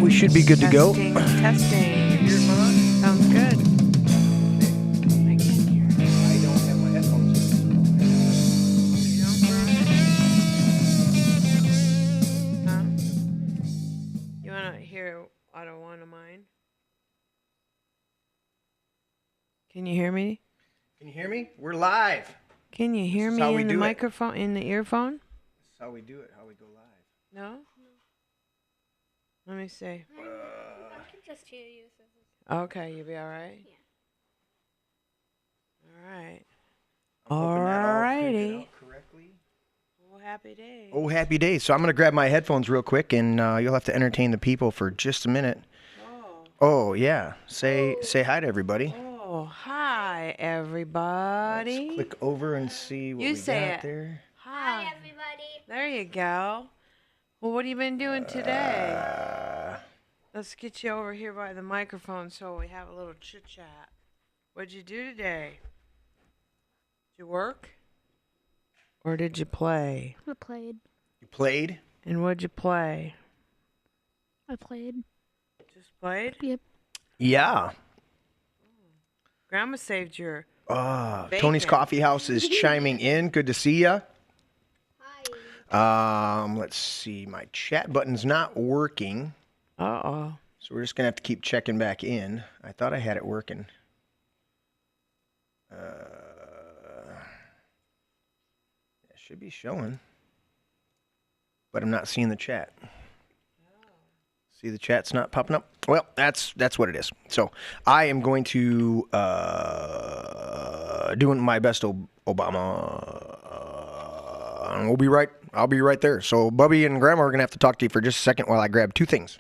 we should be good to go. Testing. Sounds good. I can't hear. I don't have my headphones. Huh? You want to hear out of one of mine? Can you hear me? Can you hear me? We're live. Can you hear me in the microphone, in the earphone? That's how we do it, how we go live. No? Let me see. I can just hear you. Okay, you'll be all right? Yeah. All right. I'm hoping that all printed Alrighty. out correctly. Oh, happy day. Oh, happy day. So I'm going to grab my headphones real quick, and you'll have to entertain the people for just a minute. Oh, yeah. Say hi to everybody. Oh, hi, everybody. Let's click over and see what we say got it. there. Hi, everybody. There you go. Well, what have you been doing today? Let's get you over here by the microphone so we have a little chit-chat. What'd you do today? Did you work? Or did you play? I played. You played? And what'd you play? I played. Just played? Yep. Yeah. Grandma saved your Tony's bacon. Coffee House is chiming in. Good to see ya. Hi. Let's see. My chat button's not working. Uh-oh. So we're just going to have to keep checking back in. I thought I had it working. It should be showing. But I'm not seeing the chat. See, the chat's not popping up? Well, that's what it is. So I am going to doing my best Obama. And I'll be right there. So Bubby and Grandma are going to have to talk to you for just a second while I grab two things.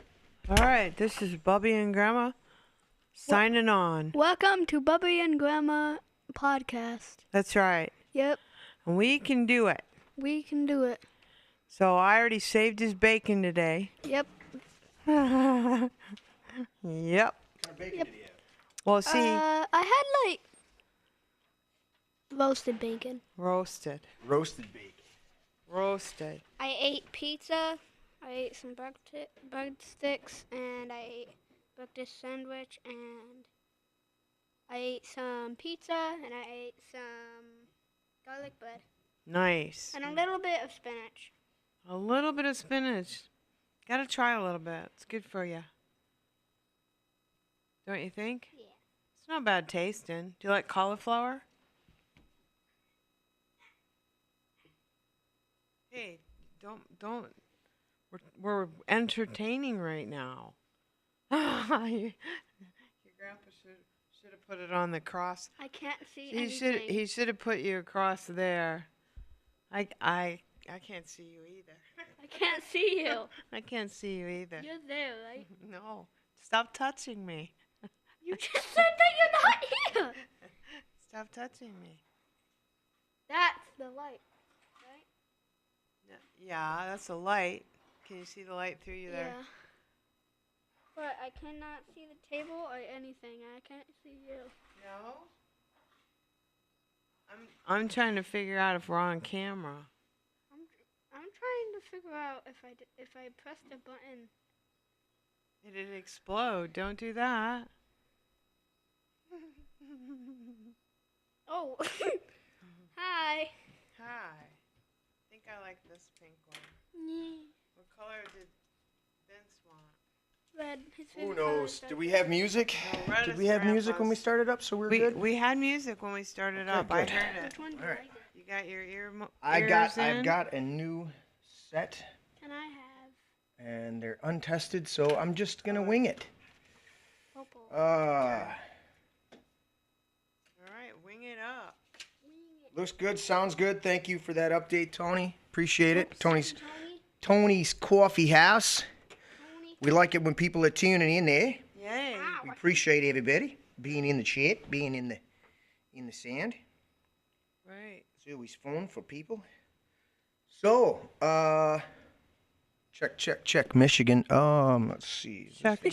All right, this is Bubby and Grandma signing on. Welcome to Bubby and Grandma podcast. That's right. Yep. And we can do it. We can do it. So I already saved his bacon today. Yep. Yep. What kind of bacon did you have? Well, see, I had like roasted bacon. roasted. Roasted bacon. Roasted. I ate pizza. I ate some breadsticks, and I ate breakfast sandwich, and I ate some pizza, and I ate some garlic bread, Nice. and a little bit of spinach. A little bit of spinach. Gotta try a little bit. It's good for you. Don't you think? Yeah. It's not bad tasting. Do you like cauliflower? Hey, don't. We're entertaining right now. Your grandpa should have put it on the cross. I can't see He anything. should have put you across there. I can't see you either. I can't see you. I can't see you either. You're there, right? No. Stop touching me. You just said that you're not here. Stop touching me. That's the light, right? Yeah, that's a light. Can you see the light through you there? Yeah. But I cannot see the table or anything. I can't see you. No. I'm trying to figure out if we're on camera. I'm trying to figure out if I press the button. It'd explode. Don't do that. Oh. Hi. Hi. I think I like this pink one. Yeah. What color did Vince want? Red. His Who favorite color knows? is Did red. we have music? No, red Did is we have music when we Grandpa's. started up? So we're good. We had music when we started Okay, up. I good. heard it. Which one do All you right. like? You got your I've in? got a new set, Can I have and they're untested, so I'm just gonna wing it. purple? All right, wing it up. Looks good, sounds good. Thank you for that update, Tony. Appreciate it. Tony's Tony? Coffee House. Tony? We like it when people are tuning in there. Yay. We appreciate everybody being in the chat, being in the sand. Right. It's always fun for people. So, check, Michigan. Let's see. Is this thing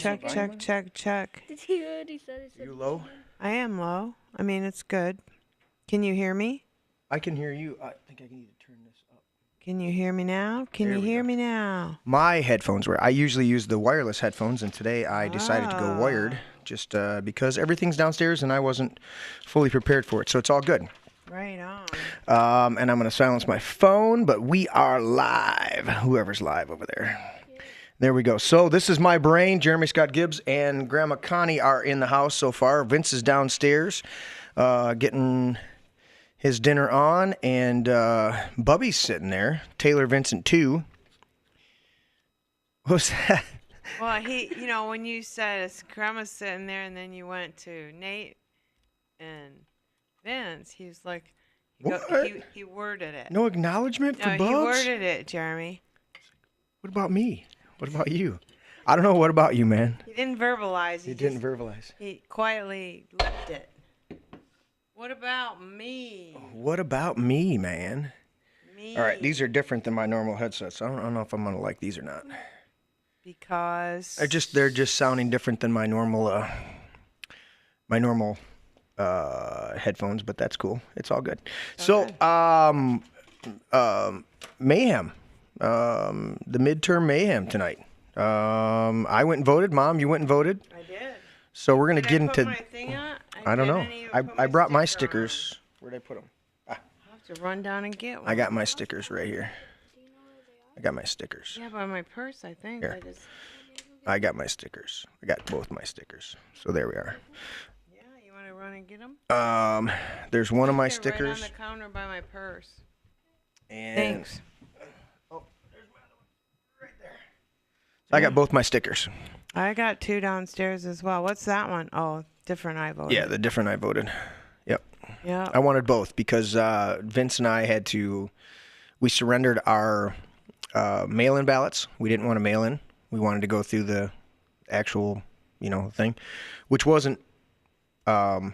Check. Did he already said it? You low? I am low. I mean, it's good. Can you hear me? I can hear you. I think I need to turn this up. Can you hear me now? Can There you we hear go. me now? My headphones were. I usually use the wireless headphones, and today I decided to go wired just because everything's downstairs and I wasn't fully prepared for it. So it's all good. Right on. And I'm going to silence my phone, but we are live. Whoever's live over there. There we go. So this is my brain. Jeremy Scott Gibbs and Grandma Connie are in the house so far. Vince is downstairs getting his dinner on, and Bubby's sitting there. Taylor Vincent too. What was that? Well, when you said Grandma's sitting there, and then you went to Nate and Vince, he was like, he worded it. No acknowledgement for No, Bubs? he worded it, Jeremy. What about me? What about you? I don't know. What about you, man? He didn't verbalize. He didn't verbalize. He quietly left it. What about me? What about me, man? Me. All right, these are different than my normal headsets. I don't know if I'm gonna like these or not. Because They're just sounding different than my normal headphones, but that's cool. It's all good. Okay. So, Mayhem, the midterm Mayhem tonight. I went and voted. Mom, you went and voted. I did. So we're gonna Did get I put into. my thing on? I don't know. didn't even put I brought my sticker on. stickers. Where'd I put them? I'll have to run down and get one. I got my stickers right here. I got my stickers. Yeah, by my purse, I think. Here. I got my stickers. I got both my stickers. So there we are. Yeah, you want to run and get them? There's one of my Right stickers. on the counter by my purse. And Thanks. Oh, there's my other one. Right there. I got both my stickers. I got two downstairs as well. What's that one? Oh, different I voted. Yeah, the different I voted. Yep. Yeah. I wanted both because Vince and I we surrendered our mail-in ballots. We didn't want to mail in. We wanted to go through the actual, thing, which wasn't, it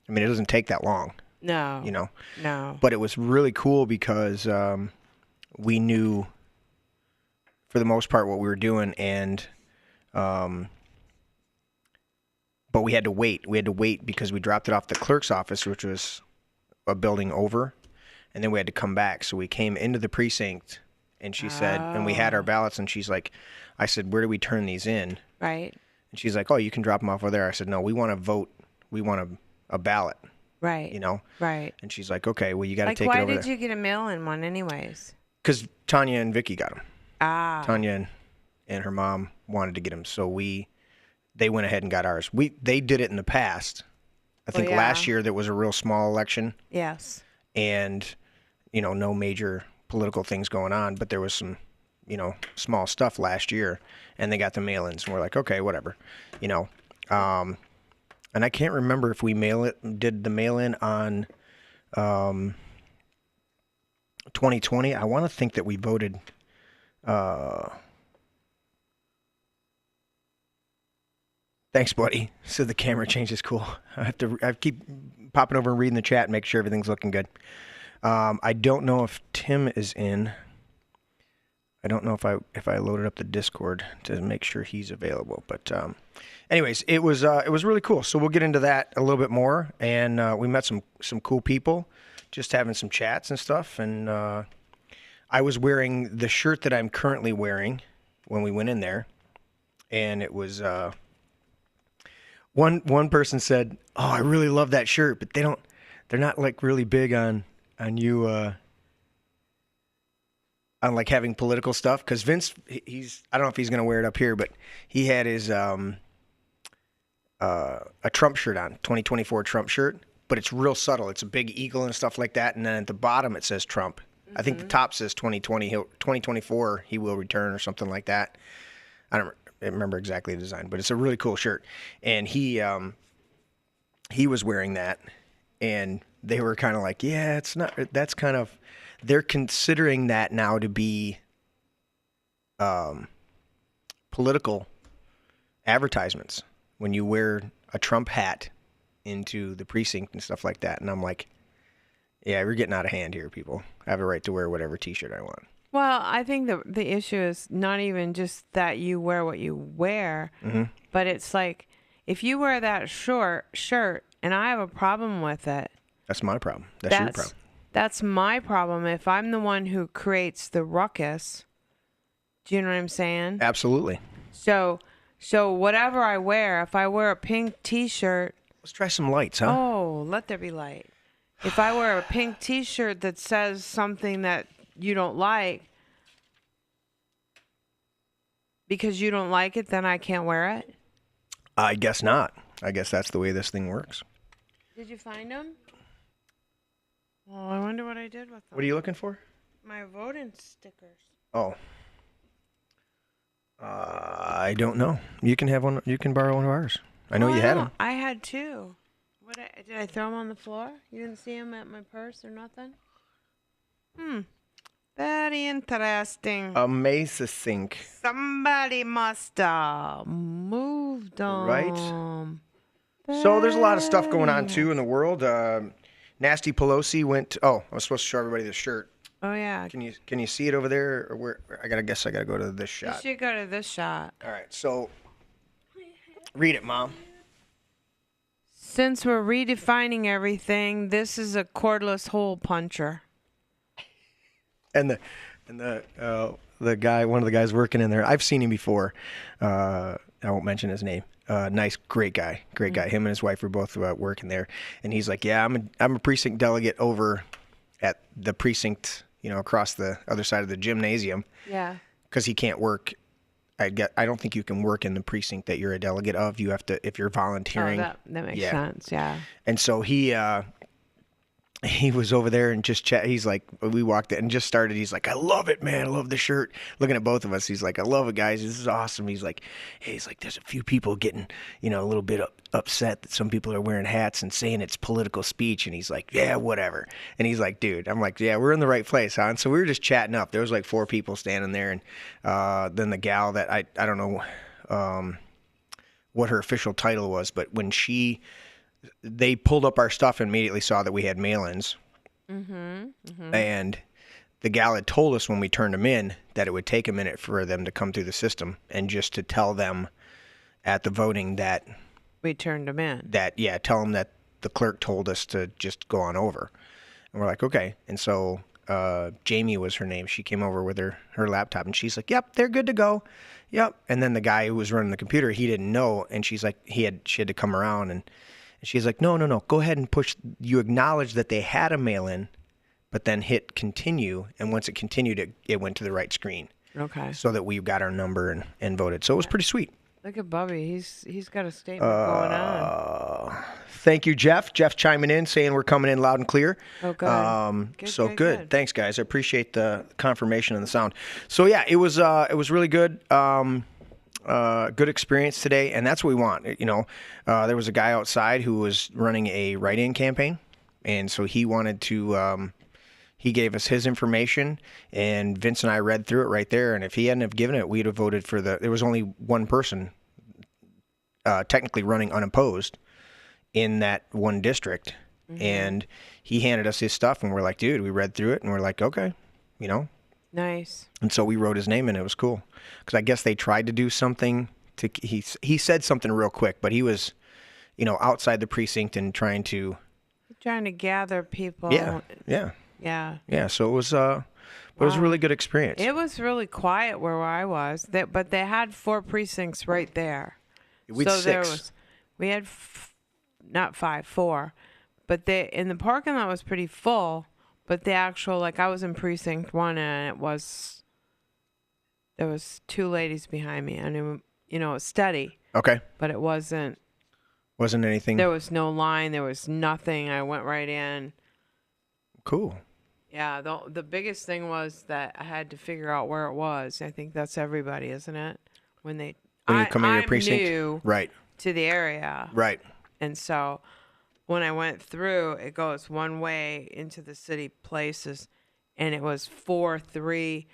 doesn't take that long, No. No. but it was really cool because we knew for the most part what we were doing, and but we had to wait. We had to wait because we dropped it off the clerk's office, which was a building over, and then we had to come back. So we came into the precinct, and she said, and we had our ballots, and she's like, I said, where do we turn these in? Right. And she's like, oh, you can drop them off over there. I said, no, we want to vote. We want a ballot, Right. Right. And she's like, okay, well, you got to Like, take it why over did there. you get a mail-in one anyways? Because Tanya and Vicky got them. Ah. Tanya and her mom wanted to get them, so they went ahead and got ours. They did it in the past. I think yeah. last year there was a real small election, Yes. and no major political things going on, but there was some small stuff last year, and they got the mail-ins, and we're like, okay, whatever, and I can't remember if we did the mail-in on 2020. I want to think that we voted thanks, buddy. So the camera change is cool. I keep popping over and reading the chat and make sure everything's looking good. I don't know if Tim is in. I don't know if I loaded up the Discord to make sure he's available. But anyways, it was really cool. So we'll get into that a little bit more. And we met some cool people, just having some chats and stuff. And I was wearing the shirt that I'm currently wearing when we went in there, and it was. One person said, "Oh, I really love that shirt, but they're not like really big on you on like having political stuff." Because Vince, I don't know if he's gonna wear it up here, but he had his a Trump shirt on, 2024 Trump shirt, but it's real subtle. It's a big eagle and stuff like that, and then at the bottom it says Trump. Mm-hmm. I think the top says 2024 he will return or something like that. I don't remember exactly the design, but it's a really cool shirt. And he was wearing that, and they were kind of like, yeah, it's not, that's kind of, they're considering that now to be political advertisements when you wear a Trump hat into the precinct and stuff like that. And I'm like, yeah, we're getting out of hand here, people. I have a right to wear whatever T-shirt I want. Well, I think the issue is not even just that you wear what you wear, Mm-hmm. but it's like if you wear that short shirt and I have a problem with it. That's my problem. That's your problem. That's my problem. If I'm the one who creates the ruckus, do you know what I'm saying? Absolutely. So whatever I wear, if I wear a pink T-shirt, Let's try some lights, huh? oh, let there be light. If I wear a pink T-shirt that says something that you don't like, because you don't like it, then I can't wear it? I guess not. I guess that's the way this thing works. Did you find them? Well, I wonder what I did with them. What are you looking for? My voting stickers. Oh. I don't know. You can have one. You can borrow one of ours. I know you had them. I had two. Did I throw them on the floor? You didn't see them at my purse or nothing? Very interesting. Amazing. Somebody must have moved them. Right. So there's a lot of stuff going on too in the world. Nasty Pelosi went. Oh, I was supposed to show everybody the shirt. Oh yeah. Can you see it over there? Or where? I gotta go to this shot. You should go to this shot. All right. So read it, Mom. Since we're redefining everything, this is a cordless hole puncher. And the guy, one of the guys working in there, I've seen him before. I won't mention his name. Nice, great guy. Him and his wife were both working there, and he's like, "Yeah, I'm a precinct delegate over at the precinct, across the other side of the gymnasium." Yeah. Because he can't work. I don't think you can work in the precinct that you're a delegate of. You have to if you're volunteering. Oh, that makes sense. Yeah. And so he was over there and just chat. He's like, we walked in and just started. He's like, I love it, man. I love the shirt. Looking at both of us, he's like, I love it, guys. This is awesome. He's like, there's a few people getting, a little bit upset that some people are wearing hats and saying it's political speech. And he's like, yeah, whatever. And he's like, dude, I'm like, yeah, we're in the right place, huh? And so we were just chatting up. There was like 4 people standing there. And then the gal that I don't know what her official title was, but when they pulled up our stuff and immediately saw that we had mail-ins. And the gal had told us when we turned them in that it would take a minute for them to come through the system, and just to tell them at the voting that we turned them in. Tell them that the clerk told us to just go on over. And we're like, okay. And so Jamie was her name. She came over with her laptop, and she's like, yep, they're good to go. Yep. And then the guy who was running the computer, he didn't know, and she's like, she had to come around, and she's like, no, go ahead and push. You acknowledge that they had a mail-in, but then hit continue. And once it continued, it went to the right screen. Okay. So that we got our number and voted. So it was pretty sweet. Look at Bubby. He's got a statement going on. Thank you, Jeff. Jeff's chiming in, saying we're coming in loud and clear. Oh, good. Good. Thanks, guys. I appreciate the confirmation and the sound. So yeah, it was really good. Good experience today, and that's what we want. There was a guy outside who was running a write-in campaign, and so he wanted to. He gave us his information, and Vince and I read through it right there. And if he hadn't have given it, we'd have voted for there was only one person, technically running unopposed, in that one district, and he handed us his stuff, and we're like, dude, we read through it, and we're like, okay, Nice. And so we wrote his name in. It was cool because I guess they tried to do something he said something real quick, but he was, outside the precinct and trying to gather people. Yeah. So it was it was a really good experience. It was really quiet where I was, but they had 4 precincts right there. We had 6. We had not 5, 4, but in the parking lot was pretty full. But the actual, I was in precinct 1, and there was 2 ladies behind me, and it was steady. Okay. But it wasn't anything. There was no line. There was nothing. I went right in. Cool. Yeah. The biggest thing was that I had to figure out where it was. I think that's everybody, isn't it? When you come in your precinct, new right to the area, right, and so. When I went through, it goes one way into the city places, and it was 4, 3,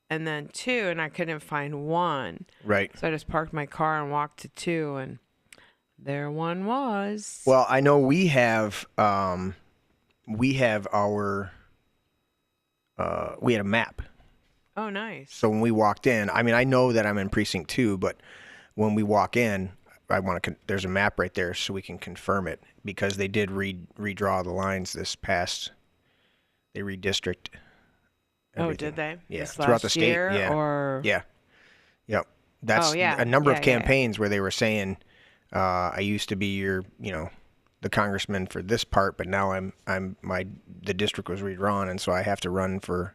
and then 2, and I couldn't find 1. Right. So I just parked my car and walked to 2, and there one was. Well, I know we have our we had a map. Oh, nice. So when we walked in, I know that I'm in precinct 2, but when we walk in, there's a map right there so we can confirm it, because they did redraw the lines this past They redistrict. Oh, Everything. did they? Yeah, This throughout the last state. year, Yeah, or yeah, yep. That's a number of campaigns where they were saying, "I used to be your, the congressman for this part, but now the district was redrawn, and so I have to run for,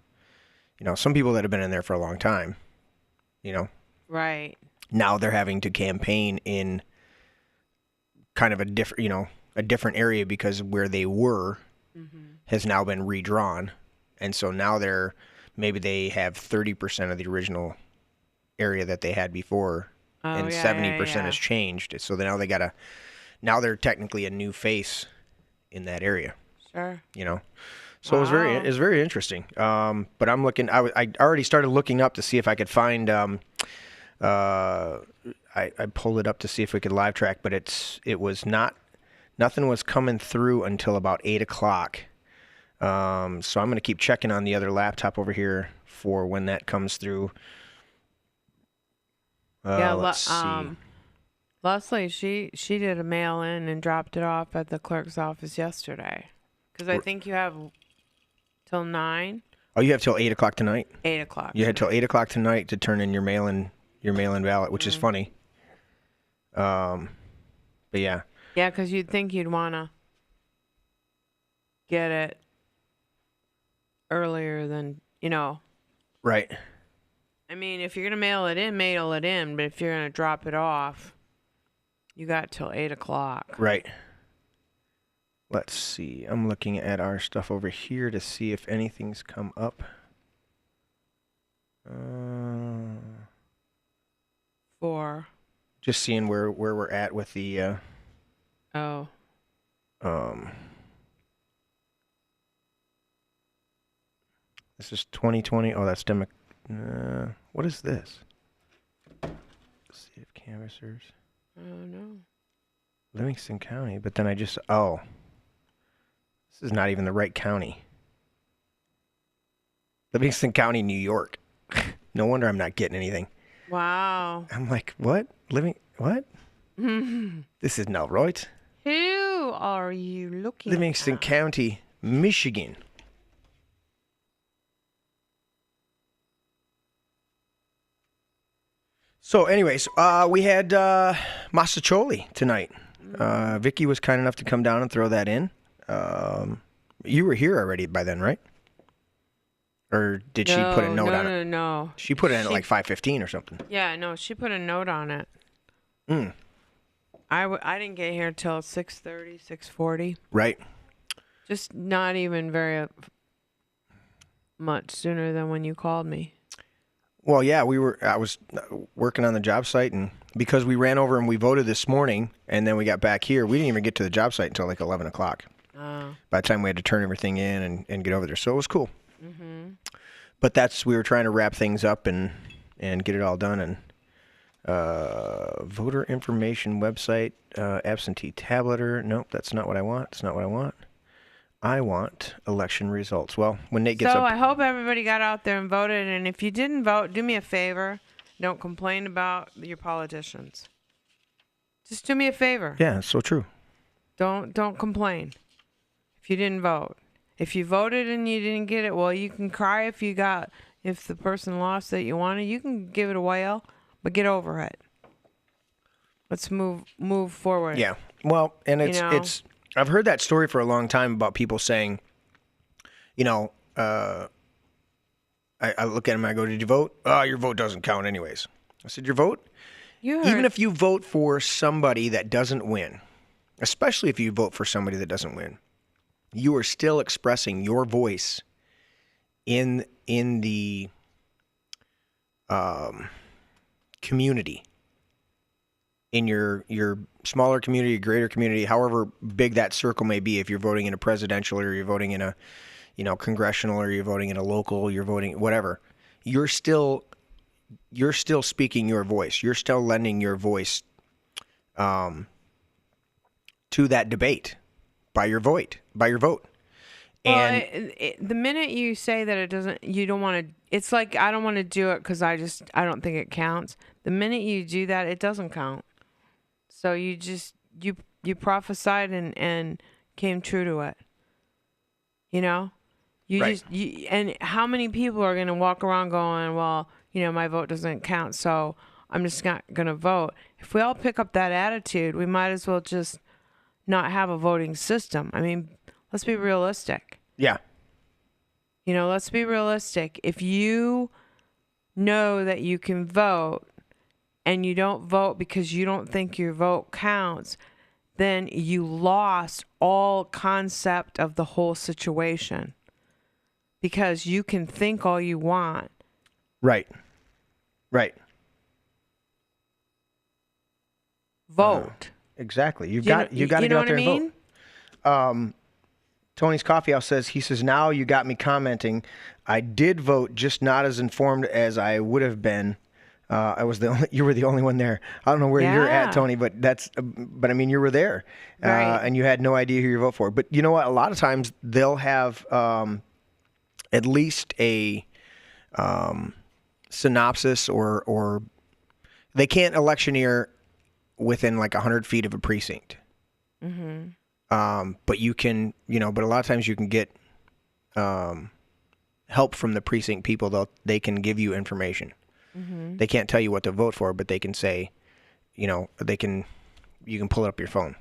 some people that have been in there for a long time, Right. Now they're having to campaign in kind of a different area because where they were has now been redrawn, and so now maybe they have 30% of the original area that they had before, and 70% has changed. So now now they're technically a new face in that area. Sure. So it was very interesting. But I'm looking. I already started looking up to see if I could find. I pulled it up to see if we could live track, but it was not. Nothing was coming through until about 8:00. So I'm going to keep checking on the other laptop over here for when that comes through. Let's see. Leslie, she did a mail in and dropped it off at the clerk's office yesterday. Because I think you have till 9. Oh, you have till 8:00 tonight? 8:00. You had till 8:00 tonight to turn in your mail-in ballot, which is funny. But yeah. Yeah, because you'd think you'd want to get it earlier than, Right. I mean, if you're going to mail it in. But if you're going to drop it off, you got till 8:00. Right. Let's see. I'm looking at our stuff over here to see if anything's come up. 4. Just seeing where we're at with the. This is 2020. Oh, that's what is this? Let's see if canvassers. Oh no. Livingston County, but then this is not even the right county. Livingston County, New York. No wonder I'm not getting anything. Wow. I'm like, what? What? This is not right. Who are you looking Livingston at? County, Michigan. So anyways, we had Masacholi tonight. Vicky was kind enough to come down and throw that in. You were here already by then, right? Or did she put a note on it? No. She put it in at like 5:15 or something. Yeah, no, she put a note on it. I didn't get here till 6:30, 6:40. Right. Just not even very much sooner than when you called me. Well, yeah, I was working on the job site, and because we ran over and we voted this morning, and then we got back here, we didn't even get to the job site until like 11:00. Oh. By the time we had to turn everything in and get over there, so it was cool. Mm-hmm. But we were trying to wrap things up and get it all done, and voter information website, absentee tableter. Nope, that's not what I want. That's not what I want. I want election results. Well, when Nate gets up. So I hope everybody got out there and voted. And if you didn't vote, do me a favor. Don't complain about your politicians. Just do me a favor. Yeah, it's so true. Don't complain if you didn't vote. If you voted and you didn't get it, well, you can cry if the person lost that you wanted. You can give it a wail, but get over it. Let's move forward. Yeah. Well, and it's I've heard that story for a long time about people saying, I look at them and I go, did you vote? Oh, your vote doesn't count anyways. I said, your vote? Even if you vote for somebody that doesn't win, especially if you vote for somebody that doesn't win, you are still expressing your voice in the community. In your smaller community, greater community, however big that circle may be, if you're voting in a presidential or you're voting in a, congressional or you're voting in a local, you're voting whatever, you're still speaking your voice. You're still lending your voice to that debate by your vote. And the minute you say that you don't want to, it's like, I don't want to do it because I don't think it counts. The minute you do that, it doesn't count. So you you prophesied and came true to it. Right. And how many people are going to walk around going, well, my vote doesn't count, so I'm just not going to vote. If we all pick up that attitude, we might as well just not have a voting system. I mean, let's be realistic. Yeah. Let's be realistic. If you know that you can vote and you don't vote because you don't think your vote counts, then you lost all concept of the whole situation. Because you can think all you want. Right. Right. Vote. Exactly. You got to get out there and vote. Tony's Coffee House says, now you got me commenting. I did vote, just not as informed as I would have been. You were the only one there. I don't know where you're at, Tony, but I mean, you were there, right. And you had no idea who you vote for. But you know what? A lot of times they'll have at least a synopsis, or they can't electioneer within like 100 feet of a precinct. Mm-hmm. But you can, but a lot of times you can get help from the precinct people. They can give you information. Mm-hmm. They can't tell you what to vote for, but they can say, you can pull it up your phone.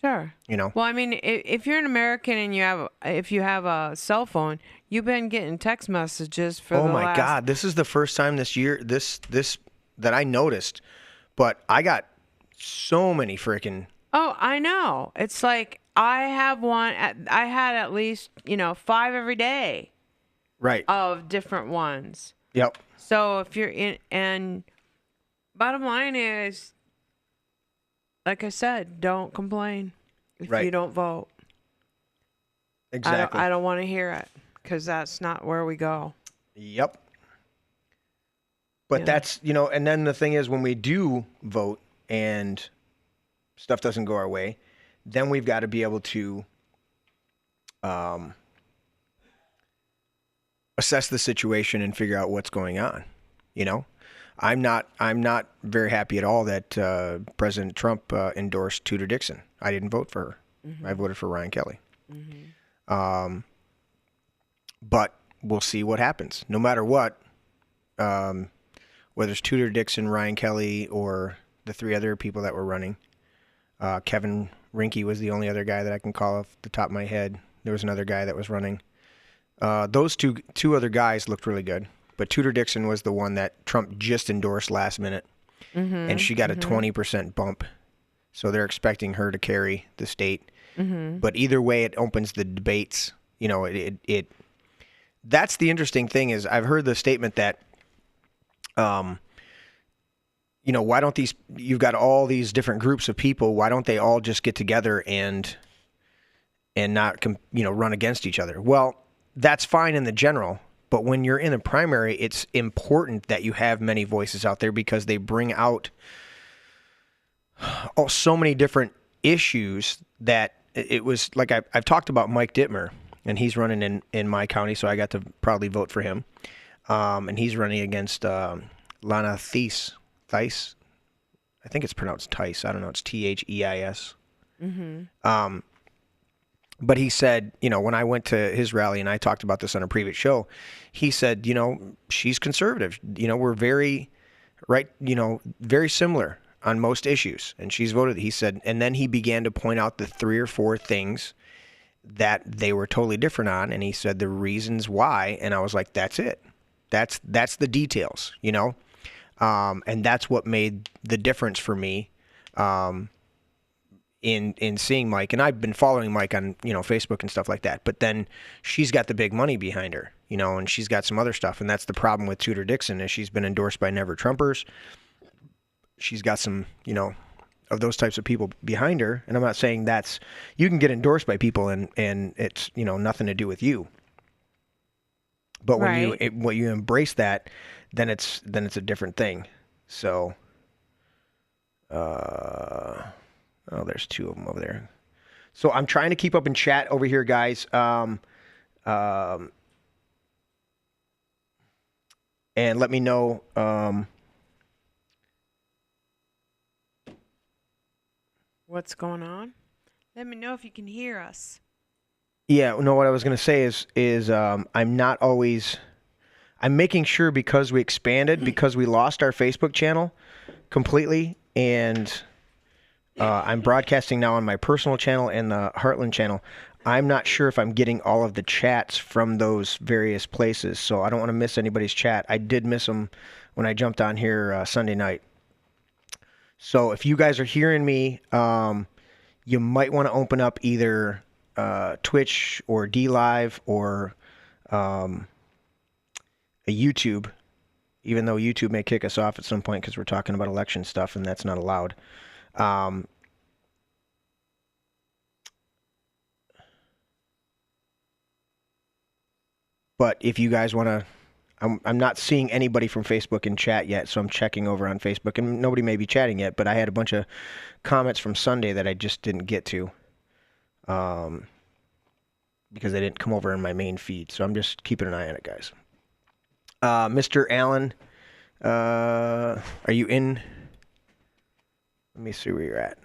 Sure. Well, I mean, if you're an American and if you have a cell phone, you've been getting text messages for Oh my God, this is the first time this year this that I noticed, but I got so many freaking. Oh, I know. It's like I have one. I had at least 5 every day. Right. Of different ones. Yep. So if you're in, and bottom line is, like I said, don't complain if you don't vote. Exactly. I don't want to hear it, because that's not where we go. Yep. But that's, and then the thing is, when we do vote and stuff doesn't go our way, then we've got to be able to assess the situation and figure out what's going on. I'm not very happy at all that President Trump endorsed Tudor Dixon. I didn't vote for her. Mm-hmm. I voted for Ryan Kelly. Mm-hmm. But we'll see what happens. No matter what, whether it's Tudor Dixon, Ryan Kelly, or the 3 other people that were running. Kevin Rinke was the only other guy that I can call off the top of my head. There was another guy that was running. Those two other guys looked really good. But Tudor Dixon was the one that Trump just endorsed last minute. Mm-hmm, and she got a 20% bump. So they're expecting her to carry the state. Mm-hmm. But either way, it opens the debates. That's the interesting thing is I've heard the statement that, why don't you've got all these different groups of people, why don't they all just get together and not, run against each other? Well, that's fine in the general. But when you're in a primary, it's important that you have many voices out there, because they bring out so many different issues that it was like I've talked about Mike Dittmer, and he's running in my county, so I got to probably vote for him. And he's running against Lana Theis. I think it's pronounced Tice. I don't know. It's Theis. Mm-hmm. But he said, when I went to his rally, and I talked about this on a previous show, he said, she's conservative. We're very, very similar on most issues. And she's voted, he said, and then he began to point out the 3 or 4 things that they were totally different on. And he said the reasons why. And I was like, that's it. That's the details, and that's what made the difference for me. In seeing Mike, and I've been following Mike on, Facebook and stuff like that, but then she's got the big money behind her, and she's got some other stuff. And that's the problem with Tudor Dixon, is she's been endorsed by Never Trumpers. She's got some, of those types of people behind her. And I'm not saying you can get endorsed by people and it's, nothing to do with you. But when you embrace that, then it's a different thing. So, there's 2 of them over there. So I'm trying to keep up in chat over here, guys. And let me know. What's going on? Let me know if you can hear us. Yeah, no, what I was going to say is I'm not always I'm making sure because we expanded, because we lost our Facebook channel completely, and I'm broadcasting now on my personal channel and the Heartland channel. I'm not sure if I'm getting all of the chats from those various places, so I don't want to miss anybody's chat. I did miss them when I jumped on here Sunday night. So if you guys are hearing me, you might want to open up either Twitch or D Live or a YouTube, even though YouTube may kick us off at some point because we're talking about election stuff and that's not allowed. But if you guys want to, I'm not seeing anybody from Facebook in chat yet, so I'm checking over on Facebook, and nobody may be chatting yet, but I had a bunch of comments from Sunday that I just didn't get to because they didn't come over in my main feed, so I'm just keeping an eye on it, guys. Mr. Allen, are you in? Let me see where you're at.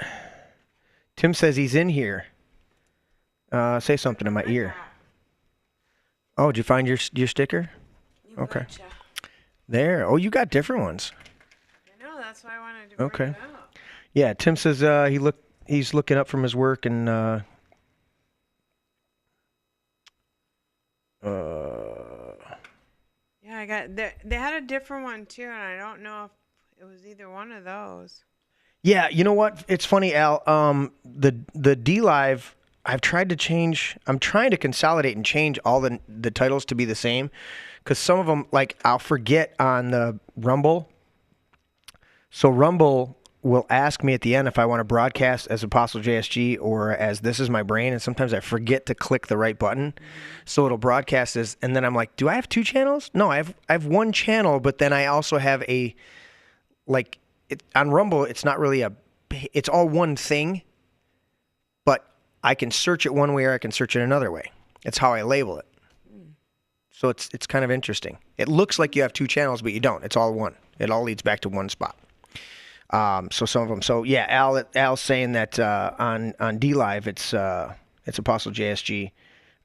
Tim says he's in here. Say something in my ear. Oh, did you find your sticker? Okay. Betcha. There. Oh, you got different ones. I know, that's why I wanted to bring it up. Yeah, Tim says he's looking up from his work and Yeah, I got they had a different one too, and I don't know if it was either one of those. Yeah, you know what? It's funny, Al. The D Live, I'm trying to consolidate and change all the titles to be the same, because some of them, like, I'll forget on the Rumble. So Rumble will ask me at the end if I want to broadcast as Apostle JSG or as This Is My Brain, and sometimes I forget to click the right button. So it'll broadcast as, and then I'm like, do I have two channels? No, I have one channel, but then I also have a, like, on Rumble, it's not really it's all one thing, but I can search it one way or I can search it another way. It's how I label it. So it's kind of interesting. It looks like you have two channels, but you don't. It's all one. It all leads back to one spot. So some of them. So yeah, Al's saying that on D Live it's Apostle JSG,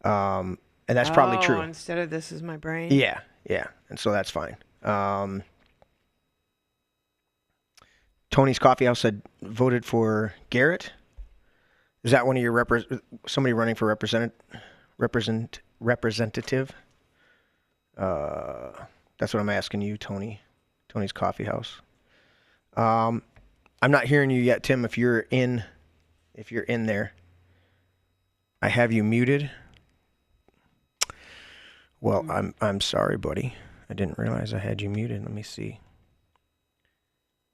and that's probably true. Instead of This Is My Brain. Yeah, and so that's fine. Tony's Coffee House said voted for Garrett. Is that one of your somebody running for representative? That's what I'm asking you, Tony. Tony's Coffee House. I'm not hearing you yet, Tim. If you're in there, I have you muted. Well, I'm sorry, buddy. I didn't realize I had you muted. Let me see.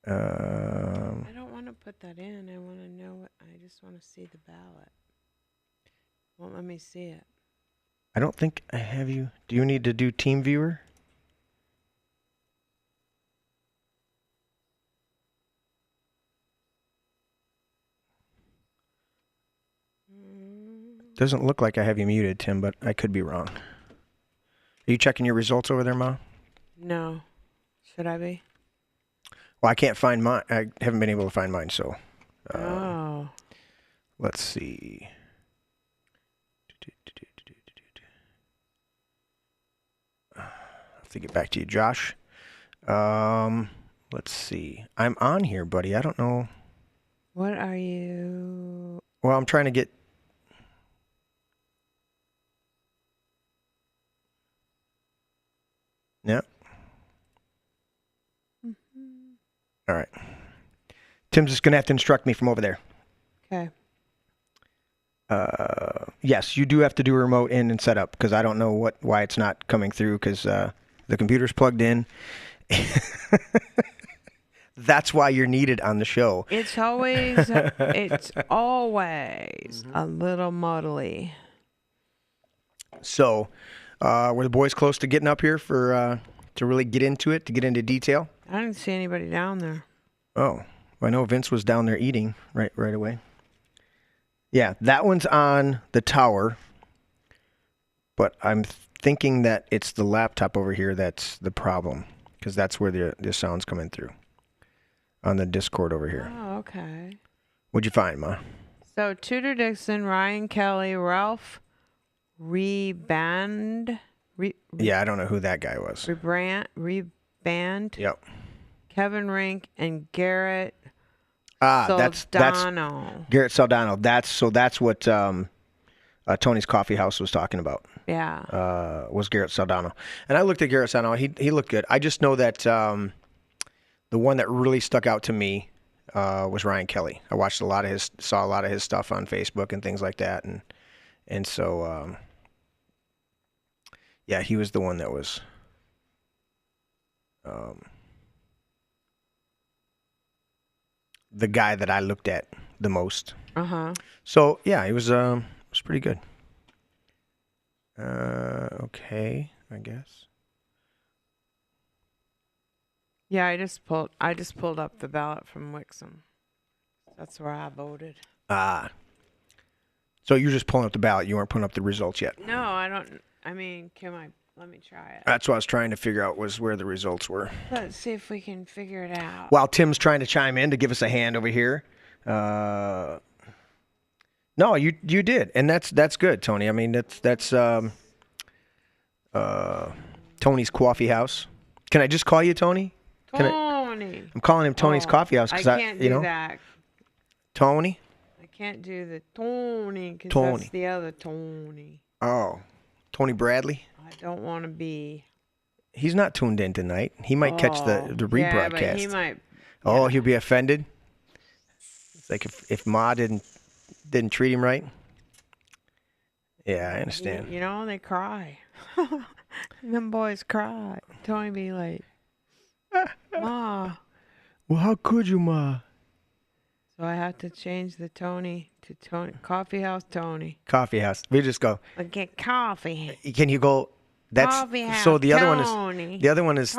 I don't want to put that in. I want to know what. I just want to see the ballot. Won't let me see it. I don't think I have you. Do you need to do Team Viewer? Doesn't look like I have you muted, Tim, but I could be wrong. Are you checking your results over there, Ma? No. Should I be? Well, I can't find mine. I haven't been able to find mine, so. Oh. Let's see. I'll have to get back to you, Josh. Let's see. I'm on here, buddy. I don't know. What are you? Well, I'm trying to get. Yep. All right. Tim's just going to have to instruct me from over there. Okay. Yes, you do have to do a remote in and setup because I don't know why it's not coming through because the computer's plugged in. That's why you're needed on the show. It's always a little muddly. So, were the boys close to getting up here for to really get into it, to get into detail? I didn't see anybody down there. Oh, well, I know Vince was down there eating right away. Yeah, that one's on the tower, but I'm thinking that it's the laptop over here that's the problem because that's where the sound's coming through on the Discord over here. Oh, okay. What'd you find, Ma? So Tudor Dixon, Ryan Kelly, Ralph Reband. Yeah, I don't know who that guy was. Reband. Yep. Kevin Rink and Garrett That's Soldano. Garrett Soldano. That's what Tony's Coffee House was talking about. Yeah. Was Garrett Soldano. And I looked at Garrett Soldano. He looked good. I just know that the one that really stuck out to me was Ryan Kelly. I watched saw a lot of his stuff on Facebook and things like that, and so yeah, he was the one that was the guy that I looked at the most. So yeah, he was pretty good. Okay, I guess. Yeah, I just pulled up the ballot from Wixom. That's where I voted. So you're just pulling up the ballot. You weren't pulling up the results yet. No, I don't. I mean, let me try it. That's what I was trying to figure out was where the results were. Let's see if we can figure it out. While Tim's trying to chime in to give us a hand over here. No, you did, and that's good, Tony. I mean, that's Tony's Coffee House. Can I just call you Tony? Tony. I'm calling him Tony's Coffee House because I can't do that. Tony. I can't do the Tony because that's the other Tony. Oh, Tony Bradley. I don't want to be. He's not tuned in tonight. He might catch the rebroadcast. Yeah, but he might. Oh, he'll be offended. It's like if Ma didn't treat him right. Yeah, I understand. You know, they cry. Them boys cry. Tony be like, Ma. Well, how could you, Ma? So I have to change the Tony to Tony. Coffee House Tony. Coffee House. We just go. I get coffee. Can you go? That's Coffee House so. The other Tony. one is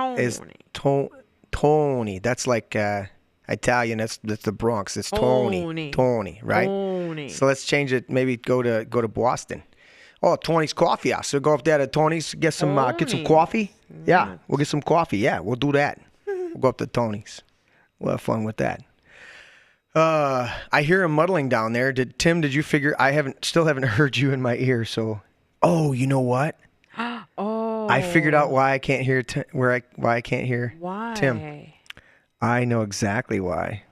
Tony. That's like Italian. That's the Bronx. It's Tony. Tony, right? Tony. So let's change it. Maybe go to Boston. Oh, Tony's Coffee House. So go up there to Tony's, get some coffee. Yeah, we'll get some coffee. Yeah, we'll do that. We'll go up to Tony's. We'll have fun with that. I hear him muddling down there. Did you figure? Still haven't heard you in my ear. So, you know what? I figured out why I can't hear why I can't hear Tim. I know exactly why.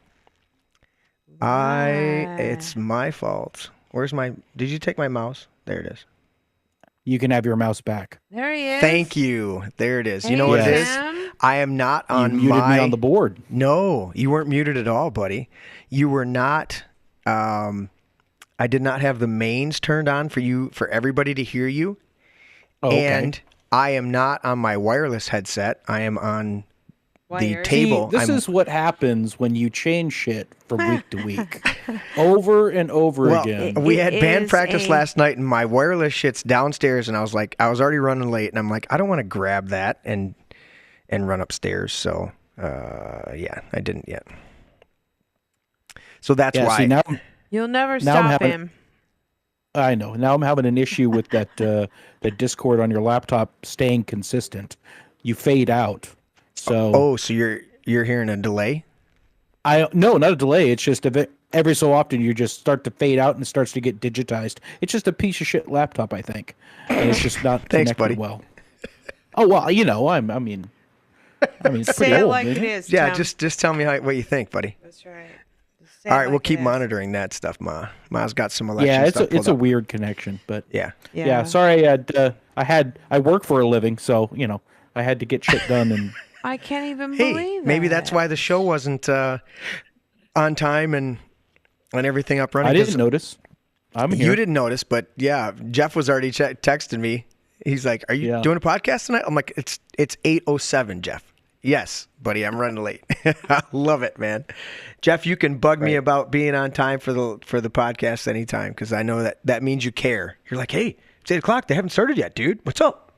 It's my fault. Did you take my mouse? There it is. You can have your mouse back. There he is. Thank you. There it is. You know what it is? I am not on you muted me on the board. No, you weren't muted at all, buddy. You were not. I did not have the mains turned on for everybody to hear you. Oh, okay. And I am not on my wireless headset. I am on the Wired. table. See, this is what happens when you change shit from week to week. Over and over again. We had band practice last night, and my wireless shit's downstairs, and I was already running late, and I'm like, I don't want to grab that and run upstairs. So, yeah, I didn't yet. So that's why. See, now, you'll never stop him. I know. Now I'm having an issue with that Discord on your laptop staying consistent. You fade out. So so you're hearing a delay? No, not a delay. It's just every so often you just start to fade out and it starts to get digitized. It's just a piece of shit laptop, I think, and it's just not connected buddy. well. Oh well, I mean, it's Say pretty it old, like isn't it it? is. Yeah, Tom. just tell me what you think, buddy. That's right. All right, we'll keep monitoring that stuff, Ma. Ma's got some election Yeah, stuff it's a pulled up. weird connection, but Yeah. Sorry, I work for a living, so I had to get shit done and. I can't even believe it. Maybe that's why the show wasn't on time and everything up running. I didn't notice. I'm here. You didn't notice, but yeah, Jeff was already texting me. He's like, "Are you doing a podcast tonight?" I'm like, "It's 8:07, Jeff." Yes, buddy, I'm running late. I love it, man. Jeff, you can bug me about being on time for the podcast anytime because I know that means you care. You're like, "Hey, it's 8:00. They haven't started yet, dude. What's up?"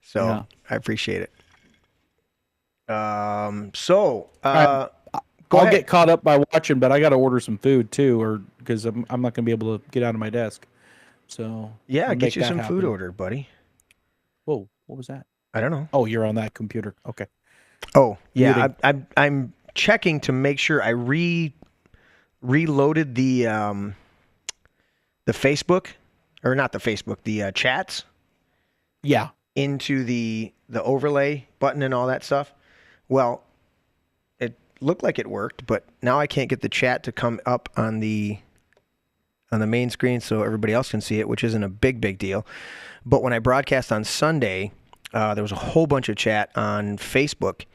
So I appreciate it. I'll get caught up by watching, but I got to order some food too, or because I'm not going to be able to get out of my desk. So yeah, get you some food ordered, buddy. Whoa, what was that? I don't know. Oh, you're on that computer. Okay. Oh yeah, I'm checking to make sure I reloaded the Facebook. or not the Facebook, the chats Yeah. into the overlay button and all that stuff. Well, it looked like it worked, but now I can't get the chat to come up on the main screen so everybody else can see it, which isn't a big deal. But when I broadcast on Sunday, there was a whole bunch of chat on Facebook,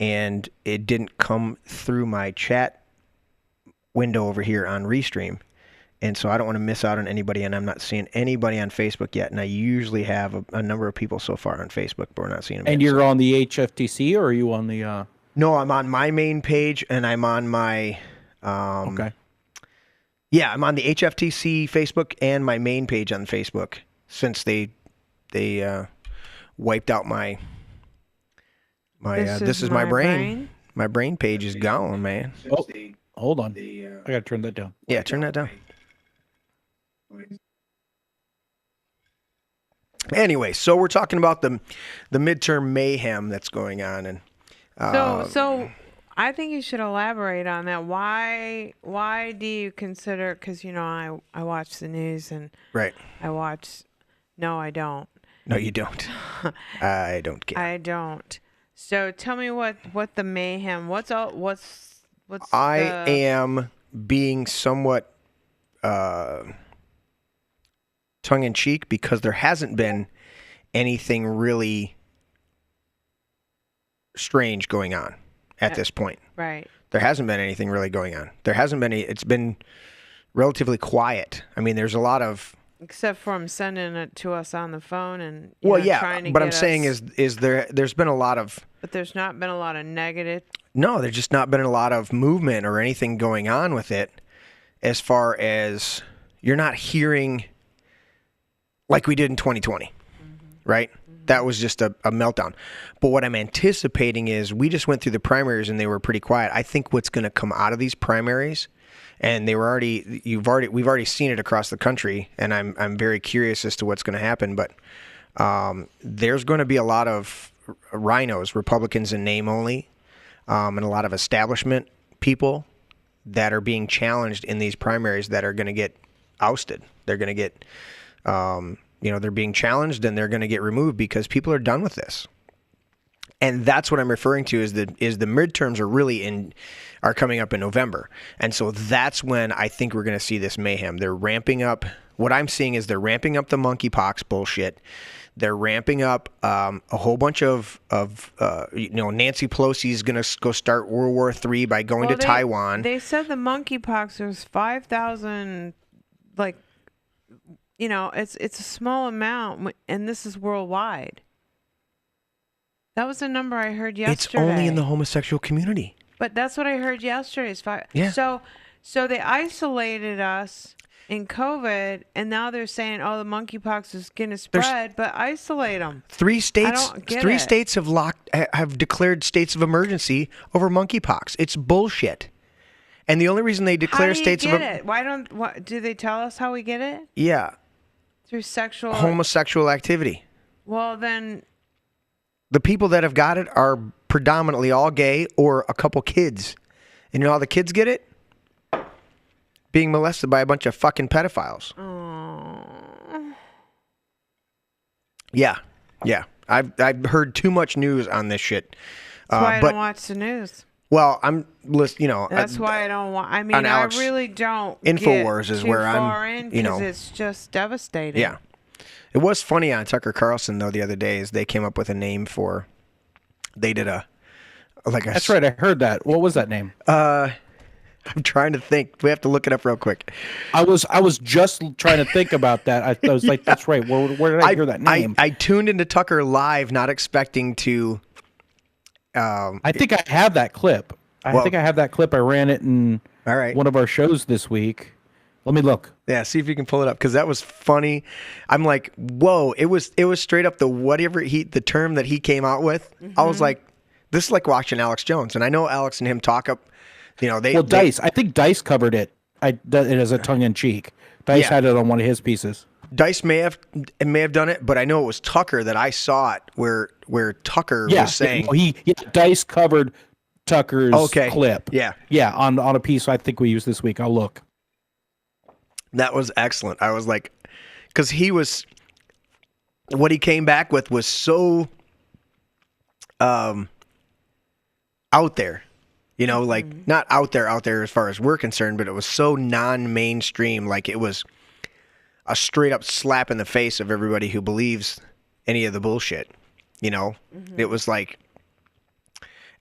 and it didn't come through my chat window over here on Restream. And so I don't want to miss out on anybody, and I'm not seeing anybody on Facebook yet. And I usually have a number of people so far on Facebook, but we're not seeing them And yet. you're on the HFTC, or are you on the... No, I'm on my main page, and I'm on my... okay. Yeah, I'm on the HFTC Facebook and my main page on Facebook since they wiped out my this is my brain. My brain page is gone, man. Oh, hold on. I got to turn that down. Yeah, turn that down. Anyway, so we're talking about the midterm mayhem that's going on, and So I think you should elaborate on that. Why do you consider? Because I watch the news and right. No, I don't. No, you don't. I don't care. I don't. So tell me what the mayhem. What's I am being somewhat tongue in cheek because there hasn't been anything really strange going on at this point. Right. There hasn't been anything really going on. There hasn't been it's been relatively quiet. I mean, there's a lot of except for him sending it to us on the phone and trying to but I'm saying is there's been a lot of but there's not been a lot of negative. No, there's just not been a lot of movement or anything going on with it as far as you're not hearing like we did in 2020, right? That was just a meltdown. But what I'm anticipating is we just went through the primaries and they were pretty quiet. I think what's going to come out of these primaries, and we've already seen it across the country, and I'm very curious as to what's going to happen. But there's going to be a lot of rhinos, Republicans in name only, and a lot of establishment people that are being challenged in these primaries that are going to get ousted. They're going to get they're being challenged and they're going to get removed because people are done with this. And that's what I'm referring to is the midterms are coming up in November. And so that's when I think we're going to see this mayhem. They're ramping up. What I'm seeing is they're ramping up the monkeypox bullshit. They're ramping up a whole bunch of Nancy Pelosi is going to go start World War III by going to Taiwan. They said the monkeypox was 5,000, it's a small amount, and this is worldwide. That was a number I heard yesterday. It's only in the homosexual community. But that's what I heard yesterday. Is 5. Yeah. So they isolated us in COVID, and now they're saying, "Oh, the monkeypox is going to spread," but isolate them. Three states have declared states of emergency over monkeypox. It's bullshit. And the only reason they declare states of it? What do they tell us how we get it? Yeah. Through homosexual activity. Well, then the people that have got it are predominantly all gay or a couple kids. And you know how the kids get it? Being molested by a bunch of fucking pedophiles. Oh. Yeah. I've heard too much news on this shit. That's why I don't watch the news. Well, That's why I don't want. I mean, Alex, I really don't. Infowars is where I'm. Because it's just devastating. Yeah, it was funny on Tucker Carlson though the other day. Is they came up with a name for. They did a. That's right. I heard that. What was that name? I'm trying to think. We have to look it up real quick. I was just trying to think about that. I was like, that's right. Where did I hear that name? I tuned into Tucker live, not expecting to. I think I have that clip. I ran it in one of our shows this week. Let me look. Yeah, see if you can pull it up because that was funny. I'm like, whoa! It was straight up the term that he came out with. Mm-hmm. I was like, this is like watching Alex Jones, and I know Alex and him talk up. Dice. I think Dice covered it. It as a tongue in cheek. Dice had it on one of his pieces. Dice may have done it, but I know it was Tucker that I saw it where Tucker was saying Dice covered Tucker's clip. Yeah, on a piece I think we used this week. I'll look. That was excellent. I was like, because what he came back with was so out there. Like not out there as far as we're concerned, but it was so non-mainstream. Like it was a straight up slap in the face of everybody who believes any of the bullshit. It was like,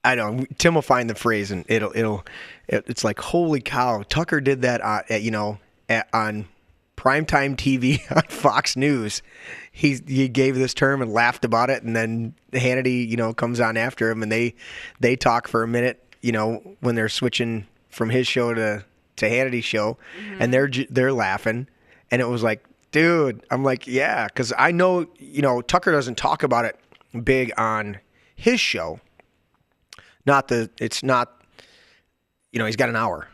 I don't know, Tim will find the phrase and it's like, holy cow, Tucker did that on primetime TV on Fox News. He gave this term and laughed about it, and then Hannity, comes on after him, and they talk for a minute, when they're switching from his show to Hannity's show, and they're laughing, and it was like, dude, I'm like, yeah, because I know, Tucker doesn't talk about it big on his show. It's not, he's got an hour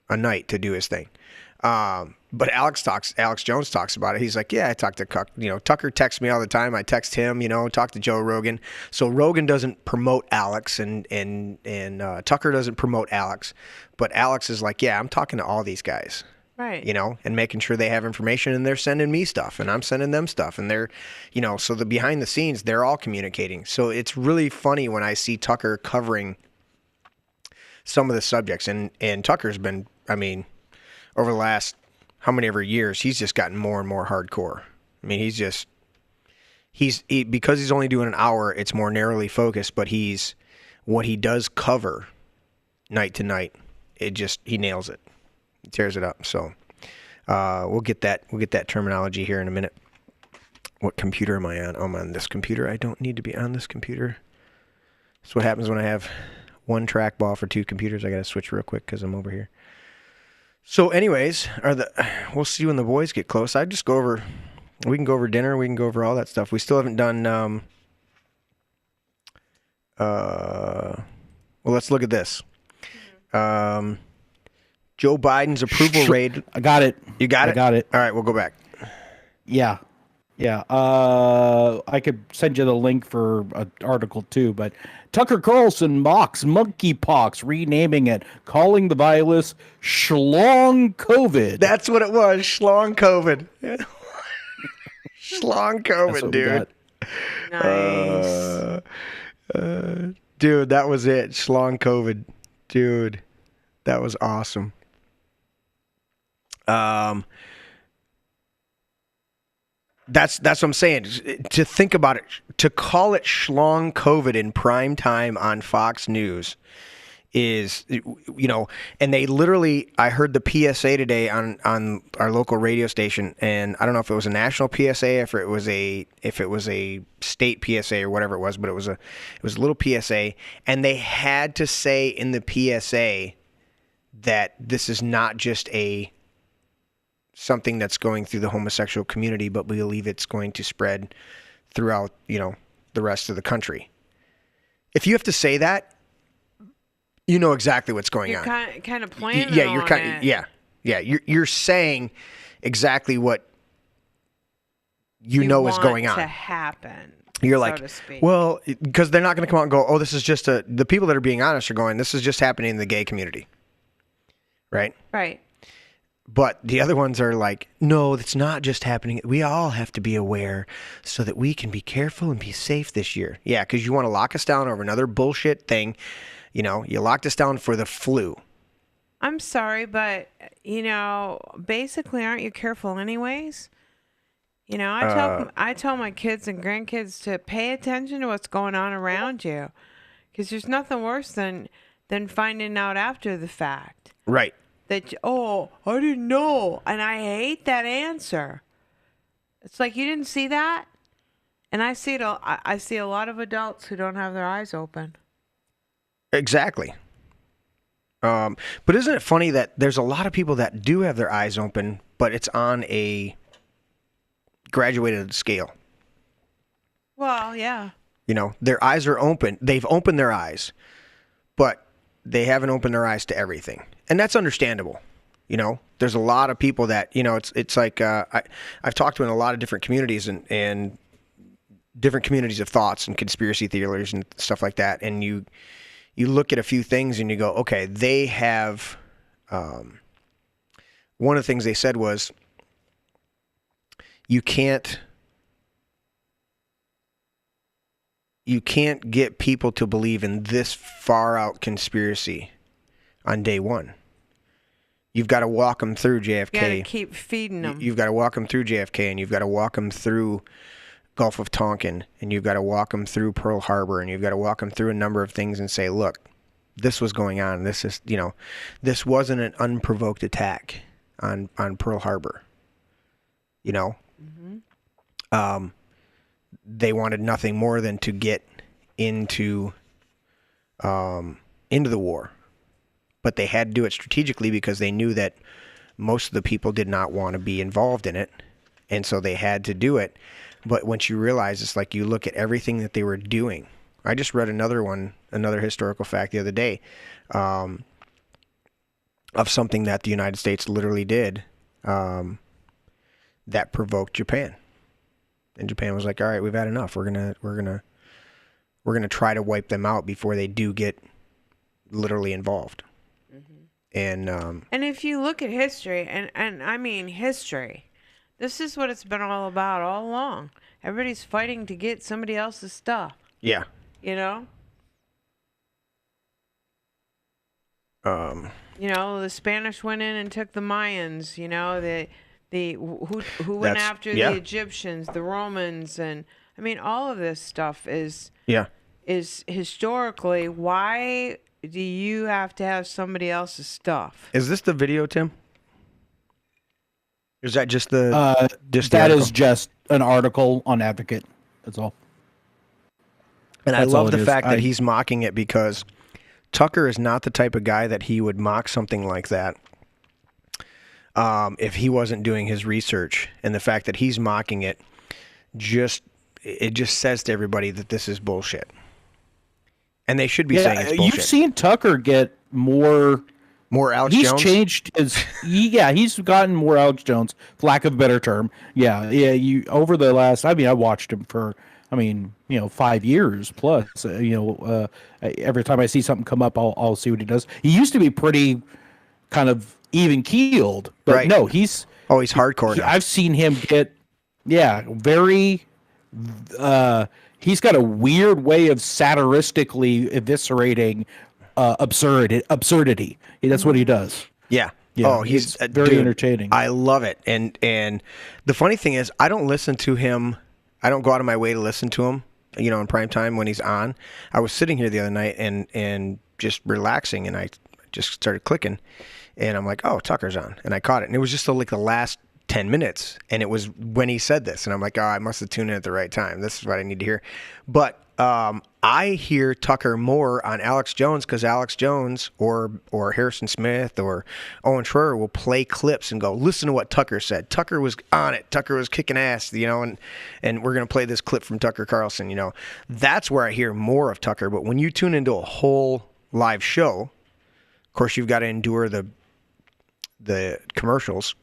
a night to do his thing. But Alex Jones talks about it. He's like, yeah, I talk to Tucker texts me all the time. I text him, talk to Joe Rogan. So Rogan doesn't promote Alex and Tucker doesn't promote Alex. But Alex is like, yeah, I'm talking to all these guys. Right. And making sure they have information, and they're sending me stuff and I'm sending them stuff, and they're, so the behind the scenes, they're all communicating. So it's really funny when I see Tucker covering some of the subjects, and Tucker's been, over the last how many ever years, he's just gotten more and more hardcore. Because he's only doing an hour, it's more narrowly focused, but what he does cover night to night, he nails it. He tears it up. So we'll get that terminology here in a minute. What computer am I on? Oh, I'm on this computer. I don't need to be on this computer. That's what happens when I have one trackball for two computers. I got to switch real quick because I'm over here. So anyways, we'll see when the boys get close. We can go over dinner. We can go over all that stuff. We still haven't done, well, let's look at this. Joe Biden's approval rate. I got it. You got it? I got it. All right, we'll go back. Yeah. I could send you the link for an article too, but Tucker Carlson mocks monkeypox, renaming it, calling the virus schlong COVID. That's what it was, schlong COVID. Schlong COVID, dude. Nice. Dude, that was it. Schlong COVID. Dude, that was awesome. That's what I'm saying. To think about it, to call it schlong COVID in prime time on Fox News is, and they literally, I heard the PSA today on our local radio station, and I don't know if it was a national PSA, if it was a state PSA or whatever it was, but it was a little PSA, and they had to say in the PSA that this is not just something that's going through the homosexual community, but we believe it's going to spread throughout, the rest of the country. If you have to say that, you know exactly what's going on. You're kind of planning on it. You're saying exactly what you know is going on to happen. You're so like, to speak. well, because they're not going to come out and go, oh, this is just the people that are being honest are going, this is just happening in the gay community. Right? Right. But the other ones are like, no, it's not just happening. We all have to be aware so that we can be careful and be safe this year. Yeah, because you want to lock us down over another bullshit thing. You locked us down for the flu. I'm sorry, but, basically, aren't you careful anyways? I tell my kids and grandkids to pay attention to what's going on around you. Because there's nothing worse than finding out after the fact. Right. That, I didn't know. And I hate that answer. It's like, you didn't see that? And I see a lot of adults who don't have their eyes open. Exactly. But isn't it funny that there's a lot of people that do have their eyes open, but it's on a graduated scale? Well, yeah. Their eyes are open. They've opened their eyes, but they haven't opened their eyes to everything. And that's understandable. There's a lot of people that, it's like, I've talked to in a lot of different communities and different communities of thoughts and conspiracy theories and stuff like that. And you look at a few things and you go, okay, they have, one of the things they said was, you can't get people to believe in this far out conspiracy on day one. You've got to walk them through JFK. You got to keep feeding them. You've got to walk them through JFK, and you've got to walk them through Gulf of Tonkin, and you've got to walk them through Pearl Harbor, and you've got to walk them through a number of things and say, look, this was going on. This is, this wasn't an unprovoked attack on Pearl Harbor. They wanted nothing more than to get into the war, but they had to do it strategically because they knew that most of the people did not want to be involved in it, and so they had to do it. But once you realize, it's like you look at everything that they were doing. I just read another historical fact the other day, of something that the United States literally did that provoked Japan. And Japan was like, all right, we've had enough. We're gonna try to wipe them out before they do get literally involved. Mm-hmm. And if you look at history, and I mean history, this is what it's been all about all along. Everybody's fighting to get somebody else's stuff. Yeah. The Spanish went in and took the Mayans. Who went after the Egyptians, the Romans, and I mean all of this stuff is historically. Why do you have to have somebody else's stuff? Is this the video, Tim? Is that just the that is just an article on Advocate. That's all. And I love the fact that he's mocking it, because Tucker is not the type of guy that he would mock something like that if he wasn't doing his research. And the fact that he's mocking it just says to everybody that this is bullshit. And they should be saying it's bullshit. You've seen Tucker get more Alex Jones? He's changed his... he's gotten more Alex Jones, for lack of a better term. Over the last... I watched him for... 5 years plus. Every time I see something come up, I'll see what he does. He used to be pretty kind of even keeled, but right. No, he's hardcore now. I've seen him get, very. He's got a weird way of satiristically eviscerating absurdity. That's what he does. Yeah. He's very entertaining. I love it. And the funny thing is, I don't listen to him. I don't go out of my way to listen to him, in prime time when he's on. I was sitting here the other night and just relaxing, and I just started clicking, and I'm like, oh, Tucker's on. And I caught it. And it was just like the last 10 minutes. And it was when he said this. And I'm like, oh, I must have tuned in at the right time. This is what I need to hear. But I hear Tucker more on Alex Jones, because Alex Jones or Harrison Smith or Owen Schroyer will play clips and go, listen to what Tucker said. Tucker was on it. Tucker was kicking ass, and we're going to play this clip from Tucker Carlson. That's where I hear more of Tucker. But when you tune into a whole live show, of course, you've got to endure the commercials.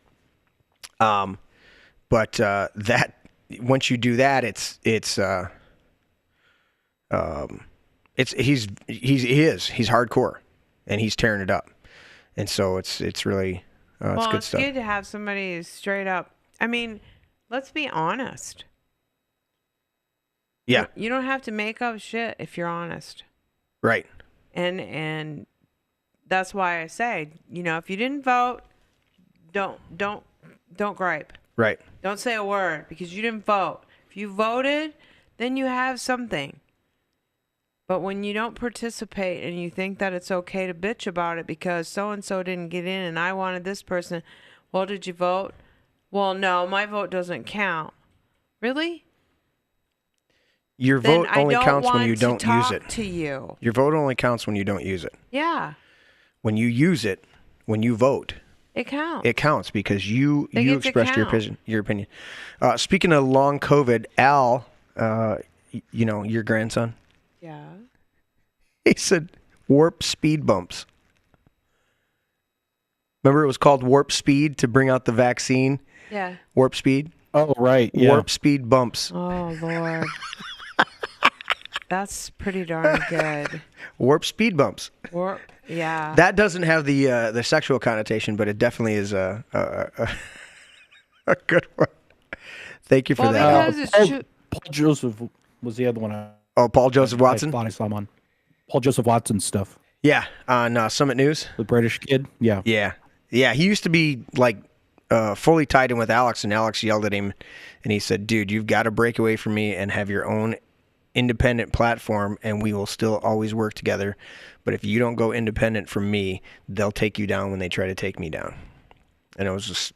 But that once you do that, he's hardcore, and he's tearing it up, and so it's really it's good stuff. It's good to have somebody who's straight up. Let's be honest. Yeah, you don't have to make up shit if you're honest, right? And that's why I say, if you didn't vote, don't gripe. Right. Don't say a word because you didn't vote. If you voted, then you have something. But when you don't participate and you think that it's okay to bitch about it because so-and-so didn't get in and I wanted this person, well, did you vote? Well, no, my vote doesn't count. Really? Your vote only counts when you don't use it. To you. Your vote only counts when you don't use it. Yeah. When you use it, when you vote, it counts. It counts because you expressed your opinion. Speaking of long COVID, Al, your grandson. Yeah. He said warp speed bumps. Remember, it was called warp speed to bring out the vaccine. Yeah. Warp speed. Oh right. Yeah. Warp speed bumps. Oh Lord. That's pretty darn good. Warp speed bumps. Yeah. That doesn't have the sexual connotation, but it definitely is a good one. Thank you for Well, that. because it's true. Paul Joseph was the other one. Oh, Paul Joseph Watson? I saw him on. Paul Joseph Watson stuff. Yeah, on Summit News. The British kid? Yeah. Yeah. Yeah, he used to be like fully tied in with Alex, and Alex yelled at him, and he said, dude, you've got to break away from me and have your own independent platform, and we will still always work together. But if you don't go independent from me, they'll take you down when they try to take me down. And it was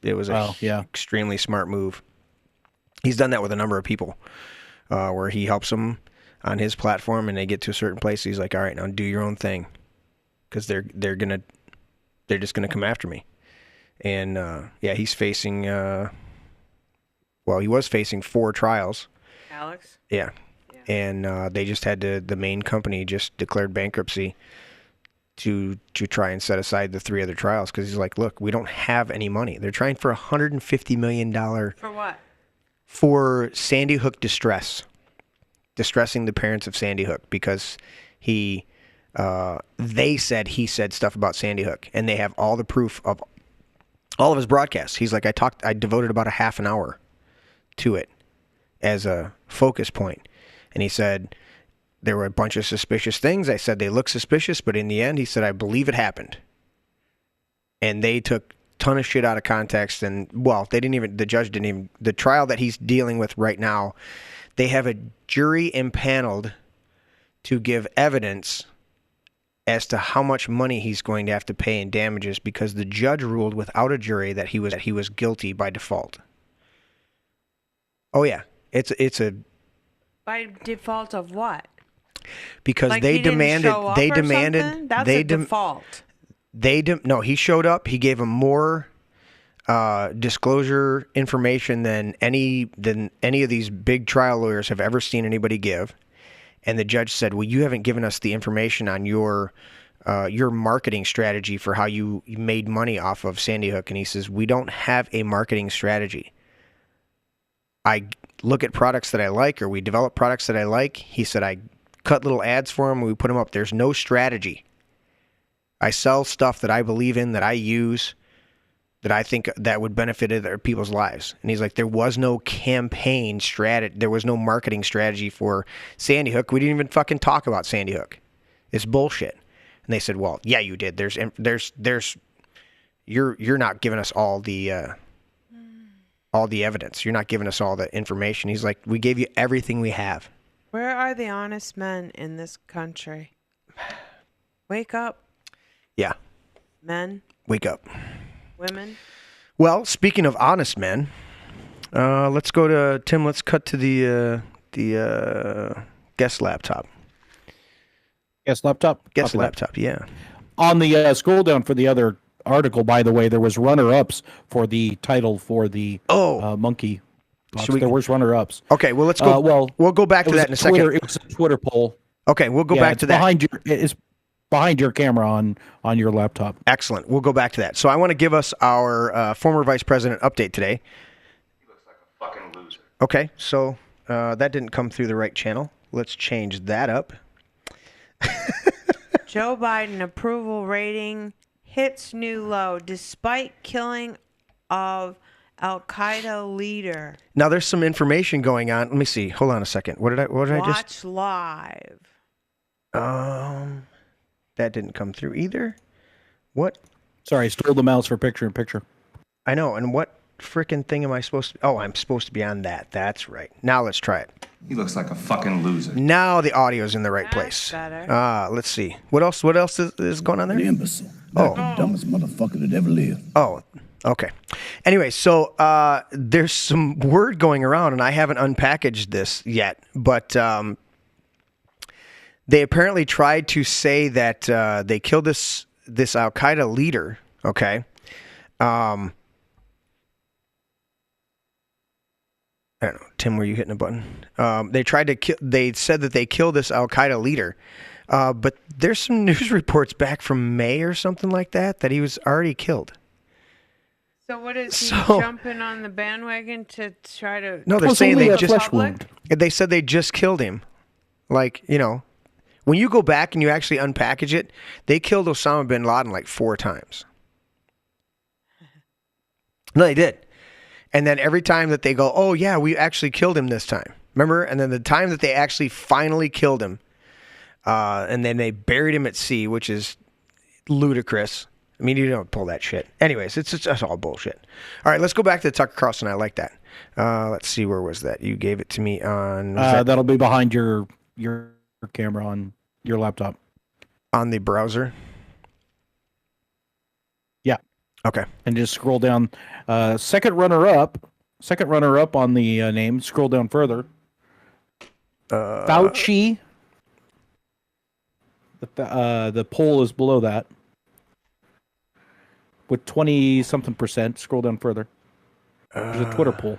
extremely smart move. He's done that with a number of people where he helps them on his platform, and they get to a certain place. He's like, all right, now do your own thing, because they're just gonna come after me. And he's facing he was facing 4 trials. Alex? Yeah. And they just had the main company just declared bankruptcy to try and set aside the 3 other trials, because he's like, look, we don't have any money. They're trying for $150 million. For what? For Sandy Hook distressing the parents of Sandy Hook, because they said he said stuff about Sandy Hook, and they have all the proof of all of his broadcasts. He's like, I devoted about a half an hour to it as a focus point. And he said there were a bunch of suspicious things. I said they look suspicious, but in the end, he said, I believe it happened. And they took a ton of shit out of context. And, the judge didn't even, the trial that he's dealing with right now, they have a jury impaneled to give evidence as to how much money he's going to have to pay in damages, because the judge ruled without a jury that he was guilty by default. Oh yeah, it's a By default of what? Because Like they he didn't demanded show up they or demanded something? That's they a default. No, he showed up. He gave him more disclosure information than any of these big trial lawyers have ever seen anybody give. And the judge said, well, you haven't given us the information on your marketing strategy for how you made money off of Sandy Hook. And he says, we don't have a marketing strategy. I look at products that I like, or we develop products that I like. He said, I cut little ads for them and we put them up. There's no strategy. I sell stuff that I believe in, that I use, that I think that would benefit other people's lives. And he's like, there was no campaign strategy. There was no marketing strategy for Sandy Hook. We didn't even fucking talk about Sandy Hook. It's bullshit. And they said, well, yeah, you did. You're not giving us all the evidence. You're not giving us all the information. He's like, we gave you everything we have. Where are the honest men in this country? Wake up. Yeah. Men. Wake up. Women. Well, speaking of honest men, let's go to Tim. Let's cut to the guest laptop. Guest laptop? Guest Copy laptop, that. yeah. On the scroll down for the other article, by the way, there was runner-ups for the title for the monkey box. There was runner-ups. Okay, well, let's go. We'll go back to that in a second. It was a Twitter poll. Okay, we'll go back to that. It's behind your camera on your laptop. Excellent. We'll go back to that. So I want to give us our former vice president update today. He looks like a fucking loser. Okay, so that didn't come through the right channel. Let's change that up. Joe Biden approval rating hits new low despite killing of Al-Qaeda leader. Now there's some information going on. Let me see. Hold on a second. What did I just watch live? That didn't come through either. What? Sorry, I stole the mouse for picture-in-picture. I know. And what frickin' thing am I supposed to... Oh, I'm supposed to be on that. That's right. Now let's try it. He looks like a fucking loser. Now the audio's in the right place. Better. Let's see. What else is going on there? The imbecile. That's the dumbest motherfucker that ever lived. Oh, okay. Anyway, so there's some word going around, and I haven't unpackaged this yet, but they apparently tried to say that they killed this Al-Qaeda leader, okay? I don't know. Tim, were you hitting a button? They said that they killed this Al-Qaeda leader, but there's some news reports back from May or something like that he was already killed. So what is he jumping on the bandwagon to try to... No, they're saying they just... flesh wound. They said they just killed him. Like, you know, when you go back and you actually unpackage it, they killed Osama bin Laden like 4 times. No, they did. And then every time that they go, oh, yeah, we actually killed him this time. Remember? And then the time that they actually finally killed him, and then they buried him at sea, which is ludicrous. I mean, you don't pull that shit. Anyways, it's all bullshit. All right, let's go back to Tucker Carlson. I like that. Let's see, where was that? You gave it to me on... That'll be behind your camera on your laptop. On the browser? Yeah. Okay. And just scroll down. Second runner-up on the name. Scroll down further. Fauci. The poll is below that. With 20-something%. Scroll down further. There's a Twitter poll.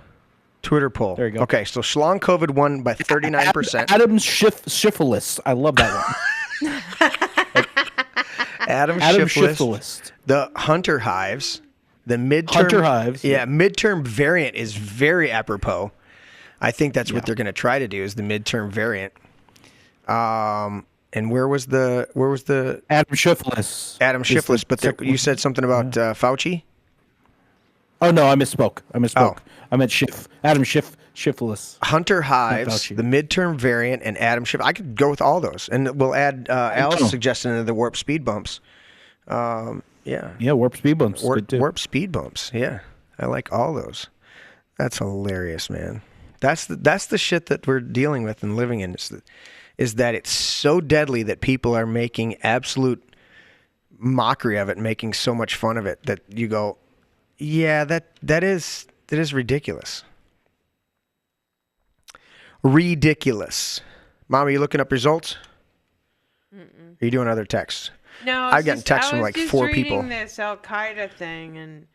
Twitter poll. There you go. Okay, so Schlong COVID won by 39%. Adam Schiffless. I love that one. Adam Schiffless. The Hunter Hives. The midterm. Hunter Hives. Yeah, midterm variant is very apropos. I think that's what they're going to try to do, is the midterm variant. And where was the Adam Schiffless? Adam Schiffless, but you said something about Fauci? Oh no, I misspoke. Oh. I meant Schiff. Adam Schiffless. Hunter Hives, the midterm variant, and Adam Schiff. I could go with all those, and we'll add Al's suggestion to the warp speed bumps. Yeah, warp speed bumps. Warp speed bumps. Yeah, I like all those. That's hilarious, man. That's the shit that we're dealing with and living in. Is that it's so deadly that people are making absolute mockery of it, making so much fun of it that you go, yeah, that is ridiculous. Ridiculous. Mom, are you looking up results? Mm-mm. Are you doing other texts? No, I've gotten texts from like 4 people. I was reading this Al Qaeda thing, and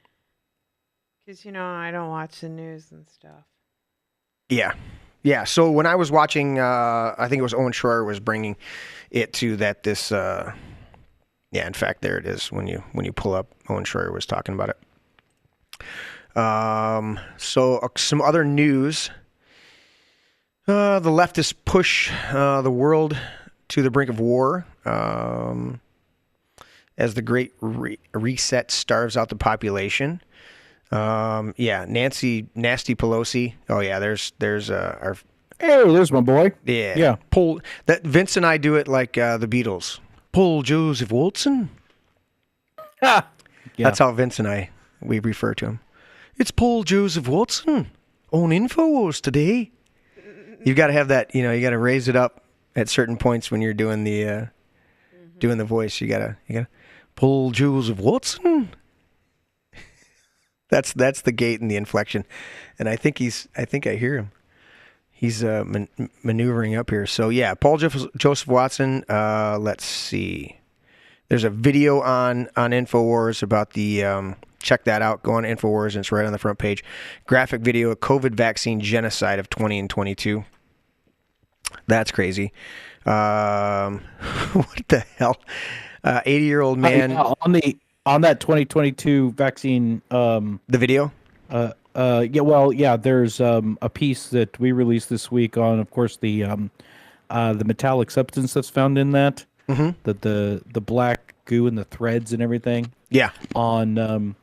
because I don't watch the news and stuff. Yeah. So when I was watching, I think it was Owen Schroyer was bringing it to that this. In fact, there it is when you pull up. Owen Schroyer was talking about it. So some other news. The leftists push the world to the brink of war as the Great Reset starves out the population. Nasty Pelosi. Oh yeah, there's our. Oh, there's my boy. Yeah. Pull that. Vince and I do it like the Beatles. Pull Joseph Watson. Yeah. That's how Vince and we refer to him. It's Paul Joseph Watson on InfoWars today. You've got to have that. You got to raise it up at certain points when you're doing the voice. You gotta Paul Joseph Watson. That's the gait and the inflection, and I think I hear him. He's maneuvering up here. So yeah, Paul Joseph Watson. Let's see. There's a video on InfoWars about the. Check that out. Go on InfoWars, and it's right on the front page. Graphic video: COVID vaccine genocide of 20 and 22. That's crazy. What the hell? 80-year-old man on that 2022 vaccine. The video. There's a piece that we released this week on, of course, the metallic substance that's found in that, the black goo and the threads and everything. Yeah. On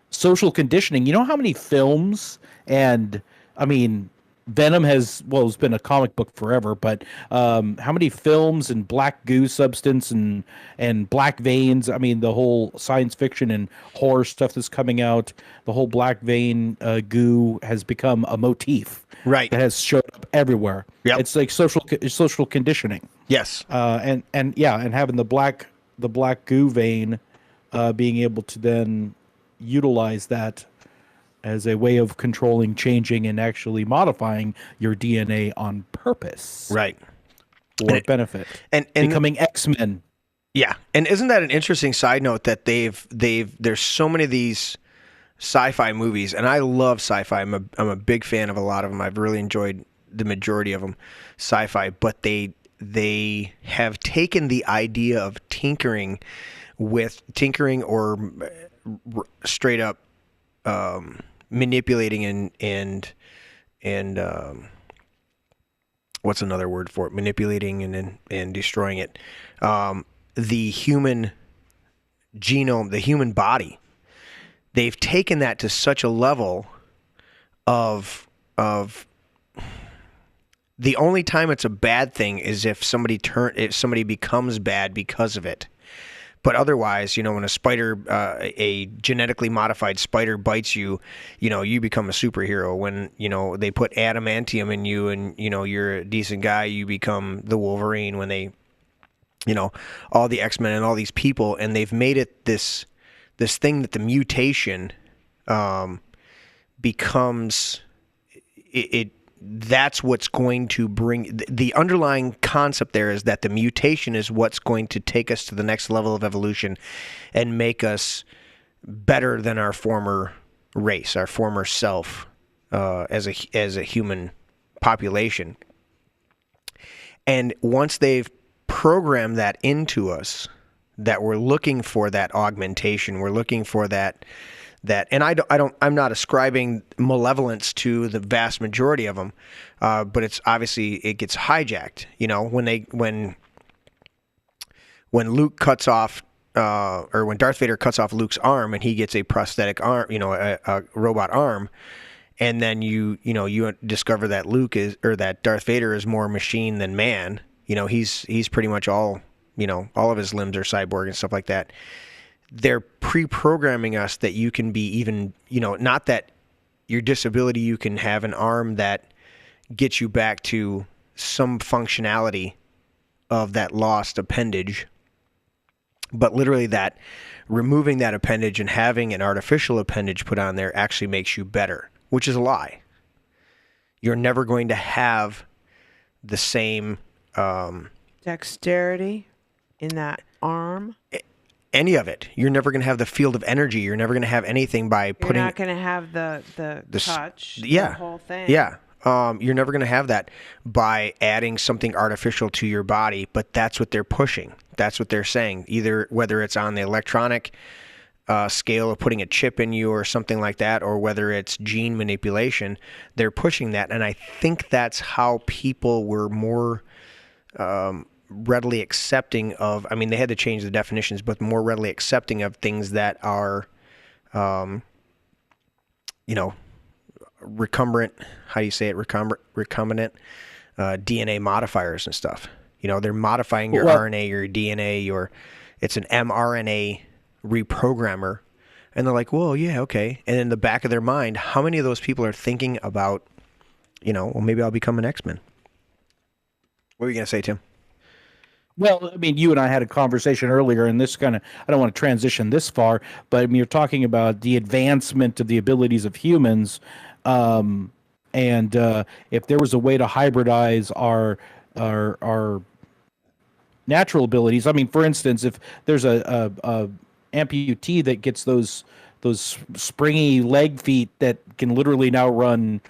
social conditioning. You know how many films and Venom has it's been a comic book forever, but how many films and black goo substance and black veins? The whole science fiction and horror stuff that's coming out, the whole black vein goo has become a motif, right? That has showed up everywhere. Yep. It's like social conditioning. Yes. And having the black goo vein, being able to then utilize that as a way of controlling, changing, and actually modifying your DNA on purpose. Right. For benefit. And becoming X-Men. Yeah. And isn't that an interesting side note that there's so many of these sci-fi movies, and I love sci-fi. I'm a big fan of a lot of them. I've really enjoyed the majority of them, sci-fi, but they have taken the idea of tinkering or straight up manipulating and what's another word for it? Manipulating and destroying it. The human genome, the human body. They've taken that to such a level of the only time it's a bad thing is if somebody becomes bad because of it. But otherwise, when a spider, a genetically modified spider bites you, you become a superhero. When, they put adamantium in you and, you're a decent guy, you become the Wolverine. When they, all the X-Men and all these people, and they've made it this thing that the mutation becomes it. That's what's going to bring the underlying concept there is that the mutation is what's going to take us to the next level of evolution and make us better than our former race, our former self, as a human population. And once they've programmed that into us, that we're looking for that augmentation, we're looking for that, and I'm not ascribing malevolence to the vast majority of them, but it's obviously it gets hijacked. When Luke cuts off, or when Darth Vader cuts off Luke's arm and he gets a prosthetic arm, a robot arm, and then you discover that that Darth Vader is more machine than man. He's pretty much all of his limbs are cyborg and stuff like that. They're pre-programming us that you can be even, not that your disability, you can have an arm that gets you back to some functionality of that lost appendage, but literally that removing that appendage and having an artificial appendage put on there actually makes you better, which is a lie. You're never going to have the same dexterity in that arm. Any of it. You're never going to have the field of energy. You're never going to have anything by putting... You're not going to have the touch, yeah, the whole thing. Yeah. You're never going to have that by adding something artificial to your body, but that's what they're pushing. That's what they're saying. Either whether it's on the electronic scale of putting a chip in you or something like that, or whether it's gene manipulation, they're pushing that. And I think that's how people were more... readily accepting of, they had to change the definitions, but more readily accepting of things that are, recombinant, how do you say it? Recombinant DNA modifiers and stuff. They're modifying your RNA, your DNA, it's an mRNA reprogrammer. And they're like, well, yeah, okay. And in the back of their mind, how many of those people are thinking about, well, maybe I'll become an X-Men? What were you going to say, Tim? Well, you and I had a conversation earlier, and this I don't want to transition this far, but you're talking about the advancement of the abilities of humans, and if there was a way to hybridize our natural abilities. For instance, if there's a amputee that gets those springy leg feet that can literally now run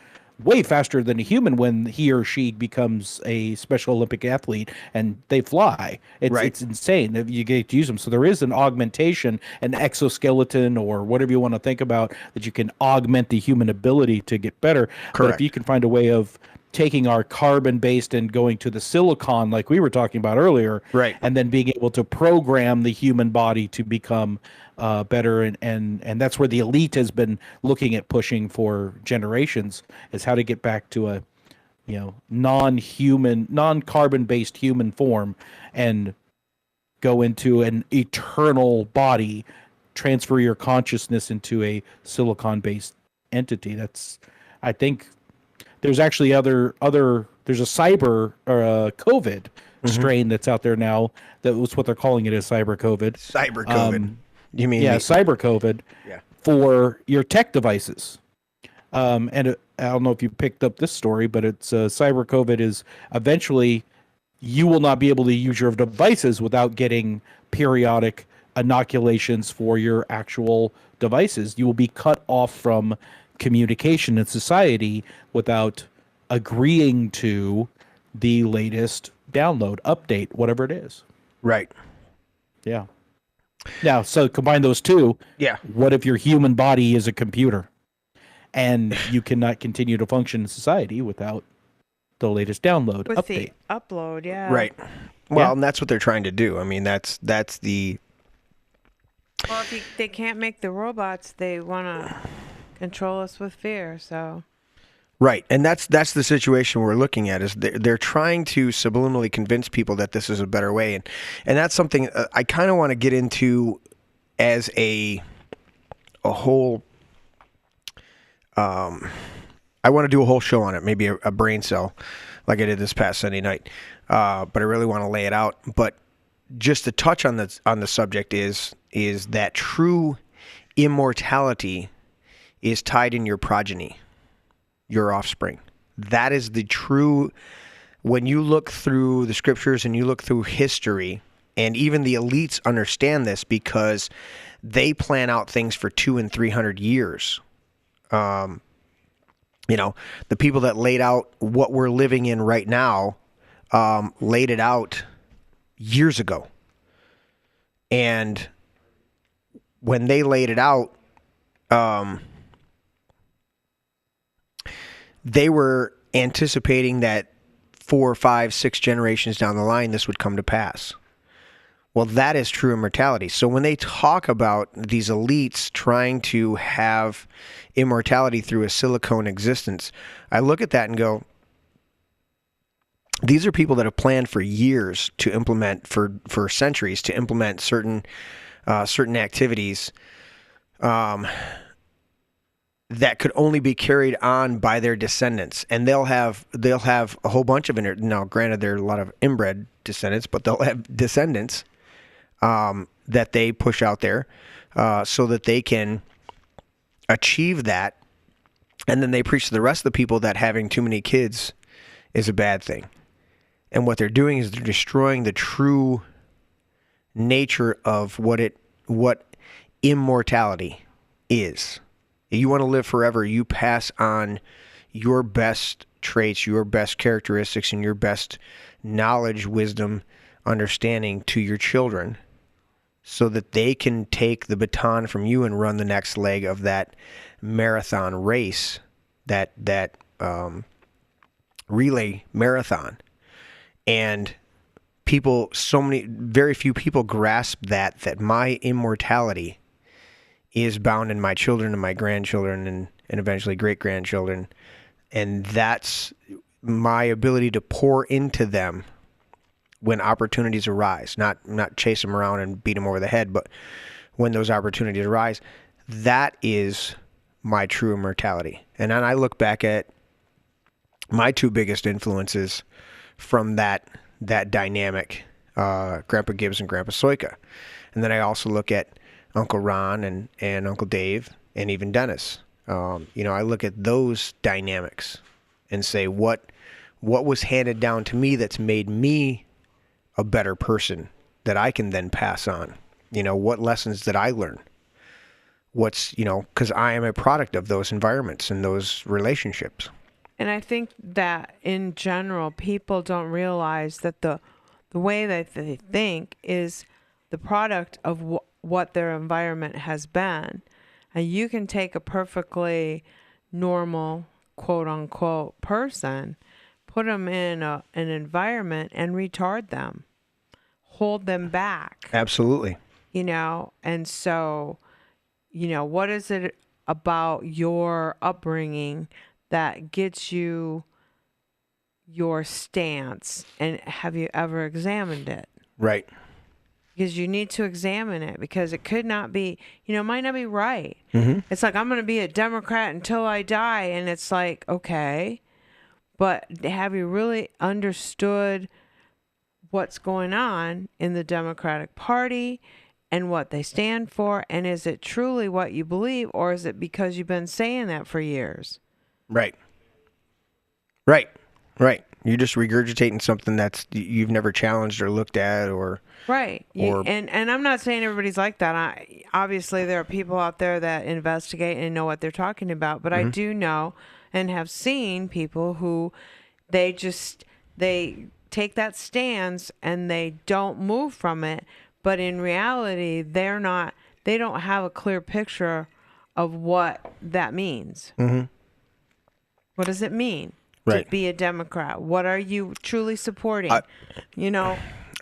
way faster than a human when he or she becomes a Special Olympic athlete and they fly. It's insane if you get to use them. So there is an augmentation, an exoskeleton, or whatever you want to think about, that you can augment the human ability to get better. Correct. But if you can find a way of taking our carbon-based and going to the silicon like we were talking about earlier, right, and then being able to program the human body to become better, and that's where the elite has been looking at pushing for generations, is how to get back to a non-human, non-carbon-based human form and go into an eternal body, transfer your consciousness into a silicon-based entity. That's, I think, there's actually there's a cyber or a COVID strain that's out there now. That was what they're calling it, as cyber COVID. Cyber COVID. You mean? Yeah, cyber COVID. Yeah. For your tech devices. And I don't know if you picked up this story, but it's cyber COVID is eventually you will not be able to use your devices without getting periodic inoculations for your actual devices. You will be cut off from communication in society without agreeing to the latest download, update, whatever it is. Right. Yeah. Now, so combine those two. Yeah. What if your human body is a computer and you cannot continue to function in society without the latest download, With update? the upload, yeah. Right. Well, and that's what they're trying to do. That's the... Well, if they can't make the robots, they want to control us with fear, so... Right, and that's the situation we're looking at. Is they're trying to subliminally convince people that this is a better way, and that's something I kind of want to get into as a whole. I want to do a whole show on it, maybe a brain cell, like I did this past Sunday night. But I really want to lay it out. But just to touch on the subject is that true immortality is tied in your progeny, your offspring. That is the true, when you look through the scriptures and you look through history, and even the elites understand this because they plan out things for 200 and 300 years. The people that laid out what we're living in right now, laid it out years ago. And when they laid it out, they were anticipating that 4, 5, 6 generations down the line, this would come to pass. Well, that is true immortality. So when they talk about these elites trying to have immortality through a silicone existence, I look at that and go, these are people that have planned for years to implement, for centuries, to implement certain activities that could only be carried on by their descendants, and they'll have a whole bunch of now. Granted, there are a lot of inbred descendants, but they'll have descendants that they push out there so that they can achieve that, and then they preach to the rest of the people that having too many kids is a bad thing. And what they're doing is they're destroying the true nature of what immortality is. You want to live forever, you pass on your best traits, your best characteristics, and your best knowledge, wisdom, understanding to your children so that they can take the baton from you and run the next leg of that marathon race, that relay marathon. And very few people grasp that my immortality is bound in my children and my grandchildren and eventually great-grandchildren. And that's my ability to pour into them when opportunities arise. Not chase them around and beat them over the head, but when those opportunities arise, that is my true immortality. And then I look back at my two biggest influences from that dynamic, Grandpa Gibbs and Grandpa Soika. And then I also look at Uncle Ron and Uncle Dave and even Dennis. I look at those dynamics and say, what was handed down to me that's made me a better person that I can then pass on? What lessons did I learn? Because I am a product of those environments and those relationships. And I think that in general, people don't realize that the way that they think is the product of what their environment has been. And you can take a perfectly normal, quote unquote, person, put them in an environment and retard them, hold them back. Absolutely. And so, what is it about your upbringing that gets you your stance? And have you ever examined it? Right. Because you need to examine it, because it could not be, it might not be right. Mm-hmm. It's like, I'm going to be a Democrat until I die. And it's like, okay, but have you really understood what's going on in the Democratic Party and what they stand for? And is it truly what you believe, or is it because you've been saying that for years? Right. You're just regurgitating something that's you've never challenged or looked at or... Right. And I'm not saying everybody's like that. Obviously, there are people out there that investigate and know what they're talking about. But I do know and have seen people who they take that stance and they don't move from it. But in reality, they don't have a clear picture of what that means. Mm-hmm. What does it mean to be a Democrat? What are you truly supporting?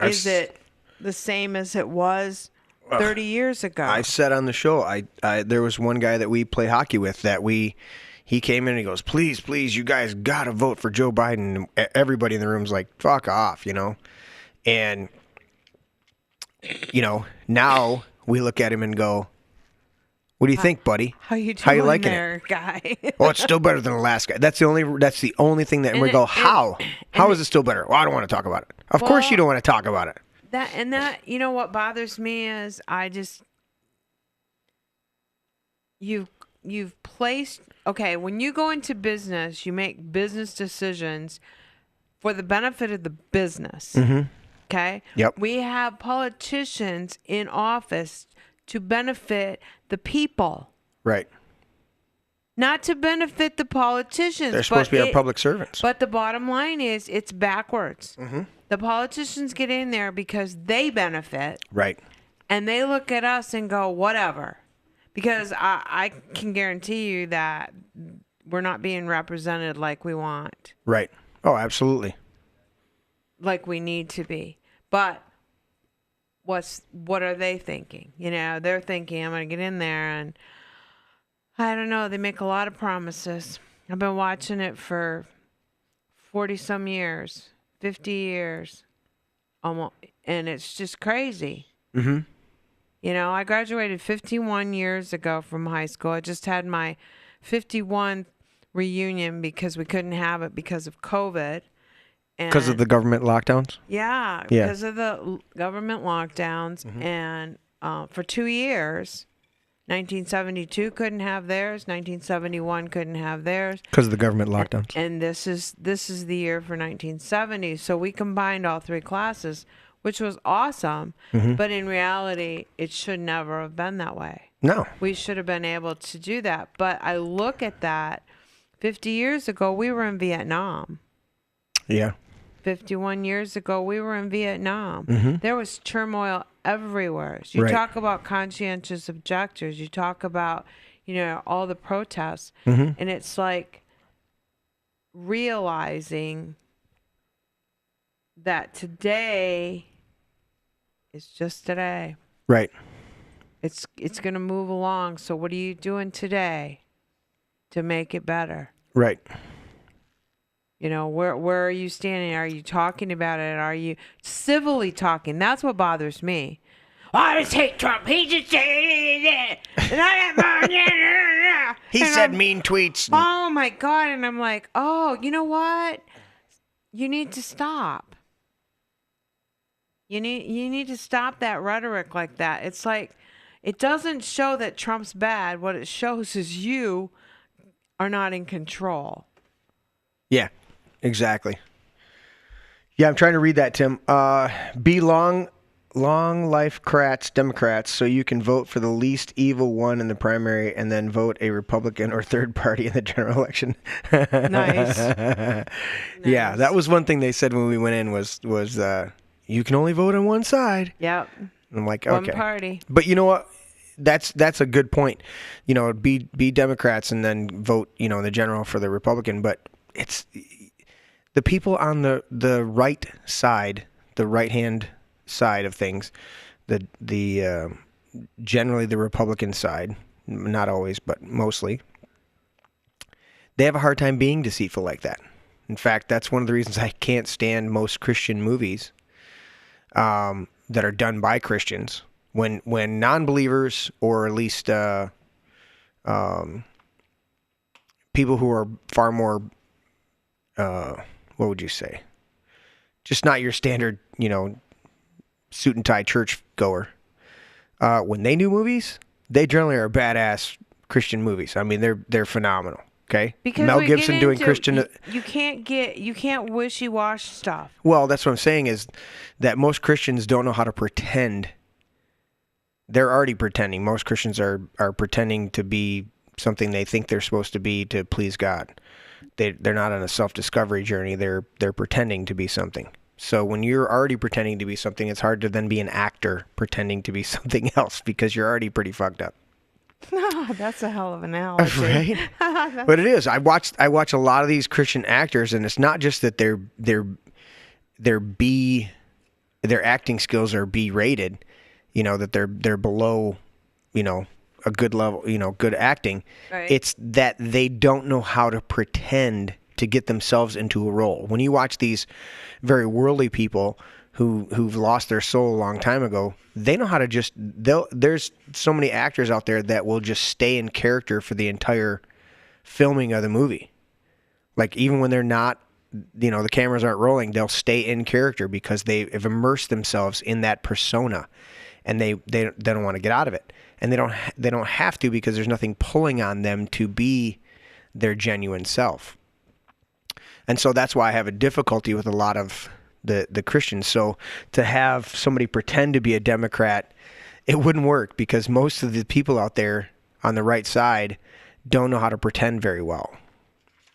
Is it the same as it was 30 years ago? I said on the show, there was one guy that we play hockey with that he came in and he goes, please, you guys got to vote for Joe Biden. And everybody in the room's like, fuck off, And, now we look at him and go, what do you think, buddy? How you doing How you liking there, guy? Oh, it's still better than the last guy. That's the only thing that, and we go, how? How is it still better? Well, I don't want to talk about it. Of course you don't want to talk about it. That, what bothers me is you've placed, okay, when you go into business, you make business decisions for the benefit of the business. Mm-hmm. Okay? Yep. We have politicians in office to benefit the people. Right. Not to benefit the politicians. They're supposed to be our public servants. But the bottom line is it's backwards. Mm-hmm. The politicians get in there because they benefit. Right. And they look at us and go, whatever. Because I can guarantee you that we're not being represented like we want. Right. Oh, absolutely. Like we need to be. But what are they thinking? They're thinking, I'm going to get in there and I don't know. They make a lot of promises. I've been watching it for 40 some years, 50 years, almost, and it's just crazy. Mm-hmm. I graduated 51 years ago from high school. I just had my 51 reunion because we couldn't have it because of COVID. Because of the government lockdowns? Yeah, because of the government lockdowns. Mm-hmm. And for 2 years, 1972 couldn't have theirs, 1971 couldn't have theirs. Because of the government lockdowns. And this is the year for 1970. So we combined all three classes, which was awesome. Mm-hmm. But in reality, it should never have been that way. No. We should have been able to do that. But I look at that, 50 years ago, we were in Vietnam. Yeah. 51 years ago, we were in Vietnam. Mm-hmm. There was turmoil everywhere. So you Right. talk about conscientious objectors. You talk about, all the protests. Mm-hmm. And it's like realizing that today is just today. Right. It's going to move along. So what are you doing today to make it better? Right. Where are you standing? Are you talking about it? Are you civilly talking? That's what bothers me. I just hate Trump. He just said He said mean tweets. Oh my God. And I'm like, oh, you know what? You need to stop. You need to stop that rhetoric like that. It's like, it doesn't show that Trump's bad. What it shows is you are not in control. Yeah, exactly. Yeah, I'm trying to read that, Tim. Be long life Democrats, so you can vote for the least evil one in the primary and then vote a Republican or third party in the general election. Nice. Yeah, that was one thing they said when we went in was you can only vote on one side. Yep. And I'm like, One okay. party. But you know what? That's a good point. Be Democrats and then vote, in the general for the Republican. But it's the people on the right side, the right-hand side of things, the generally the Republican side, not always, but mostly, they have a hard time being deceitful like that. In fact, that's one of the reasons I can't stand most Christian movies that are done by Christians. When non-believers, or at least people who are far more, what would you say? Just not your standard, suit and tie church goer. When they do movies, they generally are badass Christian movies. I mean, they're phenomenal. Okay, Because Mel we Gibson get doing into- Christian. You can't wishy-wash stuff. Well, that's what I'm saying is that most Christians don't know how to pretend. They're already pretending. Most Christians are pretending to be something they think they're supposed to be to please God. They're not on a self-discovery journey. They're pretending to be something. So when you're already pretending to be something, it's hard to then be an actor pretending to be something else because you're already pretty fucked up. That's a hell of an analogy. Right? But it is. I watch a lot of these Christian actors, and it's not just that their acting skills are B rated, that they're below, a good level, good acting. Right. It's that they don't know how to pretend to get themselves into a role. When you watch these very worldly people who've lost their soul a long time ago, they know how to there's so many actors out there that will just stay in character for the entire filming of the movie. Like even when they're not, the cameras aren't rolling, they'll stay in character because they have immersed themselves in that persona, and they don't want to get out of it, and they don't have to because there's nothing pulling on them to be their genuine self. And so that's why I have a difficulty with a lot of the Christians. So to have somebody pretend to be a Democrat, it wouldn't work because most of the people out there on the right side don't know how to pretend very well.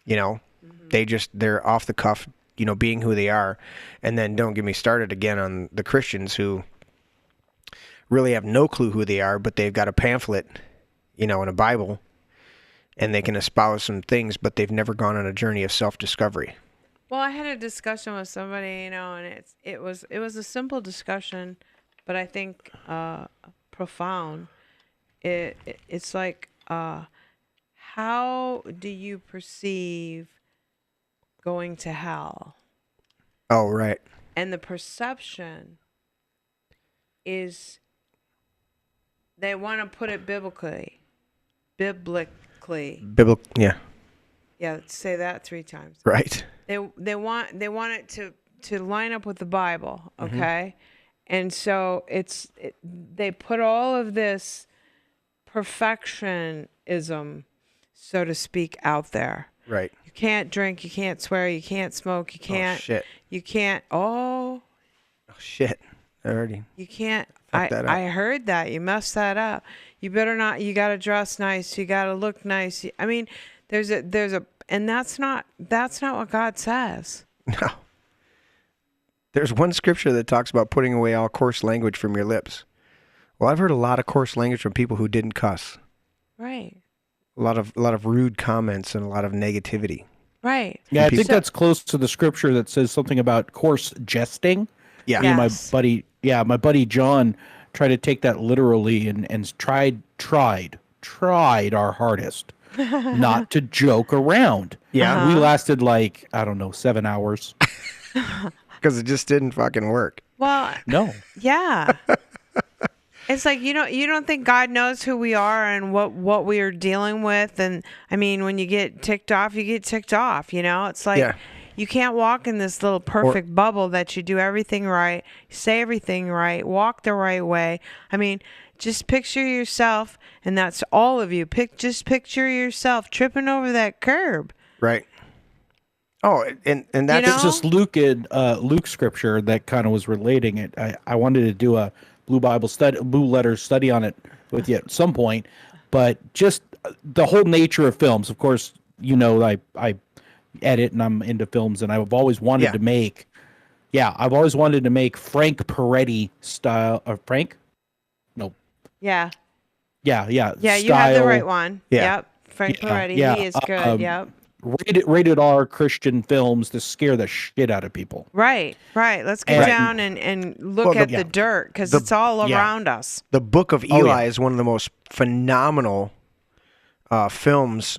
They're off the cuff, being who they are. And then don't get me started again on the Christians who really have no clue who they are, but they've got a pamphlet, and a Bible, and they can espouse some things, but they've never gone on a journey of self-discovery. Well, I had a discussion with somebody, and it was a simple discussion, but I think profound. It's like, how do you perceive going to hell? Oh, right. And the perception is they want to put it biblically. Yeah. Yeah, say that 3 times. Right. They want it to line up with the Bible, okay? And so they put all of this perfectionism, so to speak, out there. Right. You can't drink, you can't swear, you can't smoke, you can't. Oh, shit. You can't. Oh, shit. Already. you can't. Fuck that up. I heard that. You messed that up. You better not. You got to dress nice. You got to look nice. I mean, there's a, and that's not what God says. No. There's one scripture that talks about putting away all coarse language from your lips. Well, I've heard a lot of coarse language from people who didn't cuss. Right. A lot of rude comments and a lot of negativity. Right. Yeah, I think that's close to the scripture that says something about coarse jesting. Yeah. Me and Yes. my buddy John tried to take that literally and tried our hardest not to joke around. Yeah. We lasted 7 hours. Because it just didn't fucking work. Well, No. yeah. It's like you don't think God knows who we are and what we are dealing with, and I mean when you get ticked off, you get ticked off. It's like you can't walk in this little perfect bubble that you do everything right, say everything right, walk the right way. I mean, just picture yourself, and that's all of you. Just picture yourself tripping over that curb. Right. Oh, and that's You know? It's just Luke scripture that kind of was relating it. I wanted to do a blue letter study on it with you at some point, but just the whole nature of films. Of course, I edit and I'm into films, and I've always wanted to make. Yeah, I've always wanted to make Frank Peretti style. Frank? No. Yeah. Yeah. Yeah, style, you have the right one. Yeah. Yep. Frank Peretti. yeah, He is good. Yep. Rated R Christian films to scare the shit out of people. Right. Let's get down and look at the dirt, because it's all around us. The Book of Eli is one of the most phenomenal films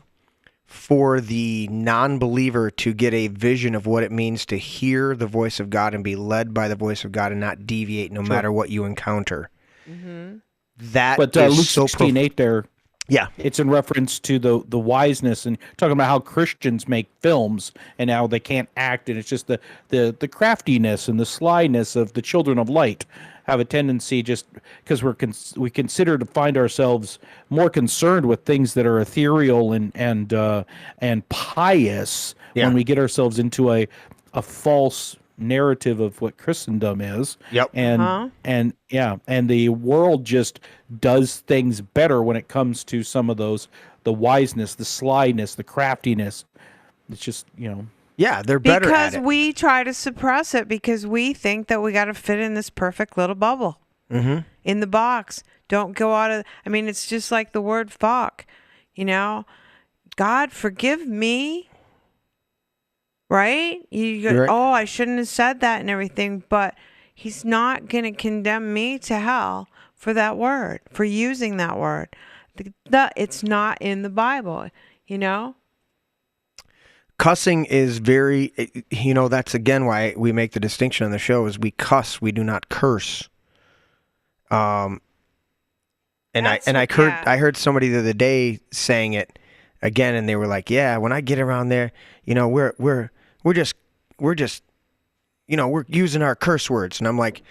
for the non-believer to get a vision of what it means to hear the voice of God and be led by the voice of God and not deviate no matter what you encounter. Mm-hmm. That But is Luke so 16:8 there. Yeah. It's in reference to the wiseness and talking about how Christians make films and how they can't act, and it's just the craftiness and the slyness of the children of light have a tendency, just because we consider to find ourselves more concerned with things that are ethereal and pious when we get ourselves into a false narrative of what Christendom is. Yep. And the world just does things better when it comes to some of those, the wiseness, the slyness, the craftiness. It's just, Yeah, they're better because at it. we try to suppress it because we think that we got to fit in this perfect little bubble in the box. Don't go out of. I mean, it's just like the word fuck. God forgive me. Right? You go, Right. oh, I shouldn't have said that and everything, but He's not going to condemn me to hell for that word, for using that word. It's not in the Bible, you know? Cussing is very, that's again why we make the distinction on the show is we cuss, we do not curse. I heard somebody the other day saying it again, and they were like, yeah, when I get around there, we're just we're using our curse words. And I'm like,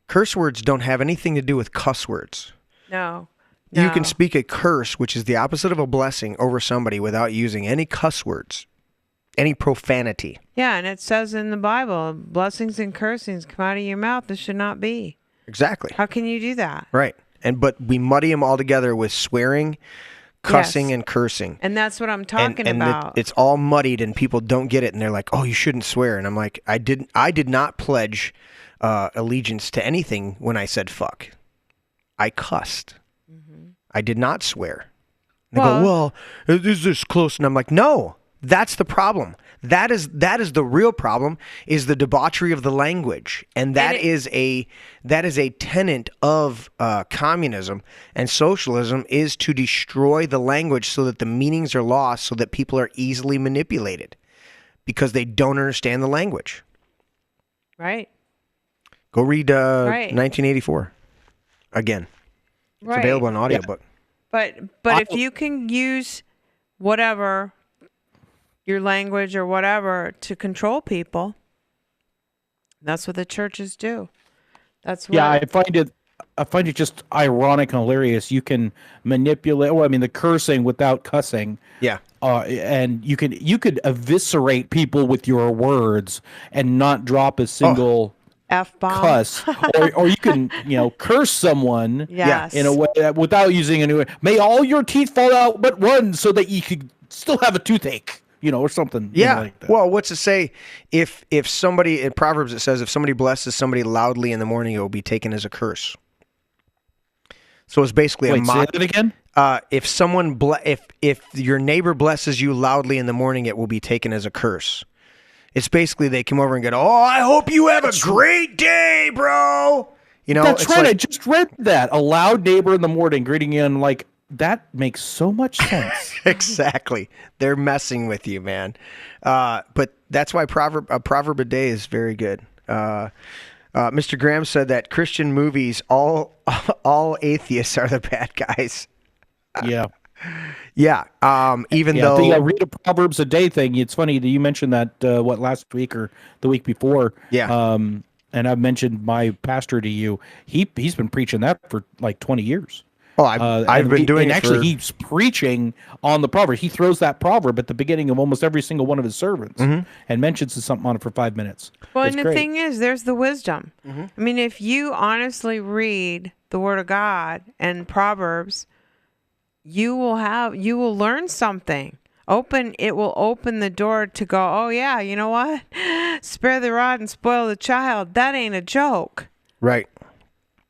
curse words don't have anything to do with cuss words. No. You can speak a curse, which is the opposite of a blessing, over somebody without using any cuss words, any profanity. Yeah, and it says in the Bible, blessings and cursings come out of your mouth. This should not be. Exactly. How can you do that? Right. But we muddy them all together with swearing, cussing, and cursing. And that's what I'm talking about. It's all muddied, and people don't get it, and they're like, "Oh, you shouldn't swear." And I'm like, I did not pledge allegiance to anything when I said fuck. I cussed. Mm-hmm. I did not swear. They go, "Well, is this close?" And I'm like, "No, that's the problem. That is the real problem, is the debauchery of the language, and that is a tenet of communism and socialism, is to destroy the language so that the meanings are lost, so that people are easily manipulated because they don't understand the language." Right. Go read 1984 again. It's available in audiobook. But if you can use whatever, your language or whatever, to control people, that's what the churches do. That's what. Yeah, I find it just ironic and hilarious. You can manipulate. Well, I mean, the cursing without cussing. Yeah. And you could eviscerate people with your words and not drop a single F-bomb. cuss, or you can curse someone Yes. in a way that, without using any. May all your teeth fall out but one, so that you could still have a toothache. Or something. Yeah. Like that. Well, what's it say? If somebody, in Proverbs it says, if somebody blesses somebody loudly in the morning, it will be taken as a curse. So it's basically Wait, say that again? If someone if your neighbor blesses you loudly in the morning, it will be taken as a curse. It's basically they come over and go, "Oh, I hope you have a great day, bro." That's it's right. like, I just read that. A loud neighbor in the morning greeting you, and like, that makes so much sense. Exactly. They're messing with you, man. But that's why a proverb a day is very good. Mr. Graham said that Christian movies, all atheists are the bad guys. Yeah. Yeah. Even though the read a Proverbs a day thing. It's funny that you mentioned that last week or the week before. Yeah. And I've mentioned my pastor to you. He's been preaching that for like 20 years. Oh, I've been doing it. Actually, he's preaching on the proverb. He throws that proverb at the beginning of almost every single one of his sermons and mentions something on it for 5 minutes. Well, it's and great. the thing is, there's the wisdom. I mean, if you honestly read the Word of God and Proverbs, you will learn something. It will open the door to go, "Oh yeah, you know what? Spare the rod and spoil the child." That ain't a joke. Right.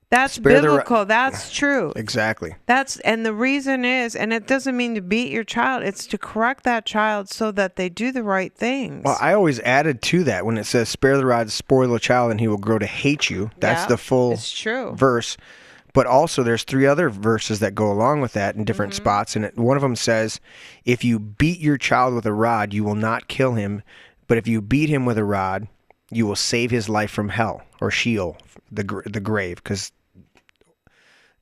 That's biblical. That's true. Exactly. And the reason is, and it doesn't mean to beat your child, it's to correct that child so that they do the right things. Well, I always added to that when it says, "Spare the rod, spoil the child, and he will grow to hate you." That's the full verse. But also there's 3 other verses that go along with that in different spots. And one of them says, "If you beat your child with a rod, you will not kill him. But if you beat him with a rod, you will save his life from hell," or Sheol, the grave. Because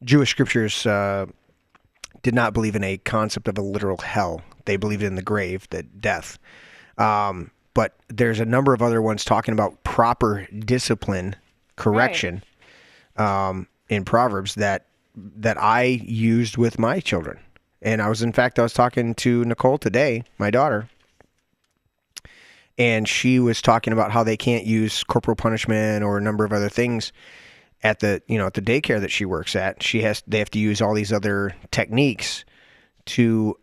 Jewish scriptures did not believe in a concept of a literal hell. They believed in the grave, the death. But there's a number of other ones talking about proper discipline, correction, in Proverbs that I used with my children. And I was talking to Nicole today, my daughter, and she was talking about how they can't use corporal punishment or a number of other things at the daycare that she works at. They have to use all these other techniques to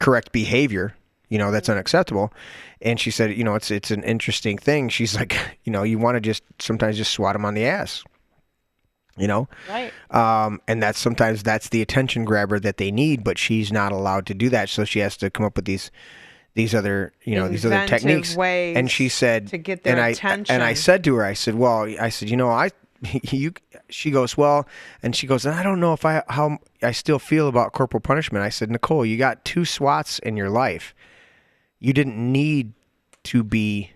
correct behavior, that's unacceptable. And she said, it's an interesting thing. She's like, you want to sometimes just swat them on the ass. Right. And that's the attention grabber that they need, but she's not allowed to do that. So she has to come up with these other, these other techniques. Ways and she said, to get their attention. And I said to her, I said, she goes, well, and she goes, I don't know if how I still feel about corporal punishment. I said, Nicole, you got 2 SWATs in your life. You didn't need to be,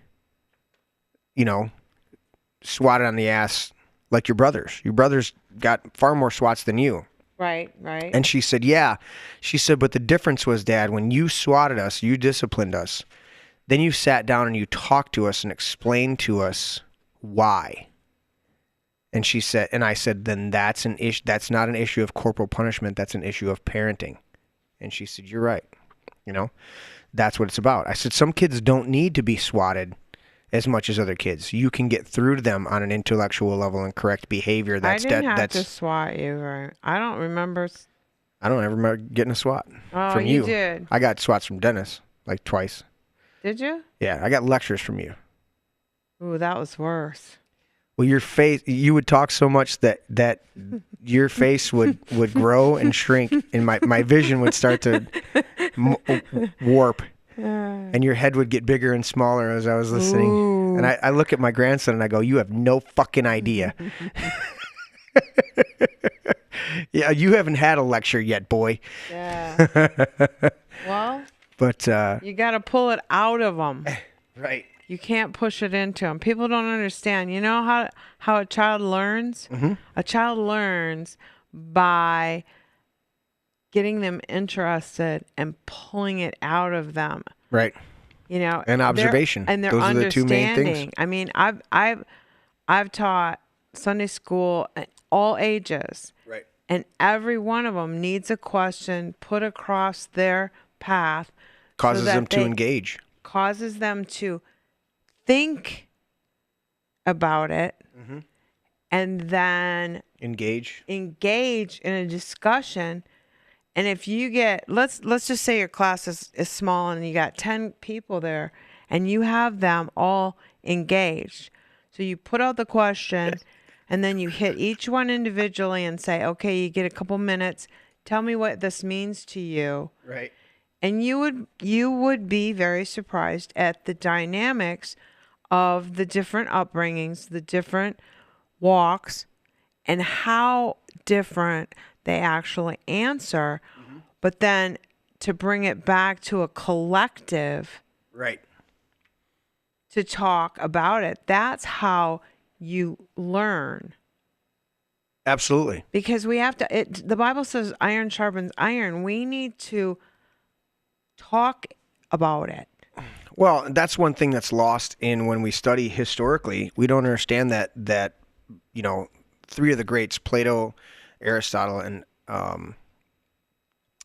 swatted on the ass like your brothers. Your brothers got far more SWATs than you. Right. And she said, yeah. She said, but the difference was, Dad, when you swatted us, you disciplined us. Then you sat down and you talked to us and explained to us why. And she said, and I said, then that's an issue. That's not an issue of corporal punishment. That's an issue of parenting. And she said, you're right. That's what it's about. I said, some kids don't need to be swatted as much as other kids. You can get through to them on an intellectual level and correct behavior. I didn't have to swat you, right? I don't remember. I don't ever remember getting a swat from you did. I got swats from Dennis like twice. Did you? Yeah, I got lectures from you. Ooh, that was worse. Well, your face, you would talk so much that your face would grow and shrink, and my vision would start to warp, and your head would get bigger and smaller as I was listening. Ooh. And I look at my grandson and I go, you have no fucking idea. Yeah, you haven't had a lecture yet, boy. Yeah. Well, but you got to pull it out of them. Right. You can't push it into them. People don't understand. You know how a child learns? Mm-hmm. A child learns by getting them interested and pulling it out of them. Right. And observation. And they're Those understanding. are the 2 main things. I mean, I've taught Sunday school at all ages. Right. And every one of them needs a question put across their path. Causes them to engage. Causes them to think about it, and then engage in a discussion. And if you get, let's just say your class is small and you got 10 people there and you have them all engaged. So you put out the question and then you hit each one individually and say, okay, you get a couple minutes. Tell me what this means to you. Right. And you would be very surprised at the dynamics of the different upbringings, the different walks, and how different they actually answer. Mm-hmm. But then to bring it back to a collective, right, to talk about it, that's how you learn. Absolutely. Because we have to, the Bible says iron sharpens iron. We need to talk about it. Well, that's one thing that's lost in when we study historically. We don't understand that 3 of the greats, Plato, Aristotle, and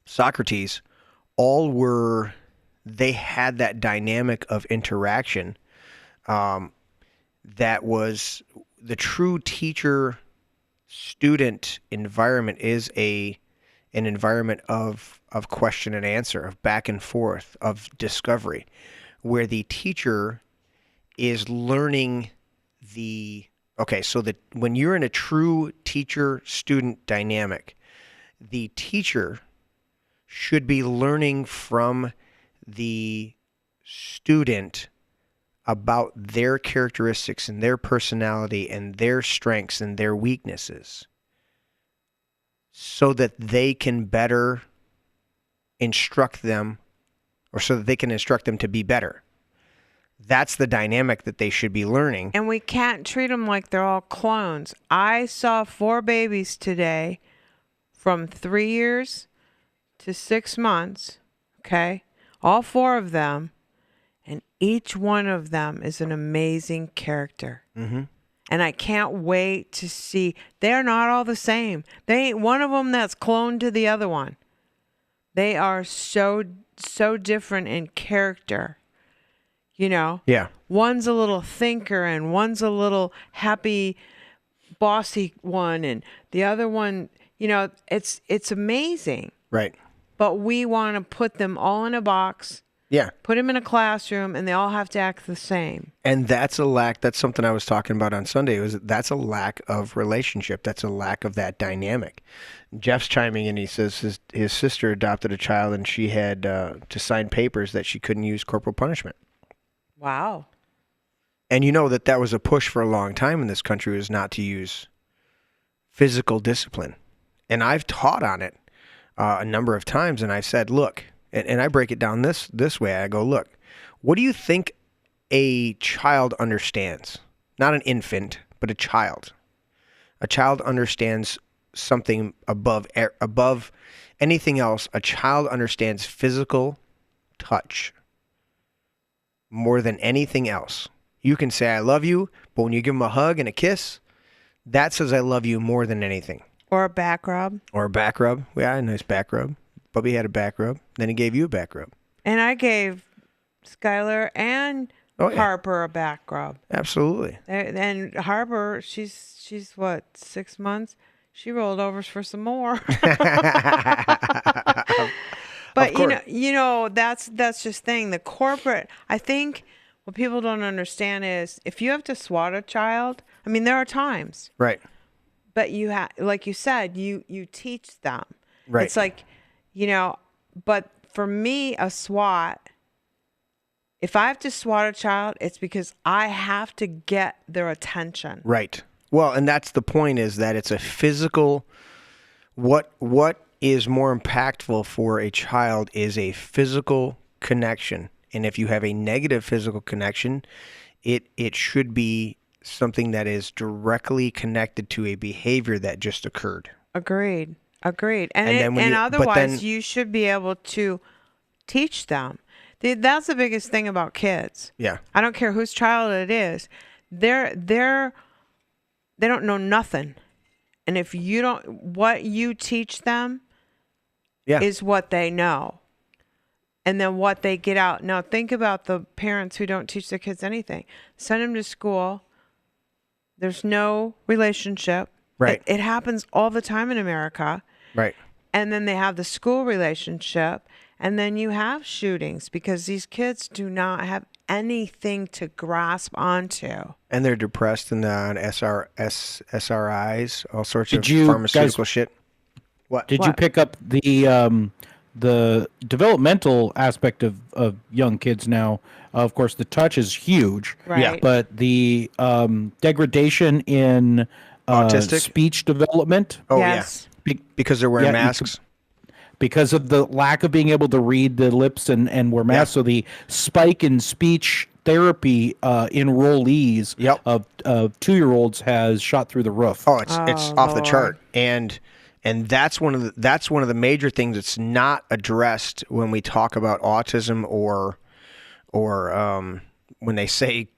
Socrates, they had that dynamic of interaction that was the true teacher-student environment is an environment of question and answer, of back and forth, of discovery, where the teacher is learning when you're in a true teacher-student dynamic, the teacher should be learning from the student about their characteristics and their personality and their strengths and their weaknesses so that they can better instruct them, or so that they can instruct them to be better. That's the dynamic that they should be learning. And we can't treat them like they're all clones. I saw 4 babies today from 3 years to 6 months, okay? All 4 of them, and each one of them is an amazing character. Mm-hmm. And I can't wait to see. They're not all the same. They ain't one of them that's cloned to the other one. They are so different in character. Yeah. One's a little thinker and one's a little happy, bossy one, and the other one, it's amazing. Right. But we want to put them all in a box. Yeah. Put them in a classroom, and they all have to act the same. And that's a lack. That's something I was talking about on Sunday. That's a lack of relationship. That's a lack of that dynamic. Jeff's chiming in. He says his sister adopted a child, and she had to sign papers that she couldn't use corporal punishment. Wow. And you know that was a push for a long time in this country, was not to use physical discipline. And I've taught on it a number of times, and I said, look, and I break it down this way. I go, look, what do you think a child understands? Not an infant, but a child. A child understands something above anything else. A child understands physical touch more than anything else. You can say, I love you, but when you give them a hug and a kiss, that says I love you more than anything. Or a back rub. Or a back rub. We had a nice back rub. Bubby had a back rub. Then he gave you a back rub. And I gave Skylar and Harper a back rub. Absolutely. And Harper, she's what, 6 months? She rolled over for some more. But you know, that's just thing. The corporate, I think what people don't understand is if you have to swat a child, I mean, there are times. Right. But you have, like you said, you teach them. Right. It's like, you know, but for me, a swat, if I have to swat a child, it's because I have to get their attention. Right. Well, and that's the point, is that it's a physical, what is more impactful for a child is a physical connection. And if you have a negative physical connection, it should be something that is directly connected to a behavior that just occurred. Agreed. And otherwise, you should be able to teach them. That's the biggest thing about kids. Yeah. I don't care whose child it is. They don't know nothing. And if you don't, what you teach them is what they know. And then what they get out. Now think about the parents who don't teach their kids anything. Send them to school. There's no relationship. Right. It happens all the time in America. Right. And then they have the school relationship. And then you have shootings because these kids do not have anything to grasp onto. And they're depressed and on SRIs, all sorts of you pharmaceutical guys, shit. What? Did you pick up the developmental aspect of young kids now? Of course, the touch is huge. Right. Yeah. But the degradation in autistic speech development. Oh, yes. Yeah. Because they're wearing masks. Because of the lack of being able to read the lips and wear masks. So the spike in speech therapy enrollees of 2-year-olds has shot through the roof. Oh, it's off the chart. And that's one of the major things that's not addressed when we talk about autism or when they say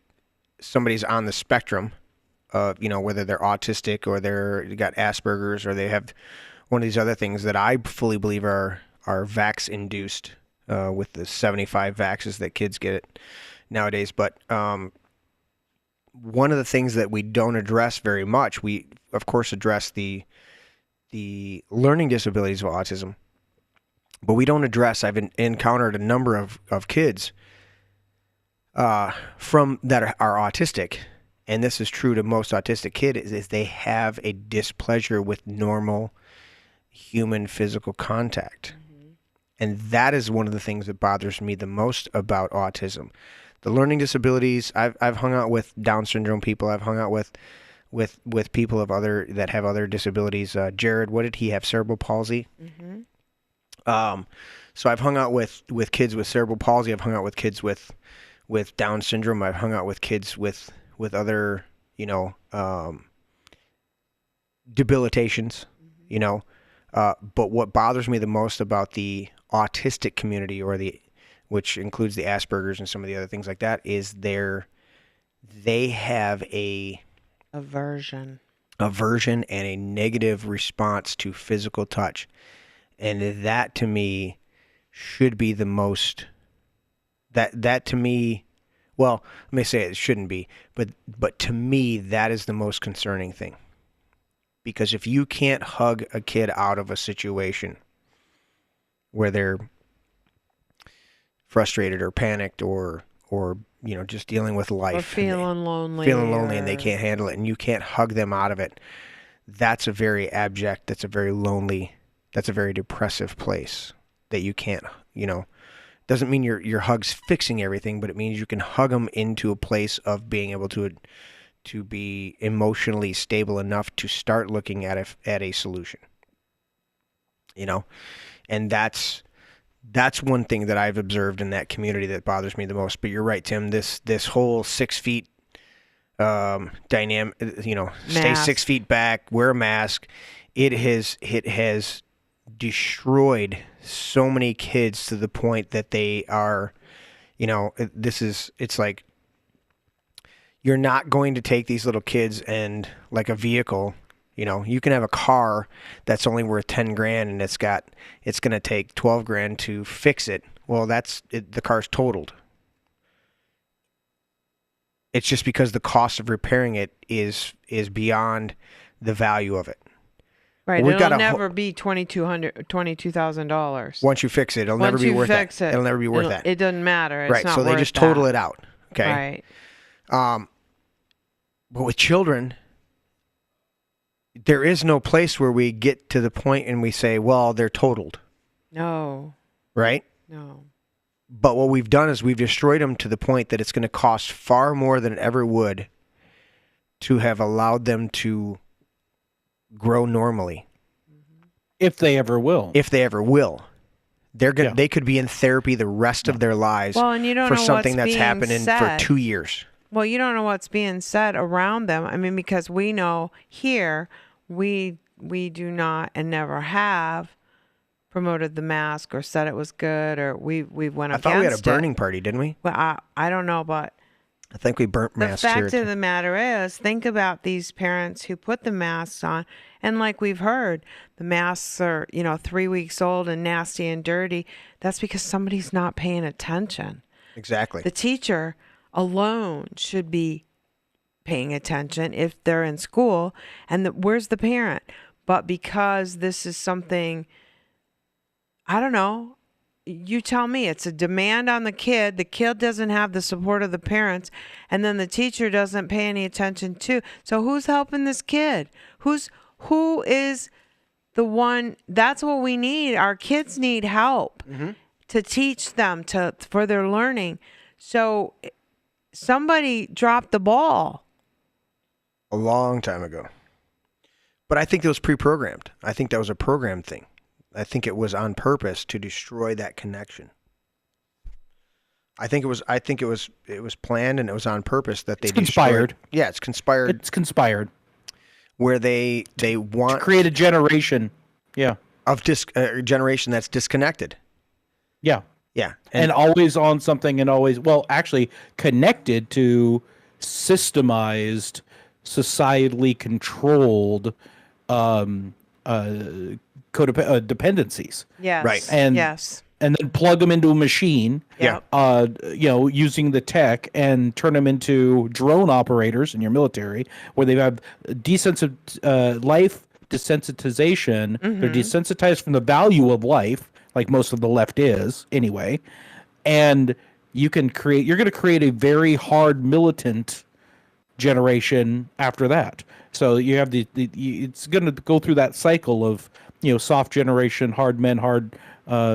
somebody's on the spectrum of, you know, whether they're autistic or they got Asperger's or they have one of these other things that I fully believe are vax induced with the 75 vaxes that kids get nowadays. But one of the things that we don't address very much, we of course address the learning disabilities of autism, but we don't address, I've encountered a number of kids from that are autistic, and this is true to most autistic kids, is they have a displeasure with normal human physical contact. Mm-hmm. And that is one of the things that bothers me the most about autism. The learning disabilities, I've hung out with Down syndrome people, I've hung out with people that have other disabilities. Jared, what did he have? Cerebral palsy. Mm-hmm. So I've hung out with kids with cerebral palsy. I've hung out with kids with Down syndrome. I've hung out with kids with other, you know, debilitations, mm-hmm. you know. But what bothers me the most about the autistic community, which includes the Asperger's and some of the other things like that, is they have a aversion and a negative response to physical touch. And that to me should be the most, that to me, well, let me say it shouldn't be, but to me, that is the most concerning thing. Because if you can't hug a kid out of a situation where they're frustrated or panicked or you know, just dealing with life, or feeling lonely, and they can't handle it, and you can't hug them out of it, that's a very abject, that's a very lonely, that's a very depressive place that you can't, you know, Doesn't mean your hug's fixing everything, but it means you can hug them into a place of being able to be emotionally stable enough to start looking at a solution. You know, and that's one thing that I've observed in that community that bothers me the most. But you're right, Tim. This whole 6 feet dynamic, you know, stay 6 feet back, wear a mask. It has destroyed so many kids to the point that they are, you know, it's like you're not going to take these little kids and like a vehicle, you know, you can have a car that's only worth 10 grand and it's going to take 12 grand to fix it. Well, the car's totaled. It's just because the cost of repairing it is beyond the value of it. Right, We've it'll got never be $22,000. Once you fix it, it'll never be worth that. It'll never be worth that. It doesn't matter. It's right, not so they worth just that. total it out. Okay. Right. But with children, there is no place where we get to the point and we say, well, they're totaled. No. Right? No. But what we've done is we've destroyed them to the point that it's going to cost far more than it ever would to have allowed them to grow normally. If they ever will. If they ever will. They could be in therapy the rest of their lives and you don't for know something what's that's being happening for 2 years. Well, you don't know what's being said around them. I mean, because we know here we do not and never have promoted the mask or said it was good or we went against it. I thought we had a burning party, didn't we? Well, I don't know, but I think we burnt masks here. The fact of the matter is, think about these parents who put the masks on. And like we've heard, the masks are, 3 weeks old and nasty and dirty. That's because somebody's not paying attention. Exactly. The teacher alone should be paying attention if they're in school. And where's the parent? But because this is something, I don't know. You tell me, it's a demand on the kid doesn't have the support of the parents, and then the teacher doesn't pay any attention to. So who's helping this kid? Who is the one? That's what we need. Our kids need help to teach them for their learning. So somebody dropped the ball a long time ago. But I think it was pre-programmed. I think that was a programmed thing. I think it was on purpose to destroy that connection. I think it was planned and it was on purpose that they conspired. Yeah, it's conspired. It's conspired. Where they want to create a generation, of generation that's disconnected. Yeah. Yeah. And always on something and always actually connected to systemized, societally controlled dependencies. Yes. Right. And then plug them into a machine. Yeah. Using the tech and turn them into drone operators in your military, where they have life desensitization. They're desensitized from the value of life, like most of the left is anyway. And you're going to create a very hard militant generation after that. So you have it's going to go through that cycle of soft generation, hard men, hard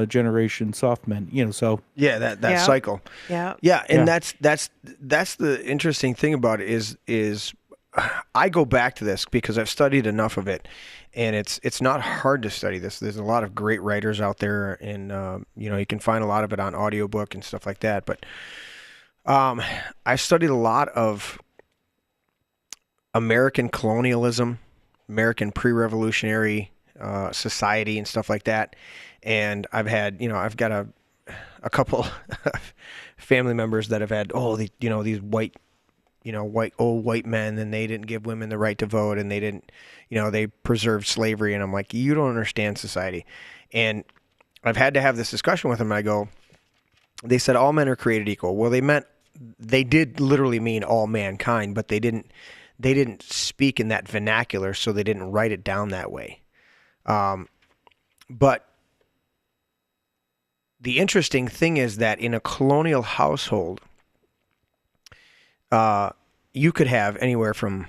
generation, soft men. So that cycle. Yeah. And that's the interesting thing about it is I go back to this because I've studied enough of it, and it's not hard to study this. There's a lot of great writers out there, and you can find a lot of it on audiobook and stuff like that. But I studied a lot of American colonialism, American pre-revolutionary society and stuff like that. And I've got a couple family members that have had, these white old white men, and they didn't give women the right to vote, and they didn't, they preserved slavery. And I'm like, you don't understand society. And I've had to have this discussion with them. And they said all men are created equal. Well, they did literally mean all mankind, but they didn't speak in that vernacular, so they didn't write it down that way. But the interesting thing is that in a colonial household, you could have anywhere from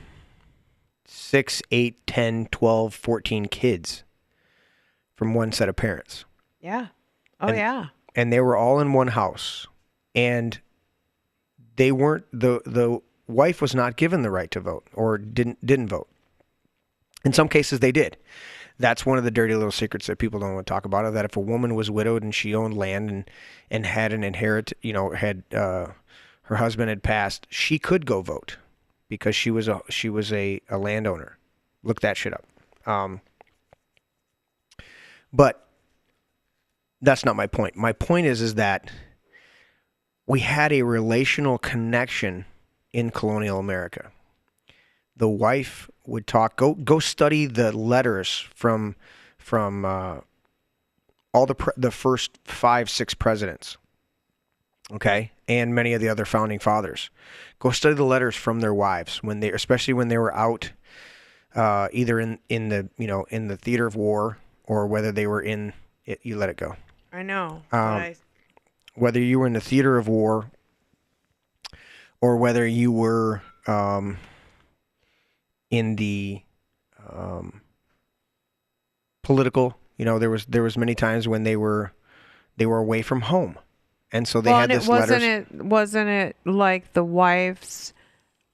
6, 8, 10, 12, 14 kids from one set of parents. Yeah. Oh, and, yeah. and they were all in one house, and they weren't the wife was not given the right to vote or didn't vote. In some cases, they did. That's one of the dirty little secrets that people don't want to talk about. That if a woman was widowed and she owned land and had an her husband had passed, she could go vote because she was a landowner. Look that shit up. But that's not my point. My point is that we had a relational connection in colonial America. The wife would talk. Go study the letters from all the first 5-6 presidents, okay, and many of the other founding fathers. Go study the letters from their wives especially when they were out, either in the theater of war or whether they were in it. You let it go. I know. Whether you were in the theater of war or whether you were in the political, there was many times when they were away from home, and so they had this letters. Wasn't it like the wives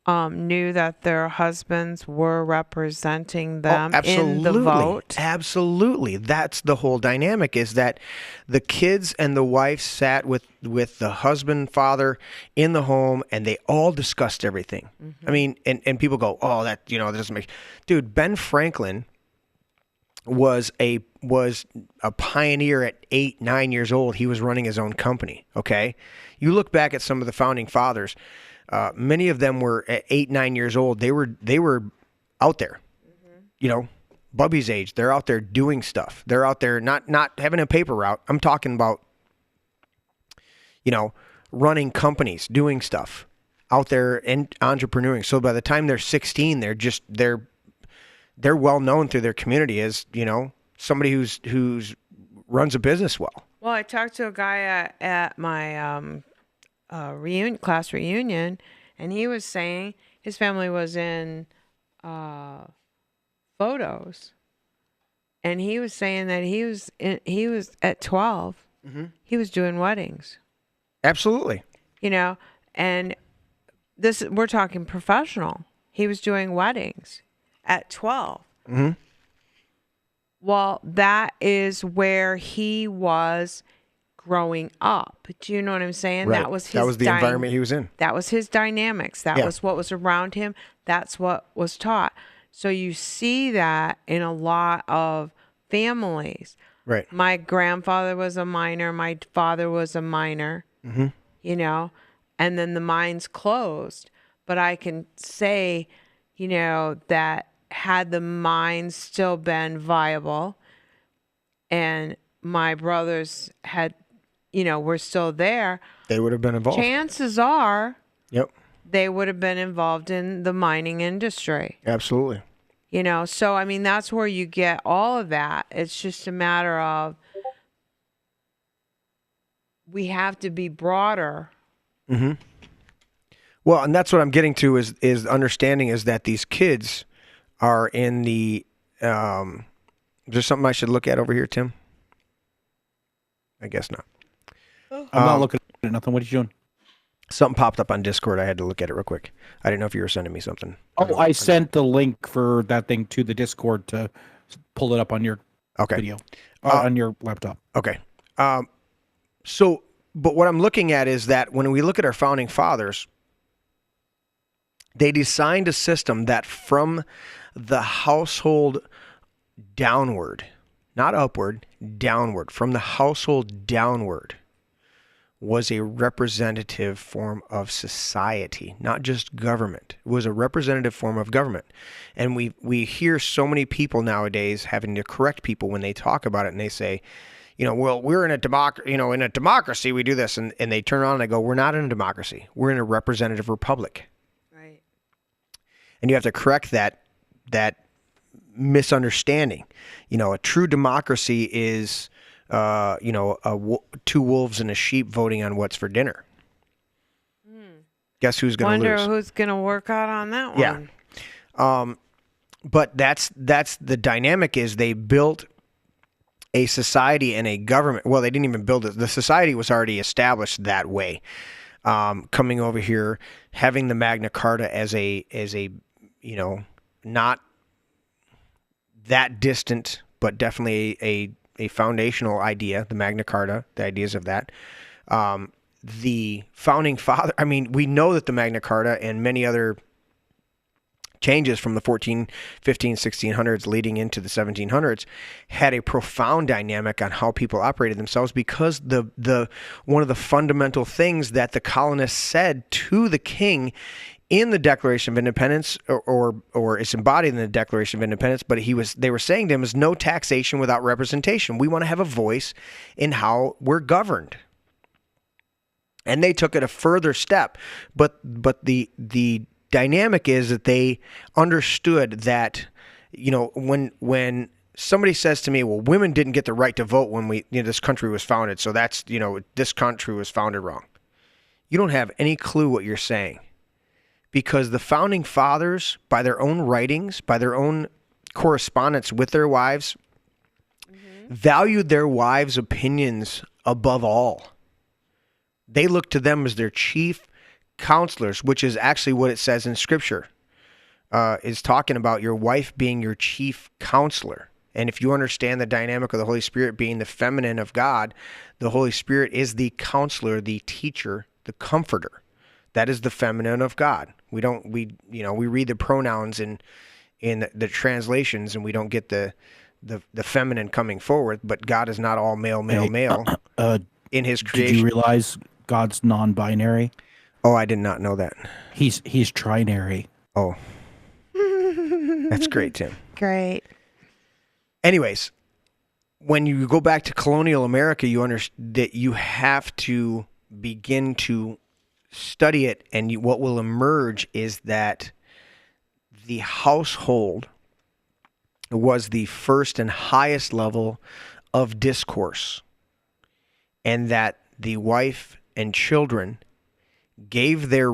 knew that their husbands were representing them in the vote? Absolutely. That's the whole dynamic, is that the kids and the wife sat with the husband, father in the home, and they all discussed everything. Mm-hmm. I mean, and people go, oh, that doesn't make... Dude, Ben Franklin was a pioneer at 8-9 years old. He was running his own company, okay? You look back at some of the founding fathers, many of them were at 8-9 years old. They were out there, Bubby's age. They're out there doing stuff. They're out there not having a paper route. I'm talking about, running companies, doing stuff out there and entrepreneuring. So by the time they're 16, they're well known through their community as, somebody who's runs a business well. Well, I talked to a guy at my class reunion, and he was saying his family was in photos, and he was saying that he was at 12. Mm-hmm. He was doing weddings. Absolutely. And we're talking professional. He was doing weddings at 12. Mm-hmm. Well, that is where he was growing up. Do you know what I'm saying? Right. That was the environment he was in. That was his dynamics. That was what was around him. That's what was taught. So you see that in a lot of families. Right. My grandfather was a miner. My father was a miner. Mm-hmm. And then the mines closed. But I can say, that had the mines still been viable and my brothers had, were still there, they would have been involved. Chances are, yep, they would have been involved in the mining industry. Absolutely. So I mean, that's where you get all of that. It's just a matter of we have to be broader. Mm-hmm. Well, and that's what I'm getting to is understanding is that these kids are in the. Is there something I should look at over here, Tim? I guess not. I'm not looking at nothing. What are you doing? Something popped up on Discord. I had to look at it real quick. I didn't know if you were sending me something. Oh, I sent the link for that thing to the Discord to pull it up on your video, on your laptop. Okay. So, but what I'm looking at is that when we look at our founding fathers, they designed a system that from the household downward, not upward, downward, from the household downward was a representative form of society, not just government. It was a representative form of government. And we hear so many people nowadays having to correct people when they talk about it, and they say, well, we're in a in a democracy, we do this, and they turn around and they go, we're not in a democracy. We're in a representative republic. Right. And you have to correct that misunderstanding. A true democracy is, two wolves and a sheep voting on what's for dinner. Guess who's going to lose? Wonder who's going to work out on that one. Yeah. But that's the dynamic is they built a society and a government. Well, they didn't even build it. The society was already established that way. Coming over here, having the Magna Carta as a not that distant, but definitely a foundational idea. The Magna Carta, the ideas of that. The founding father. I mean, we know that the Magna Carta and many other changes from the 14, 15, 1600s leading into the 1700s had a profound dynamic on how people operated themselves, because the one of the fundamental things that the colonists said to the king in the Declaration of Independence, or it's embodied in the Declaration of Independence, but they were saying to him is no taxation without representation. We want to have a voice in how we're governed. And they took it a further step, but the dynamic is that they understood that, when somebody says to me, well, women didn't get the right to vote when this country was founded, so that's, this country was founded wrong. You don't have any clue what you're saying, because the founding fathers, by their own writings, by their own correspondence with their wives, valued their wives' opinions above all. They looked to them as their chief counselors, which is actually what it says in Scripture, is talking about your wife being your chief counselor. And if you understand the dynamic of the Holy Spirit being the feminine of God, the Holy Spirit is the counselor, the teacher, the comforter. That is the feminine of God. We read the pronouns in the translations, and we don't get the feminine coming forward. But God is not all male, male. In His creation. Did you realize God's non-binary? Oh, I did not know that. He's trinary. Oh, that's great, Tim. Great. Anyways, when you go back to colonial America, you understand that you have to begin to study it, and what will emerge is that the household was the first and highest level of discourse, and that the wife and children gave their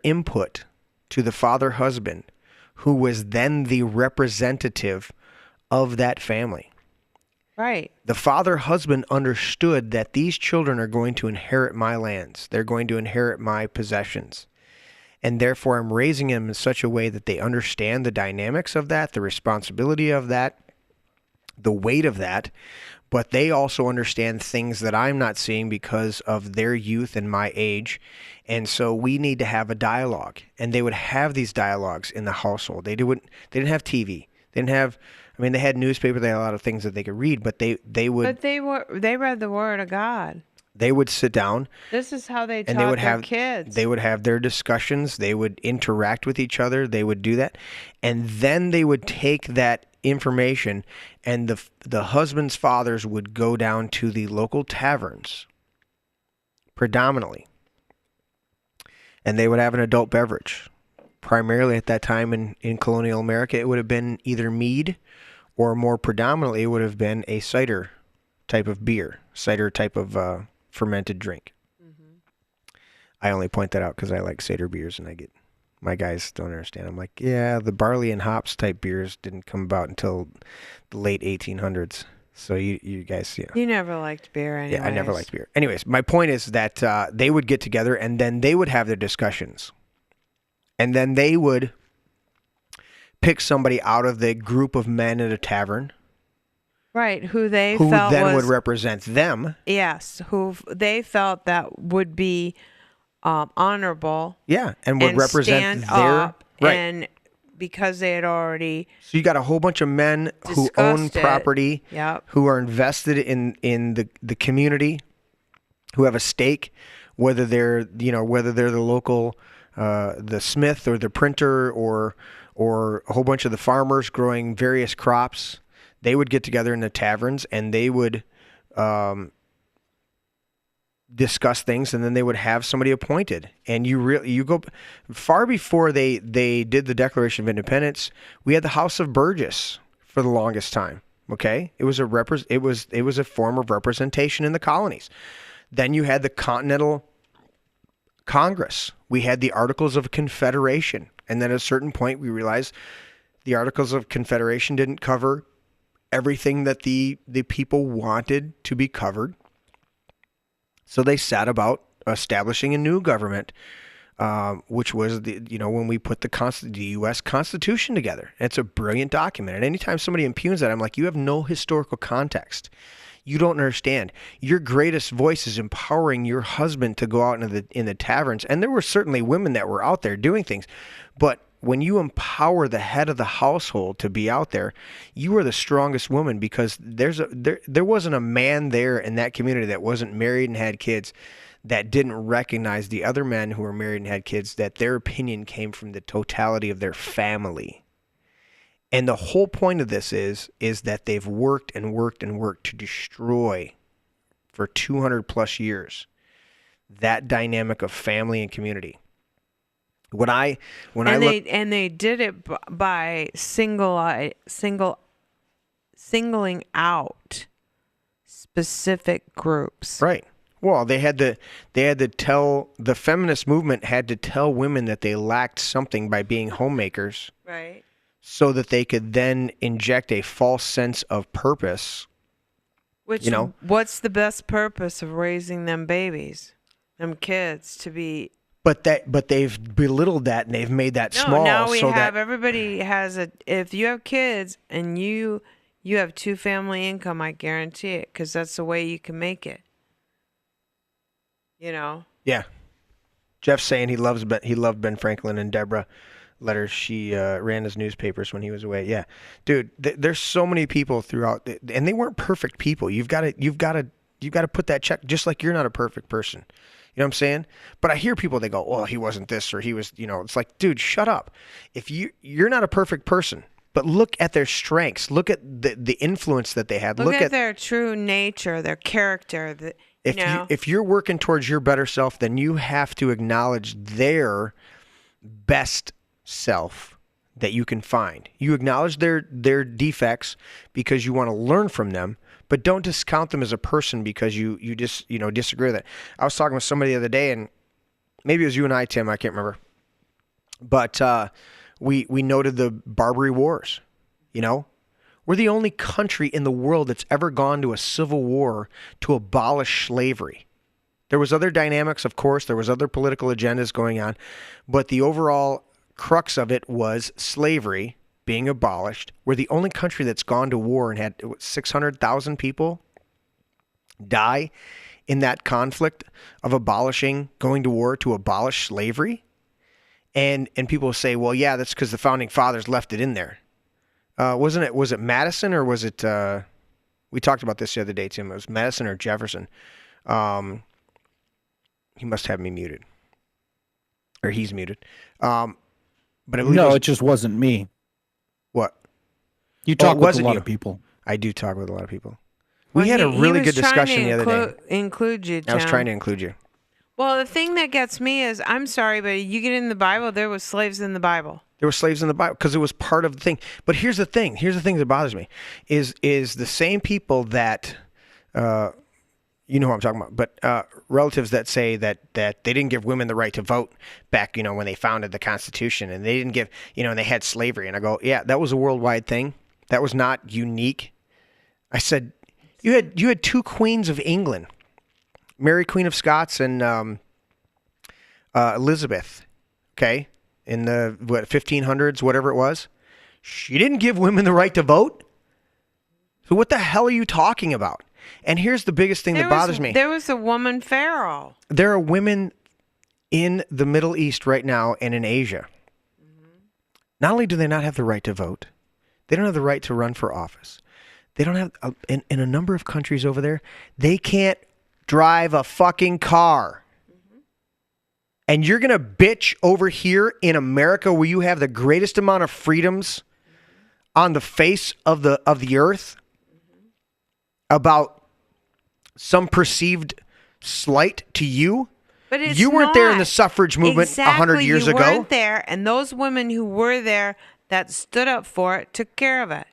input to the father husband, who was then the representative of that family. Right. The father husband understood that these children are going to inherit my lands. They're going to inherit my possessions. And therefore, I'm raising them in such a way that they understand the dynamics of that, the responsibility of that, the weight of that, but they also understand things that I'm not seeing because of their youth and my age. And so we need to have a dialogue. And they would have these dialogues in the household. They didn't have TV. They had newspaper, they had a lot of things that they could read, but they read the Word of God. They would sit down. This is how they taught their kids. They would have their discussions. They would interact with each other. They would do that. And then they would take that information, and the husband's fathers would go down to the local taverns, predominantly. And they would have an adult beverage. Primarily at that time in colonial America, it would have been either mead, or more predominantly, it would have been a cider type of beer, cider type of fermented drink. Mm-hmm. I only point that out because I like cider beers, and my guys don't understand. I'm like, yeah, the barley and hops type beers didn't come about until the late 1800s. So you guys, You never liked beer anyways. Yeah, I never liked beer. Anyways, my point is that they would get together, and then they would have their discussions. And then they would pick somebody out of the group of men at a tavern. Right, who then would represent them. Yes, who they felt that would be honorable. Yeah, and would represent their right. And because they had already. So you got a whole bunch of men who own property, who are invested in the community, who have a stake, whether they're the local. The smith or the printer or a whole bunch of the farmers growing various crops, they would get together in the taverns, and they would discuss things, and then they would have somebody appointed. And you go far before they did the Declaration of Independence. We had the House of Burgess for the longest time. Okay, it was a form of representation in the colonies. Then you had the Continental Congress. We had the Articles of Confederation. And then at a certain point, we realized the Articles of Confederation didn't cover everything that the people wanted to be covered. So they set about establishing a new government, which was when we put the U.S. Constitution together. It's a brilliant document. And anytime somebody impugns that, I'm like, you have no historical context. You don't understand. Your greatest voice is empowering your husband to go out in the taverns. And there were certainly women that were out there doing things, but when you empower the head of the household to be out there, you are the strongest woman, because there wasn't a man there in that community that wasn't married and had kids that didn't recognize the other men who were married and had kids, that their opinion came from the totality of their family. And the whole point of this is that they've worked and worked and worked to destroy for 200 plus years that dynamic of family and community. They did it by singling out specific groups. Right. Well, they had to tell, the feminist movement had to tell women that they lacked something by being homemakers. Right. So that they could then inject a false sense of purpose. Which, what's the best purpose of raising them babies, them kids to be? But they've belittled that, and they've made that small. Now everybody has if you have kids and you have two family income, I guarantee it, because that's the way you can make it. Yeah. Jeff's saying he loved Ben Franklin and Deborah letters. She ran his newspapers when he was away. Yeah, dude. There's so many people throughout, and they weren't perfect people. You've got to put that check. Just like you're not a perfect person. You know what I'm saying? But I hear people, they go, "Oh, he wasn't this, or he was." It's like, dude, shut up. If you're not a perfect person, but look at their strengths. Look at the influence that they had. Look at their true nature, their character. If you're working towards your better self, then you have to acknowledge their best self that you can find. You acknowledge their defects because you want to learn from them, but don't discount them as a person because you just disagree with it. I was talking with somebody the other day, and maybe it was you and I, Tim, I can't remember, but we noted the Barbary Wars. We're the only country in the world that's ever gone to a civil war to abolish slavery. There was other dynamics, of course. There was other political agendas going on, but the overall crux of it was slavery being abolished. We're the only country that's gone to war and had 600,000 people die in that conflict of going to war to abolish slavery. And people say, well, yeah, that's because the founding fathers left it in there. Was it Madison, or was it, we talked about this the other day, Tim, it was Madison or Jefferson. He must have me muted, or he's muted. But it just wasn't me. What? You talk with a lot of people. I do talk with a lot of people. We had a really good discussion the other day. Include you, Tim. I was trying to include you. Well, the thing that gets me is, I'm sorry, but you get in the Bible, there was slaves in the Bible. There were slaves in the Bible because it was part of the thing. But here's the thing. Here's the thing that bothers me is the same people that, you know what I'm talking about, but relatives that say that they didn't give women the right to vote back, when they founded the Constitution, and they didn't give, and they had slavery. And I go, yeah, that was a worldwide thing. That was not unique. I said, you had two queens of England, Mary, Queen of Scots, and Elizabeth, okay? In the 1500s, whatever it was. She didn't give women the right to vote. So what the hell are you talking about? And here's the biggest thing that bothers me. There was a woman pharaoh. There are women in the Middle East right now and in Asia. Mm-hmm. Not only do they not have the right to vote, they don't have the right to run for office. They don't have, in a number of countries over there, they can't drive a fucking car. And you're going to bitch over here in America where you have the greatest amount of freedoms on the face of the earth about some perceived slight to you? But it's you weren't there in the suffrage movement 100 years ago. You weren't there, and those women who were there that stood up for it took care of it.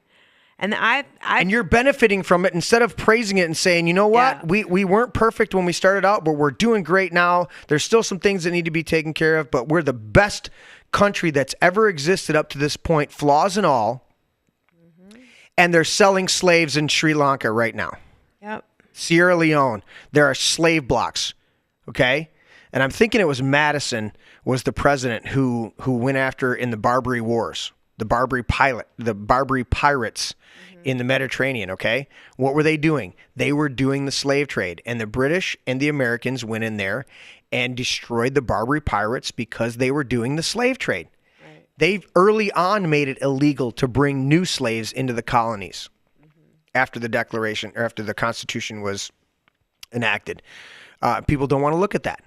And and you're benefiting from it instead of praising it and saying, you know what, we weren't perfect when we started out, but we're doing great now. There's still some things that need to be taken care of, but we're the best country that's ever existed up to this point, flaws and all. Mm-hmm. And they're selling slaves in Sri Lanka right now. Yep. Sierra Leone, there are slave blocks, okay? And I'm thinking it was Madison was the president who went after in the Barbary Wars, the Barbary pirates in the Mediterranean, okay? What were they doing? They were doing the slave trade, and the British and the Americans went in there and destroyed the Barbary pirates because they were doing the slave trade. Right. They early on made it illegal to bring new slaves into the colonies after the Declaration or after the Constitution was enacted. People don't want to look at that.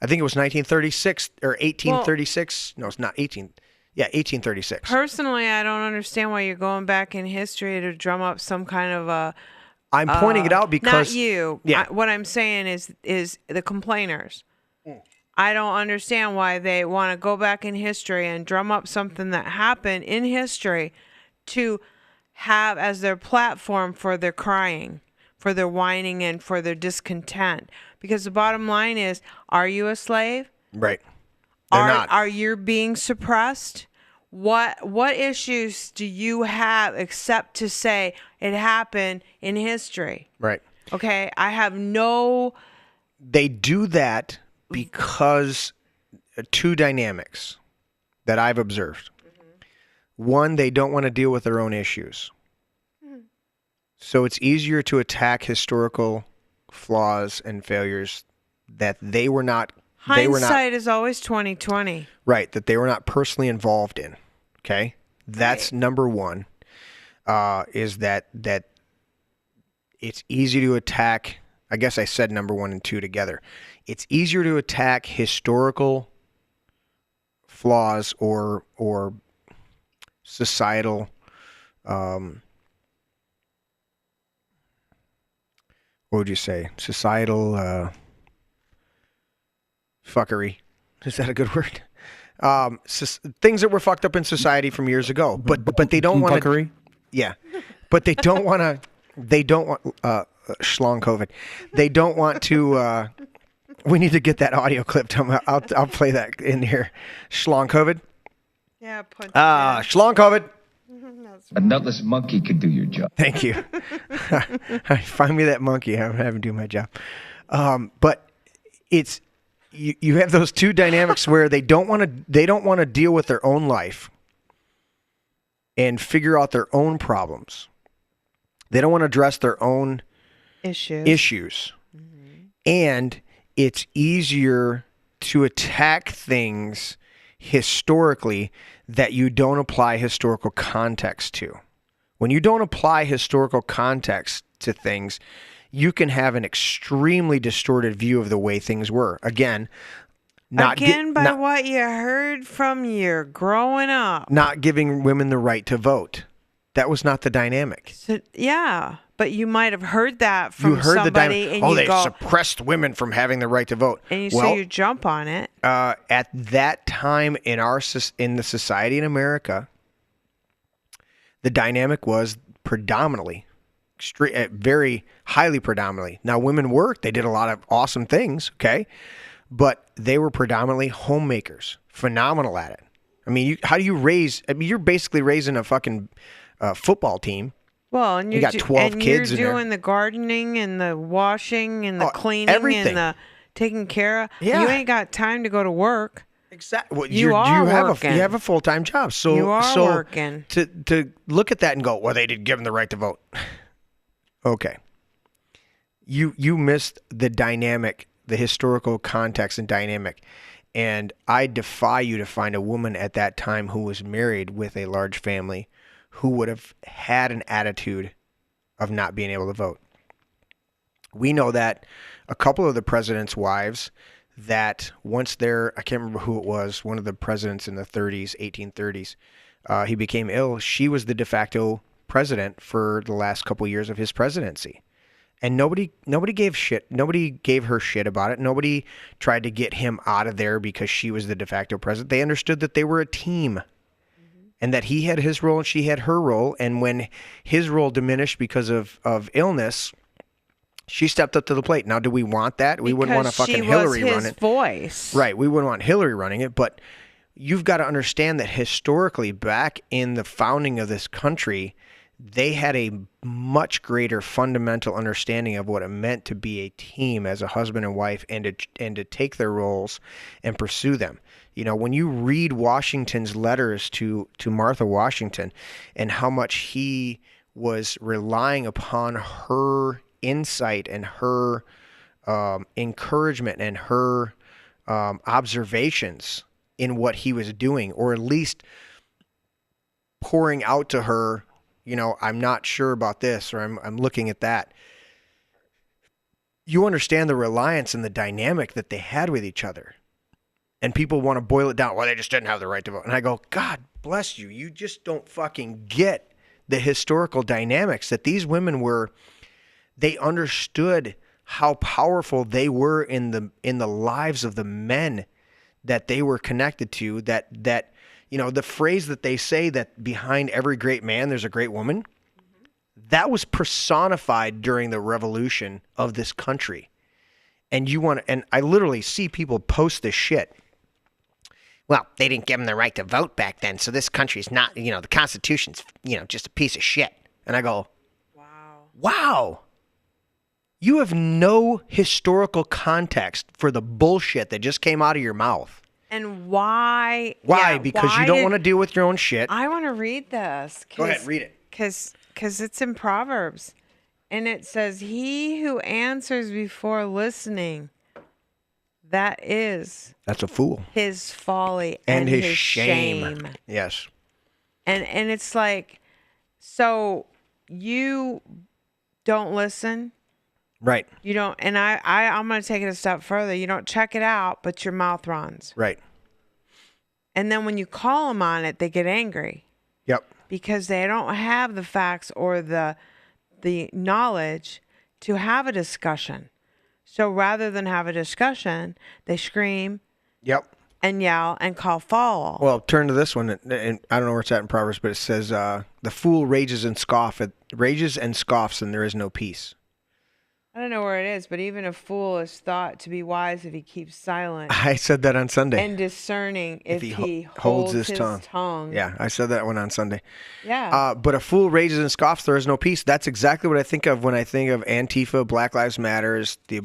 I think it was 1936 or 1836. No, it's not 18. Yeah, 1836. Personally, I don't understand why you're going back in history to drum up some kind of a. I'm pointing it out because not you. Yeah. What I'm saying is the complainers. I don't understand why they want to go back in history and drum up something that happened in history to have as their platform for their crying, for their whining, and for their discontent. Because the bottom line is, are you a slave? Right. They're not. Are you being suppressed? What issues do you have except to say it happened in history? Right. Okay, I have no. They do that because two dynamics that I've observed. One, they don't want to deal with their own issues. So it's easier to attack historical flaws and failures that they were not. Hindsight is always 20/20. Right, that they were not personally involved in. Okay, that's Right. number one. Is that it's easy to attack. I guess I said number 1 and 2 together. It's easier to attack historical flaws or societal what would you say? Societal fuckery. Is that a good word? Things that were fucked up in society from years ago. But they don't want to. Fuckery? Yeah. But they don't want to. They don't want schlong COVID. They don't want to. We need to get that audio clipped. I'll play that in here. Schlong COVID. Yeah, punch. Schlong COVID. A nutless monkey could do your job. Thank you. Find me that monkey. I'm having to do my job. But it's you have those two dynamics where they don't want to deal with their own life and figure out their own problems. They don't want to address their own issues. And it's easier to attack things historically that you don't apply historical context to. When you don't apply historical context to things, you can have an extremely distorted view of the way things were. Again, what you heard from your growing up. Not giving women the right to vote. That was not the dynamic. So, yeah, but you might have heard that from somebody, and you they go, suppressed women from having the right to vote. And so you jump on it. At that time in the society in America, the dynamic was predominantly, very highly predominantly. Now, women worked; they did a lot of awesome things. Okay, but they were predominantly homemakers, phenomenal at it. I mean, how do you raise? I mean, you're basically raising a fucking football team. Well, and you got 12 kids in there. You're doing the gardening and the washing and the cleaning everything. and the taking care of. Yeah. You ain't got time to go to work. Exactly. Well, you have a full-time job. So you are working. To look at that and go, well, they didn't give them the right to vote. Okay. You missed the dynamic, the historical context and dynamic. And I defy you to find a woman at that time who was married with a large family who would have had an attitude of not being able to vote. We know that a couple of the president's wives, that once I can't remember who it was, one of the presidents in the 1830s, he became ill. She was the de facto president for the last couple years of his presidency. And nobody gave shit. Nobody gave her shit about it. Nobody tried to get him out of there because she was the de facto president. They understood that they were a team. And that he had his role and she had her role. And when his role diminished because of illness, she stepped up to the plate. Now, do we want that? We wouldn't want a fucking Hillary run it. Voice. Right. We wouldn't want Hillary running it. But you've got to understand that historically, back in the founding of this country, they had a much greater fundamental understanding of what it meant to be a team as a husband and wife, and to take their roles and pursue them. You know, when you read Washington's letters to Martha Washington and how much he was relying upon her insight and her encouragement and her observations in what he was doing, or at least pouring out to her, you know, I'm not sure about this, or I'm looking at that. You understand the reliance and the dynamic that they had with each other. And people want to boil it down. Well, they just didn't have the right to vote. And I go, God bless you. You just don't fucking get the historical dynamics that these women were. They understood how powerful they were in the lives of the men that they were connected to, that you know, the phrase that they say that behind every great man, there's a great woman, that was personified during the revolution of this country. And I literally see people post this shit. Well, they didn't give them the right to vote back then, so this country's not, you know, the Constitution's, you know, just a piece of shit. And I go, wow. You have no historical context for the bullshit that just came out of your mouth. And why? Why? Yeah, Because you don't want to deal with your own shit. I want to read this. Go ahead, read it. Because it's in Proverbs. And it says, he who answers before listening, that's a fool. His folly and his shame. Yes. And it's like, so you don't listen. Right. You don't, and I'm going to take it a step further. You don't check it out, but your mouth runs. Right. And then when you call them on it, they get angry. Yep. Because they don't have the facts or the knowledge to have a discussion. So rather than have a discussion, they scream. Yep. And yell and call foul. Well, turn to this one, and I don't know where it's at in Proverbs, but it says, "The fool rages and scoffs, and there is no peace." I don't know where it is, but even a fool is thought to be wise if he keeps silent. I said that on Sunday. And discerning if he holds his tongue. Yeah, I said that one on Sunday. Yeah. But a fool rages and scoffs, there is no peace. That's exactly what I think of when I think of Antifa, Black Lives Matters, the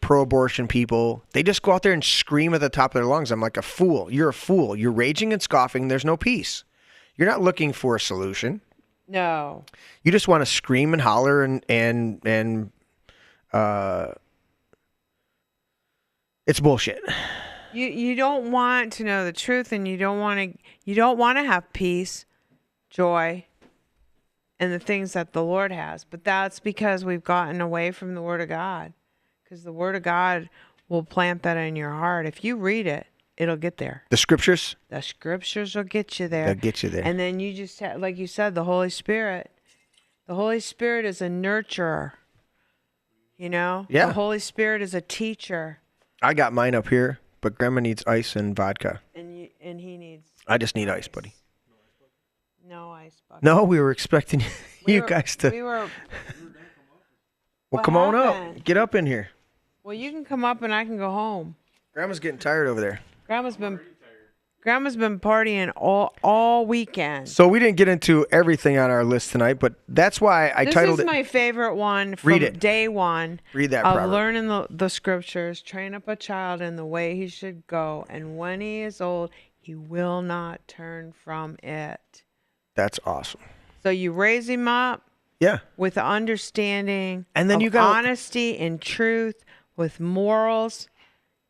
pro-abortion people. They just go out there and scream at the top of their lungs. I'm like, a fool. You're a fool. You're raging and scoffing. There's no peace. You're not looking for a solution. No. You just want to scream and holler and it's bullshit. You don't want to know the truth, and you don't want to have peace, joy, and the things that the Lord has. But that's because we've gotten away from the Word of God. Because the Word of God will plant that in your heart. If you read it, it'll get there. The scriptures? The scriptures will get you there. They'll get you there. And then you just, like you said, the Holy Spirit. The Holy Spirit is a nurturer. You know? Yeah. The Holy Spirit is a teacher. I got mine up here, but Grandma needs ice and vodka. And he needs... I just need ice, buddy. No ice, buddy. No, we were expecting you guys to... Well, come on up. Get up in here. Well, you can come up and I can go home. Grandma's getting tired over there. Grandma's been partying all weekend. So we didn't get into everything on our list tonight, but that's why I titled it. This is my favorite one from day one. Read that of proverb. Learning the scriptures. Train up a child in the way he should go, and when he is old, he will not turn from it. That's awesome. So you raise him up. Yeah. With understanding. And then of you got honesty and truth, with morals.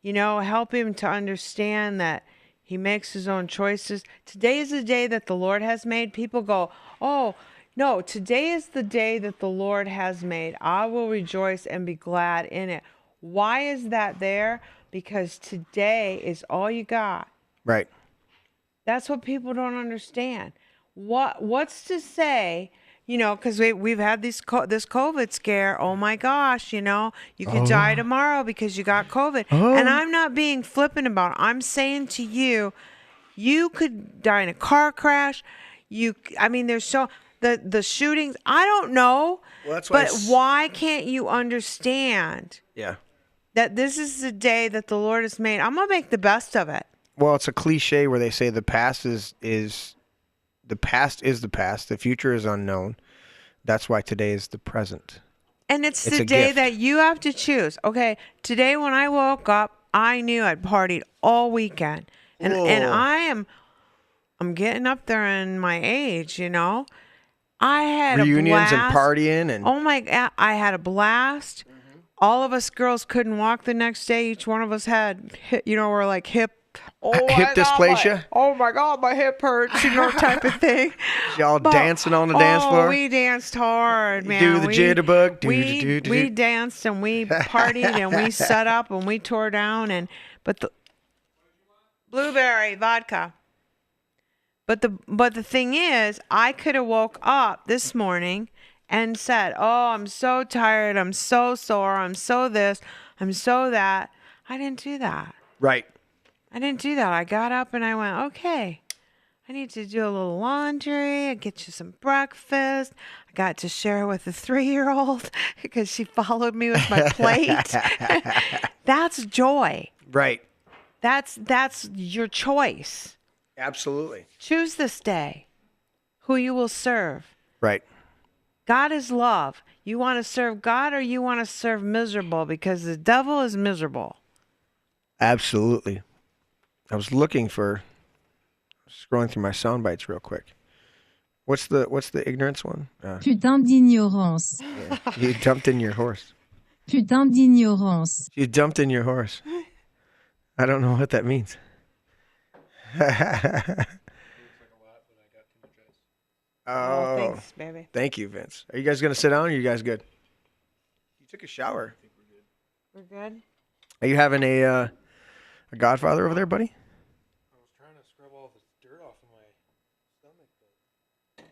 You know, help him to understand that he makes his own choices. Today is the day that the Lord has made. People go, oh, no, today is the day that the Lord has made. I will rejoice and be glad in it. Why is that there? Because today is all you got. Right. That's what people don't understand. What's to say... You know, because we've had this COVID scare. Oh, my gosh, you know, you could die tomorrow because you got COVID. And I'm not being flippant about it. I'm saying to you, you could die in a car crash. There's the shootings. I don't know. Well, that's why why can't you understand that this is the day that the Lord has made? I'm going to make the best of it. Well, it's a cliche where they say the past is The past is the past. The future is unknown. That's why today is the present. And it's It's the a day gift. that you have to choose. Okay, today when I woke up, I knew I'd partied all weekend. And Whoa. I'm getting up there in my age, you know. I had Reunions a and blast. partying and Oh my God, I had a blast. All of us girls couldn't walk the next day. Each one of us had, we're like hip. Oh, hip dysplasia. Oh my God, my hip hurts, type of thing. Y'all But- dancing on the dance floor. We danced hard, man. Do the jitterbug. We danced and we partied and we set up and we tore down but the blueberry vodka. But the thing is, I could have woke up this morning and said, "Oh, I'm so tired. I'm so sore. I'm so this. I'm so that." I didn't do that. Right. I didn't do that. I got up and I went, okay, I need to do a little laundry. I get you some breakfast. I got to share with the 3-year-old because she followed me with my plate. That's joy. Right. That's your choice. Absolutely. Choose this day who you will serve. Right. God is love. You want to serve God or you want to serve miserable, because the devil is miserable. Absolutely. I was looking for, scrolling through my sound bites real quick. What's the ignorance one? Putain d'ignorance. Yeah. You dumped in your horse. Putain d'ignorance. You dumped in your horse. I don't know what that means. Oh, thanks, baby. Thank you, Vince. Are you guys going to sit down or are you guys good? You took a shower. We're good? Are you having a Godfather over there, buddy? I was trying to scrub all the dirt off of my stomach.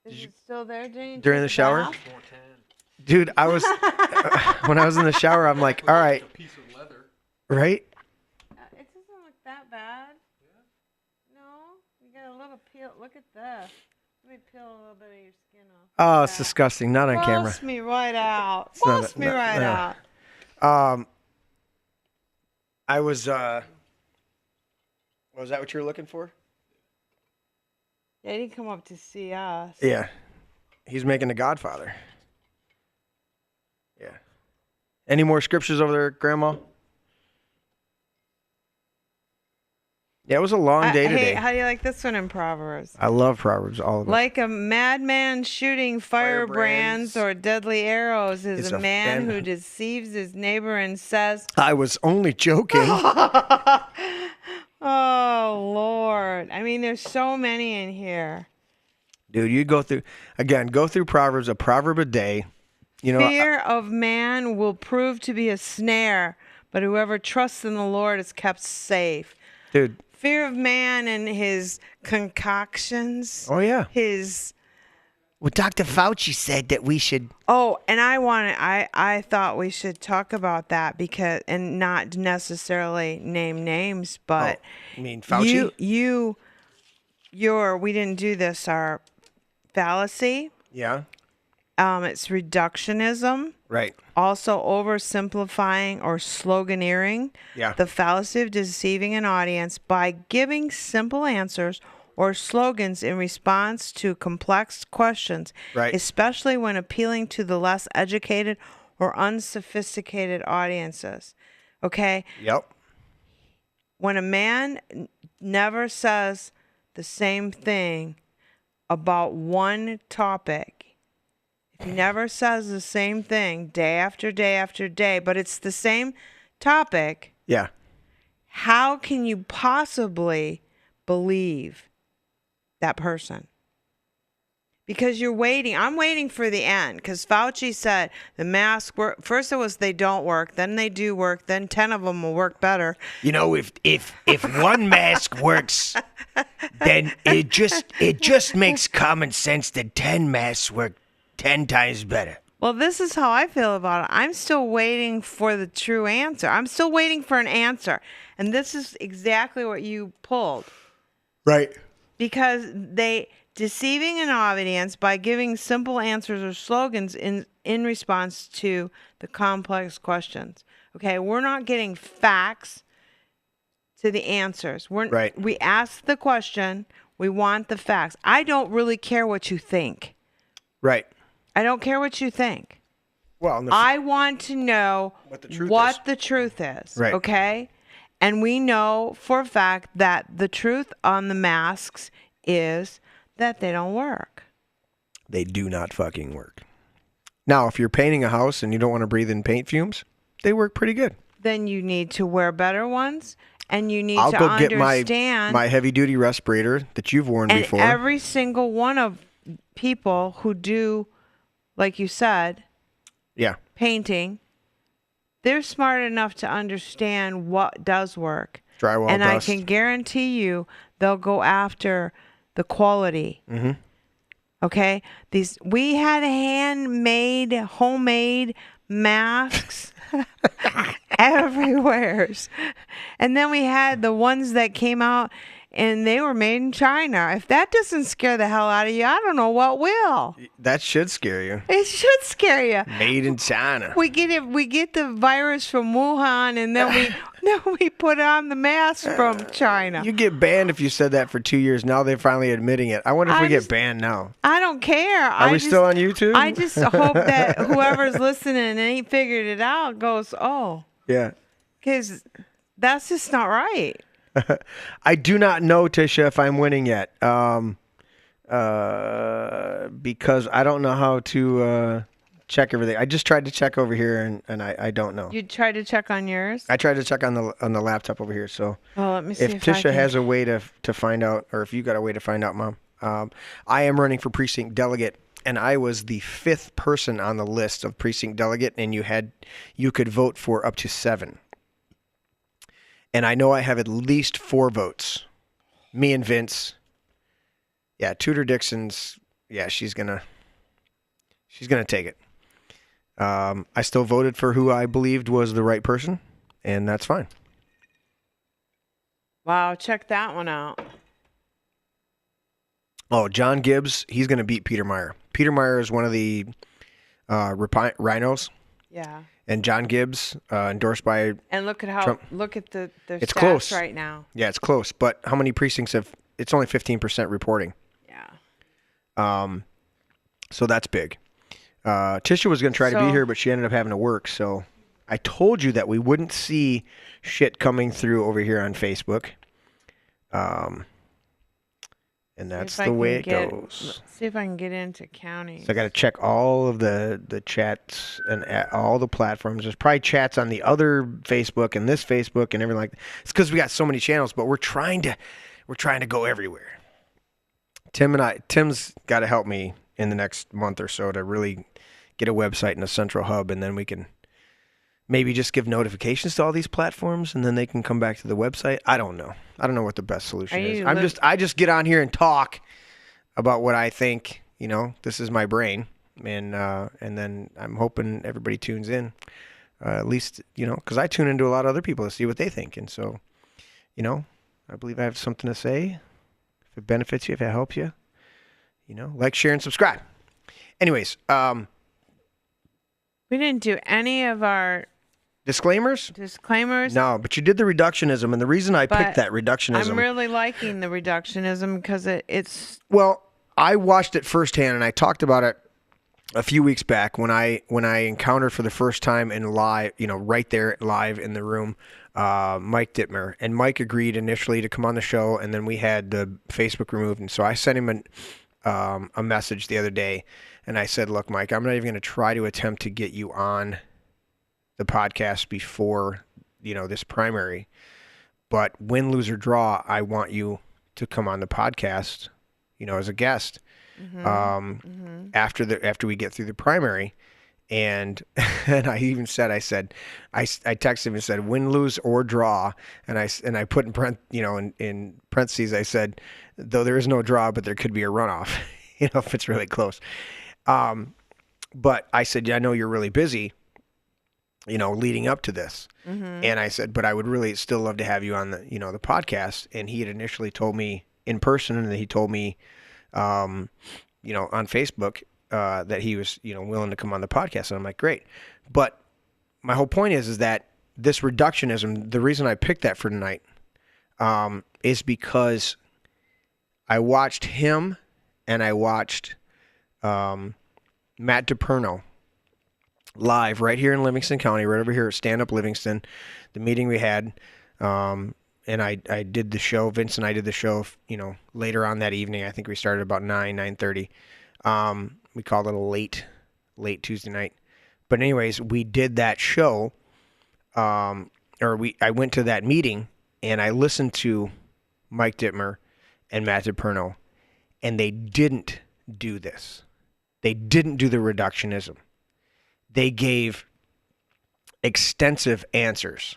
Is it still there, Jane? During the shower? Dude, I was, when I was in the shower, I'm like, all right. Piece of leather. Right? It doesn't look that bad. Yeah. No? You got a little peel. Look at this. Let me peel a little bit of your skin off. Oh, it's disgusting. Not on camera. Gross me right out. It's not- Gross me not- right no. out. I was, was that what you were looking for? Yeah, he didn't come up to see us. Yeah. He's making the Godfather. Yeah. Any more scriptures over there, Grandma? Yeah, it was a long day today. Hey, how do you like this one in Proverbs? I love Proverbs, all of it. Like a madman shooting firebrands Firebrands or deadly arrows is is a a man fen- who deceives his neighbor and says, I was only joking. "Oh, Lord." I mean, there's so many in here. Dude, you go through Proverbs, a proverb a day. You know, Fear of man will prove to be a snare, but whoever trusts in the Lord is kept safe. dude. Fear of man and his concoctions. Oh, yeah. His Well, Dr. Fauci said that we should. Oh, and I thought we should talk about that because, and not necessarily name names, but I mean, Fauci? we didn't do this, our fallacy. Yeah. It's reductionism. Right. Also oversimplifying or sloganeering. Yeah. The fallacy of deceiving an audience by giving simple answers or slogans in response to complex questions, Right. especially when appealing to the less educated or unsophisticated audiences. Okay? Yep. When a man never says the same thing about one topic, if he never says the same thing day after day after day, but it's the same topic, Yeah. how can you possibly believe that person? Because you're waiting. I'm waiting for the end, because Fauci said the masks work. First it was they don't work, then they do work, then 10 of them will work better. You know, if one mask works, then it just makes common sense that 10 masks work 10 times better. Well, this is how I feel about it. I'm still waiting for the true answer. I'm still waiting for an answer. And this is exactly what you pulled. Right. Because they deceiving an audience by giving simple answers or slogans in response to the complex questions. Okay, we're not getting facts to the answers. Right. We ask the question, We want the facts. I don't really care what you think. Right. I don't care what you think. Well, I want to know what the truth what is. the truth is. Right. Okay? And we know for a fact that the truth on the masks is that they don't work. They do not fucking work. Now, if you're painting a house and you don't want to breathe in paint fumes, they work pretty good. Then you need to wear better ones, and you need I'll to go understand. get my heavy duty respirator that you've worn and before. every single one of people who do, like you said, yeah. painting, they're smart enough to understand what does work. Drywall and dust. I can guarantee you they'll go after the quality. Mm-hmm. Okay? We had handmade, homemade masks everywhere. And then we had the ones that came out and they were made in China. If that doesn't scare the hell out of you, I don't know what will. That should scare you. It should scare you. Made in China. We get the virus from Wuhan, and then we put on the mask from China. You get banned if you said that for 2 years. Now they're finally admitting it. I wonder if we get banned now. I don't care. Are we still on YouTube? I just hope that whoever's listening and he figured it out goes, oh. Yeah. Because that's just not right. I do not know, Tisha, if I'm winning yet. Because I don't know how to check everything. I just tried to check over here, and I don't know. You tried to check on yours? I tried to check on the laptop over here. So let me see if Tisha has a way to find out, or if you got a way to find out, Mom. I am running for precinct delegate, and I was the 5th person on the list of precinct delegate, and you could vote for up to 7. And I know I have at least 4 votes. Me and Vince. Yeah, Tudor Dixon's. Yeah, she's gonna take it. I still voted for who I believed was the right person, and that's fine. Wow, check that one out. Oh, John Gibbs, he's gonna beat Peter Meyer. Peter Meyer is one of the rhinos. Yeah. And John Gibbs, endorsed by and look at how Trump. Look at the It's stats close right now. Yeah, it's close. But how many precincts have? It's only 15% reporting. Yeah. So that's big. Tisha was going to try to be here, but she ended up having to work. So I told you that we wouldn't see shit coming through over here on Facebook. And that's the way it goes. See if I can get into county. So I got to check all of the chats and all the platforms. There's probably chats on the other Facebook and this Facebook and everything like that. It's because we got so many channels, but we're trying to go everywhere. Tim's got to help me in the next month or so to really get a website and a central hub, and then we can maybe just give notifications to all these platforms, and then they can come back to the website. I don't know what the best solution is. I just get on here and talk about what I think. This is my brain, and then I'm hoping everybody tunes in. At least because I tune into a lot of other people to see what they think, and so I believe I have something to say. If it benefits you, if it helps you, like, share, and subscribe. Anyways, we didn't do any of our disclaimers. No, but you did the reductionism, and the reason I picked that reductionism. I'm really liking the reductionism because it's. Well, I watched it firsthand, and I talked about it a few weeks back when I encountered for the first time in live, right there live in the room, Mike Dittmer, and Mike agreed initially to come on the show, and then we had the Facebook removed, and so I sent him a message the other day, and I said, "Look, Mike, I'm not even going to try to attempt to get you on the podcast before this primary, but win, lose, or draw, I want you to come on the podcast, as a guest." After we get through the primary, and I even said, I texted him and said, win, lose, or draw, and I put in parentheses, I said, though there is no draw, but there could be a runoff, if it's really close. But I said, yeah, I know you're really busy, leading up to this, and I said, but I would really still love to have you on the the podcast. And he had initially told me in person, and then he told me on Facebook, that he was, willing to come on the podcast. And I'm like, great. But my whole point is that this reductionism, the reason I picked that for tonight, is because I watched him and I watched Matt DiPerno live right here in Livingston County, right over here at Stand Up Livingston, the meeting we had. And I did the show. Vincent and I did the show, later on that evening. I think we started about 9:30. We called it a late Tuesday night. But anyways, we did that show, I went to that meeting and I listened to Mike Dittmer and Matt DiPerno, and they didn't do this. They didn't do the reductionism. They gave extensive answers.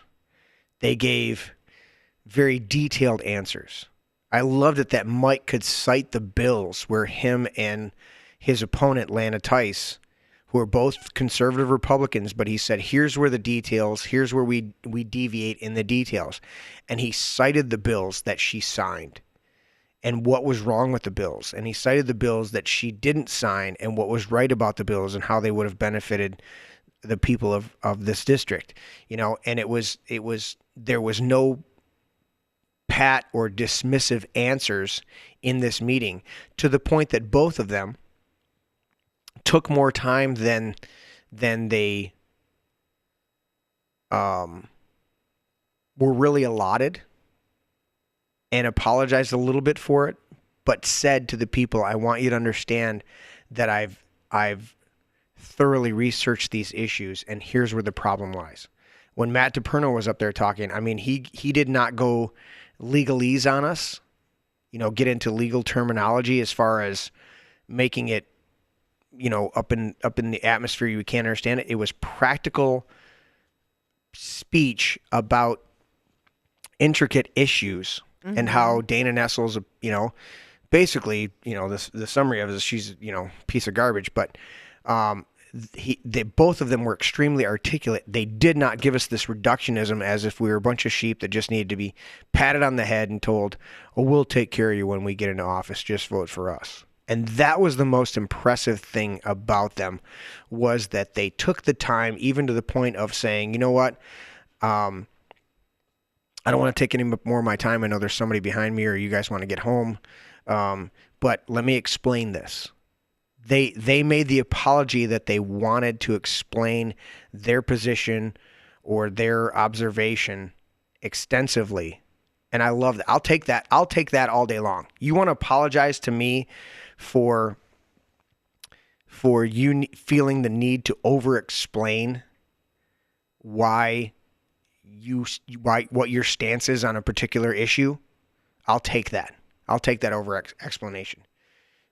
They gave very detailed answers. I loved it that Mike could cite the bills where him and his opponent, Lana Tice, who are both conservative Republicans, but he said, here's where the details, here's where we deviate in the details. And he cited the bills that she signed and what was wrong with the bills. And he cited the bills that she didn't sign and what was right about the bills and how they would have benefited the people of this district. And there was no pat or dismissive answers in this meeting, to the point that both of them took more time than they were really allotted, and apologized a little bit for it, but said to the people, I want you to understand that I've thoroughly researched these issues, and here's where the problem lies. When Matt DiPerno was up there talking, I mean, he did not go legalese on us, get into legal terminology as far as making it, up in the atmosphere you can't understand it. It was practical speech about intricate issues and how Dana Nestle's, basically, the summary of it is she's, piece of garbage. But both of them were extremely articulate. They did not give us this reductionism as if we were a bunch of sheep that just needed to be patted on the head and told, oh, we'll take care of you when we get into office. Just vote for us. And that was the most impressive thing about them, was that they took the time, even to the point of saying, you know what, I don't want to take any more of my time. I know there's somebody behind me, or you guys want to get home. But let me explain this. They made the apology that they wanted to explain their position or their observation extensively. And I love that. I'll take that. I'll take that all day long. You want to apologize to me for you feeling the need to over-explain what your stance is on a particular issue? I'll take that. I'll take that over-explanation.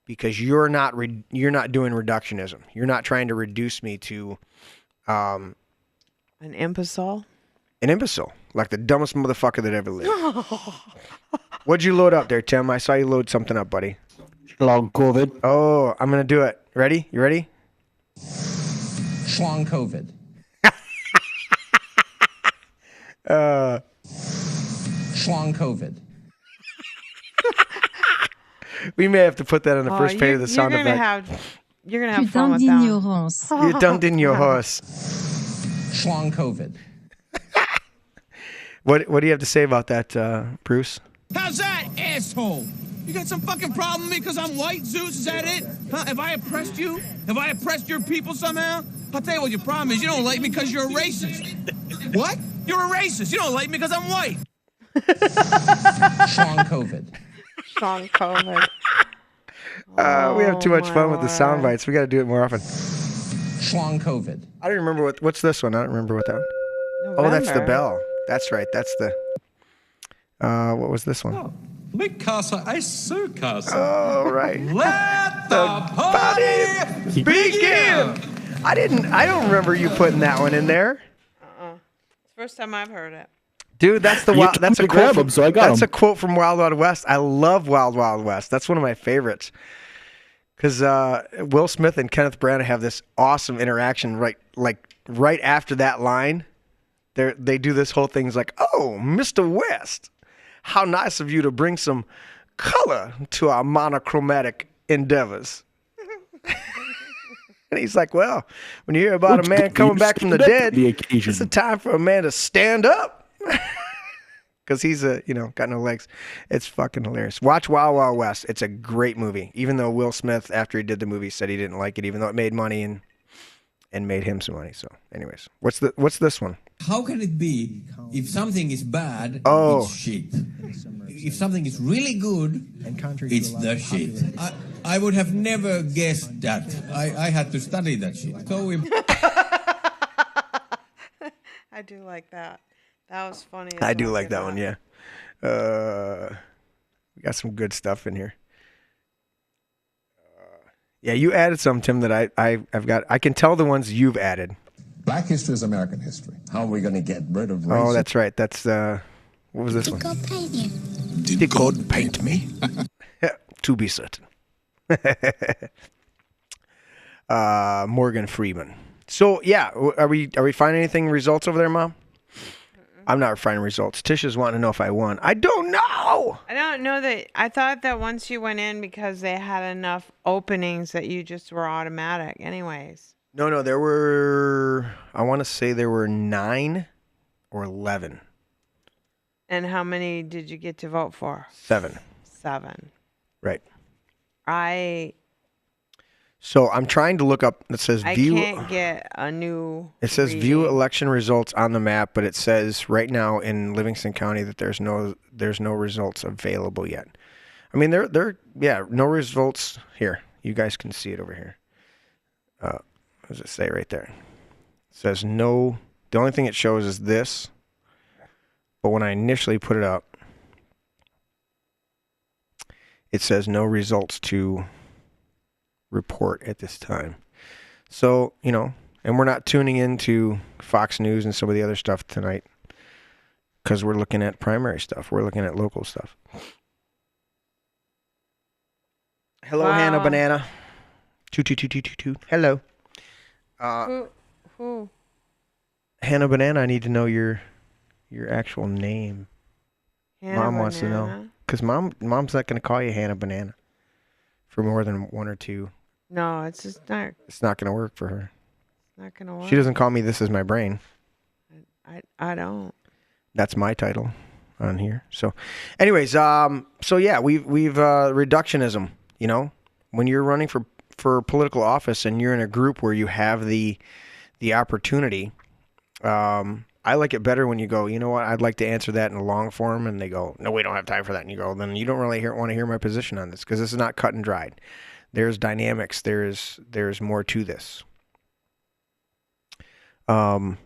Because you're not doing reductionism. You're not trying to reduce me to an imbecile. An imbecile, like the dumbest motherfucker that ever lived. What'd you load up there, Tim? I saw you load something up, buddy. Long COVID. Oh, I'm gonna do it. Ready? You ready? Schlong COVID. Schlong COVID. We may have to put that on the first page of the sound effect. You're gonna have fun with that. d'ignorance. You're dumped in your horse. Schlong COVID. What do you have to say about that, Bruce? How's that, asshole? You got some fucking problem with me because I'm white, Zeus? Is that it? Huh? Have I oppressed you? Have I oppressed your people somehow? I'll tell you what your problem is. You don't like me because you're a racist. What? You're a racist. You don't like me because I'm white. Schlong COVID. Strong COVID. We have too much fun with the sound bites. We got to do it more often. Schlong COVID. I don't remember what's this one. I don't remember what that one. Oh, that's the bell. That's right. That's the. What was this one? Oh, Lick Casa, I sue Casa. Oh, right. Let the party begin. I don't remember you putting that one in there. It's the first time I've heard it. Dude, that's a quote from, that's a quote from Wild Wild West. I love Wild Wild West. That's one of my favorites. Because Will Smith and Kenneth Branagh have this awesome interaction right after that line. They do this whole thing. It's like, oh, Mr. West, how nice of you to bring some color to our monochromatic endeavors. And he's like, well, when you hear about a man coming back from the dead, it's a time for a man to stand up. because he's got no legs. It's fucking hilarious. Watch Wild Wild West. It's a great movie. Even though Will Smith, after he did the movie, said he didn't like it, even though it made money and made him some money. So, anyways, what's this one? How can it be if something is bad, Oh. it's shit? If something is really good, it's the shit. I would have never guessed that. I had to study that shit. So I do like that. That was funny. I do like that one, yeah. We got some good stuff in here. Yeah, you added some, Tim, that I've got. I can tell the ones you've added. Black history is American history. How are we going to get rid of racism? Oh, that's right. That's what was this one? Did God paint me? To be certain. Morgan Freeman. So yeah, are we finding anything results over there, Mom? I'm not finding results. Tisha's wanting to know if I won. I don't know. I don't know that. I thought that once you went in because they had enough openings that you just were automatic anyways. No, there were, I want to say there were 9 or 11. And how many did you get to vote for? 7. 7. Right. So I'm trying to look up, it says view. I can't get a new. It says view election results on the map, but it says right now in Livingston County that there's no results available yet. I mean, no results here. You guys can see it over here. What does it say right there? It says no. The only thing it shows is this. But when I initially put it up, it says no results to report at this time. So, and we're not tuning into Fox News and some of the other stuff tonight because we're looking at primary stuff. We're looking at local stuff. Hello, Wow. Hannah Banana. Toot. Hello. Who? Hannah Banana, I need to know your actual name. Mom wants to know. Because mom's not going to call you Hannah Banana for more than 1 or 2. No, it's just not. It's not going to work for her. It's not gonna work. She doesn't call me This Is My Brain. I don't. That's my title on here. So, anyways, so yeah, we've reductionism. When you're running for political office and you're in a group where you have the opportunity, I like it better when you go, you know what, I'd like to answer that in a long form, and they go, no, we don't have time for that, and you go, then you don't really want to hear my position on this because this is not cut and dried. There's dynamics. There's more to this. So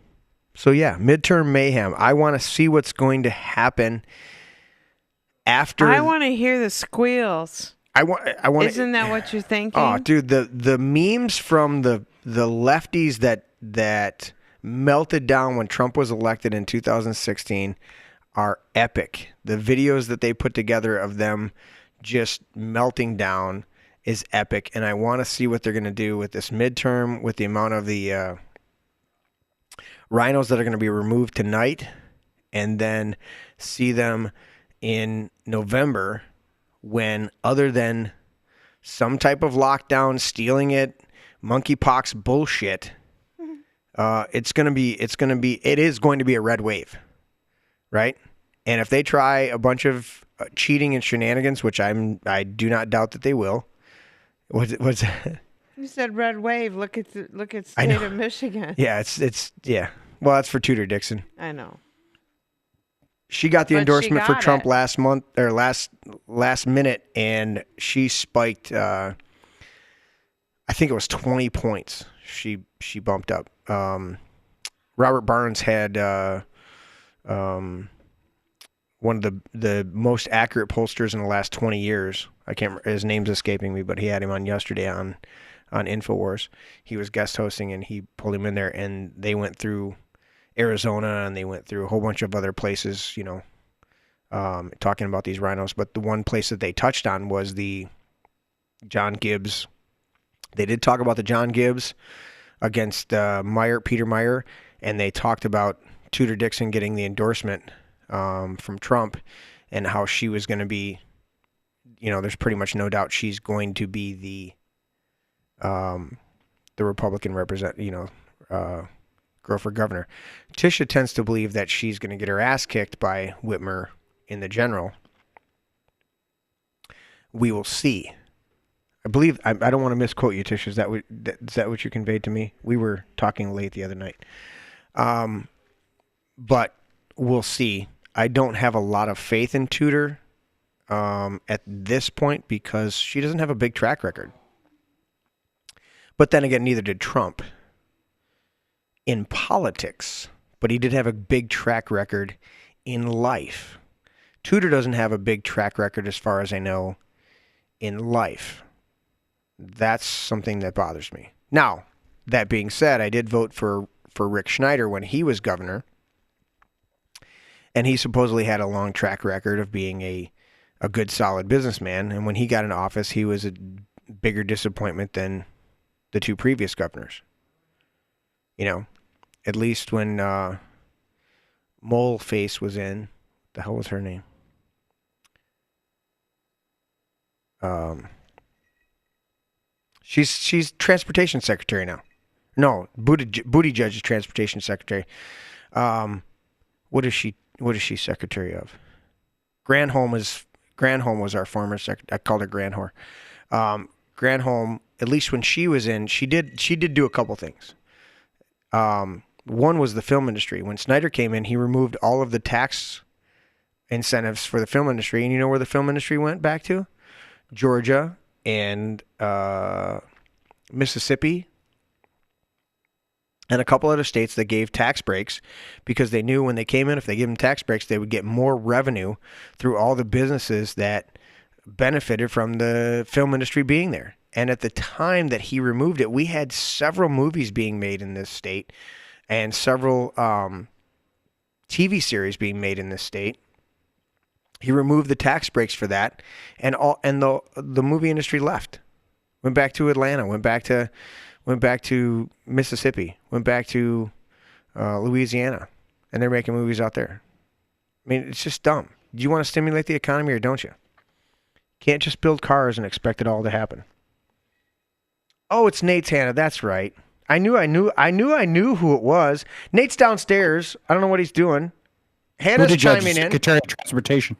yeah, midterm mayhem. I want to see what's going to happen after. I want to hear the squeals. I want. Isn't that what you're thinking? Oh, dude, the memes from the lefties that melted down when Trump was elected in 2016 are epic. The videos that they put together of them just melting down is epic, and I want to see what they're going to do with this midterm, with the amount of the rhinos that are going to be removed tonight, and then see them in November when, other than some type of lockdown, stealing it, monkeypox bullshit, it is going to be a red wave, right? And if they try a bunch of cheating and shenanigans, which I do not doubt that they will. What's that? You said red wave. Look at state of Michigan. Yeah, it's yeah. Well, that's for Tudor Dixon. I know. She got the endorsement for Trump it. last month or last minute, and she spiked. I think it was 20 points. She bumped up. Robert Barnes had one of the most accurate pollsters in the last 20 years. I can't. His name's escaping me, but he had him on yesterday on InfoWars. He was guest hosting, and he pulled him in there, and they went through Arizona, and they went through a whole bunch of other places, talking about these rhinos. But the one place that they touched on was the John Gibbs. They did talk about the John Gibbs against Peter Meyer, and they talked about Tudor Dixon getting the endorsement from Trump, and how she was going to be, there's pretty much no doubt she's going to be the Republican girl for governor. Tisha tends to believe that she's going to get her ass kicked by Whitmer in the general. We will see. I believe, I don't want to misquote you, Tisha. Is that what you conveyed to me? We were talking late the other night. But we'll see. I don't have a lot of faith in Tudor at this point because she doesn't have a big track record. But then again, neither did Trump in politics. But he did have a big track record in life. Tudor doesn't have a big track record, as far as I know, in life. That's something that bothers me. Now, that being said, I did vote for Rick Schneider when he was governor. And he supposedly had a long track record of being a good, solid businessman. And when he got in office, he was a bigger disappointment than the two previous governors. You know, at least when Mole Face was in. The hell was her name? She's transportation secretary now. No, Buttigieg is transportation secretary. What is she secretary of? Granholm was our former secretary. I called her Granhor. Granholm, at least when she was in, she did do a couple things. One was the film industry. When Snyder came in, he removed all of the tax incentives for the film industry. And you know where the film industry went back to? Georgia and Mississippi and a couple other states that gave tax breaks because they knew when they came in, if they gave them tax breaks, they would get more revenue through all the businesses that benefited from the film industry being there. And at the time that he removed it, we had several movies being made in this state and several TV series being made in this state. He removed the tax breaks for that, and the movie industry left. Went back to Atlanta, went back to Mississippi, went back to Louisiana, and they're making movies out there. I mean, it's just dumb. Do you want to stimulate the economy or don't you? Can't just build cars and expect it all to happen. Oh, it's Nate's Hannah. That's right. I knew who it was. Nate's downstairs. I don't know what he's doing. Hannah's chiming in. Secretary of Transportation.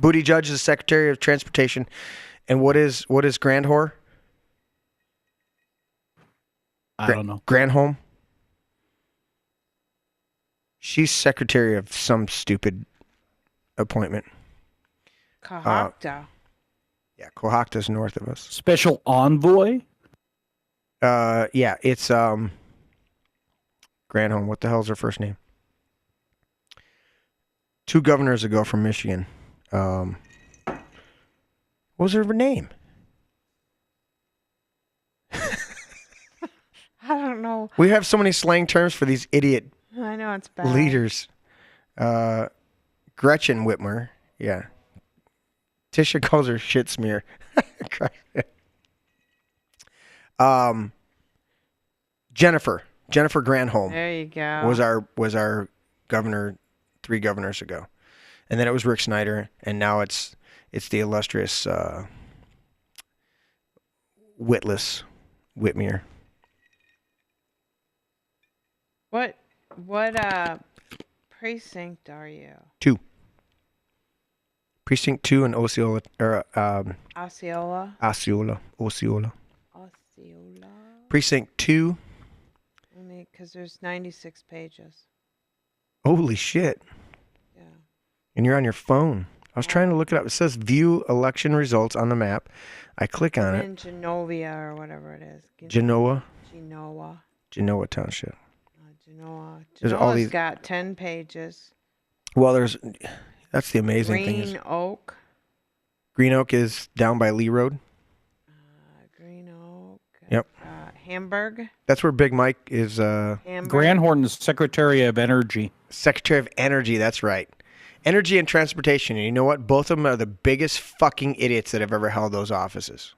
Buttigieg is Secretary of Transportation. And what is Grand Whore? I don't know. Granholm? She's secretary of some stupid appointment. Cohocta. Yeah, Cohocta's north of us. Special envoy? Yeah, it's Granholm. What the hell's her first name? 2 governors ago from Michigan. What was her name? I don't know. We have so many slang terms for these idiot I know it's bad. leaders. Gretchen Whitmer. Yeah. Tisha calls her shit smear. Jennifer Granholm. There you go. Was our governor 3 governors ago. And then it was Rick Snyder, and now it's the illustrious Whitmer. What precinct are you? 2. Precinct 2 in Osceola. Osceola. Osceola. Precinct 2. Because there's 96 pages. Holy shit. Yeah. And you're on your phone. I was trying to look it up. It says view election results on the map. I click on it. In Genovia or whatever it is. Genoa Genoa. Township. There's all these. Got 10 pages. Well, that's the amazing thing. Green Oak is down by Lee Road. Green Oak. Yep. Hamburg. That's where Big Mike is. Granholm is Secretary of Energy. Secretary of Energy, that's right. Energy and Transportation. And you know what? Both of them are the biggest fucking idiots that have ever held those offices.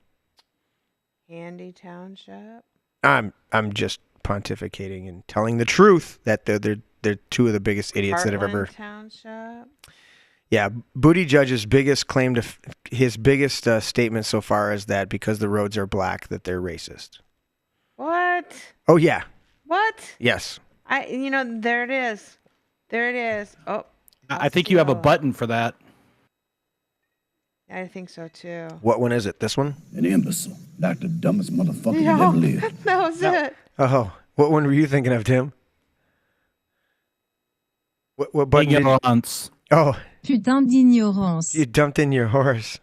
Handy Township. I'm just pontificating and telling the truth that they're 2 of the biggest idiots that have ever. Township. Yeah, Buttigieg's biggest claim to his biggest statement so far is that because the roads are black, that they're racist. What? Oh yeah. What? Yes. There it is. There it is. Oh. I think you have a button for that. I think so too. What one is it? This one? An imbecile. Like the dumbest motherfucker that ever lived. That was it. Oh, what one were you thinking of, Tim? What button? Ignorance. Oh. Putain d'ignorance. You dumped in your horse.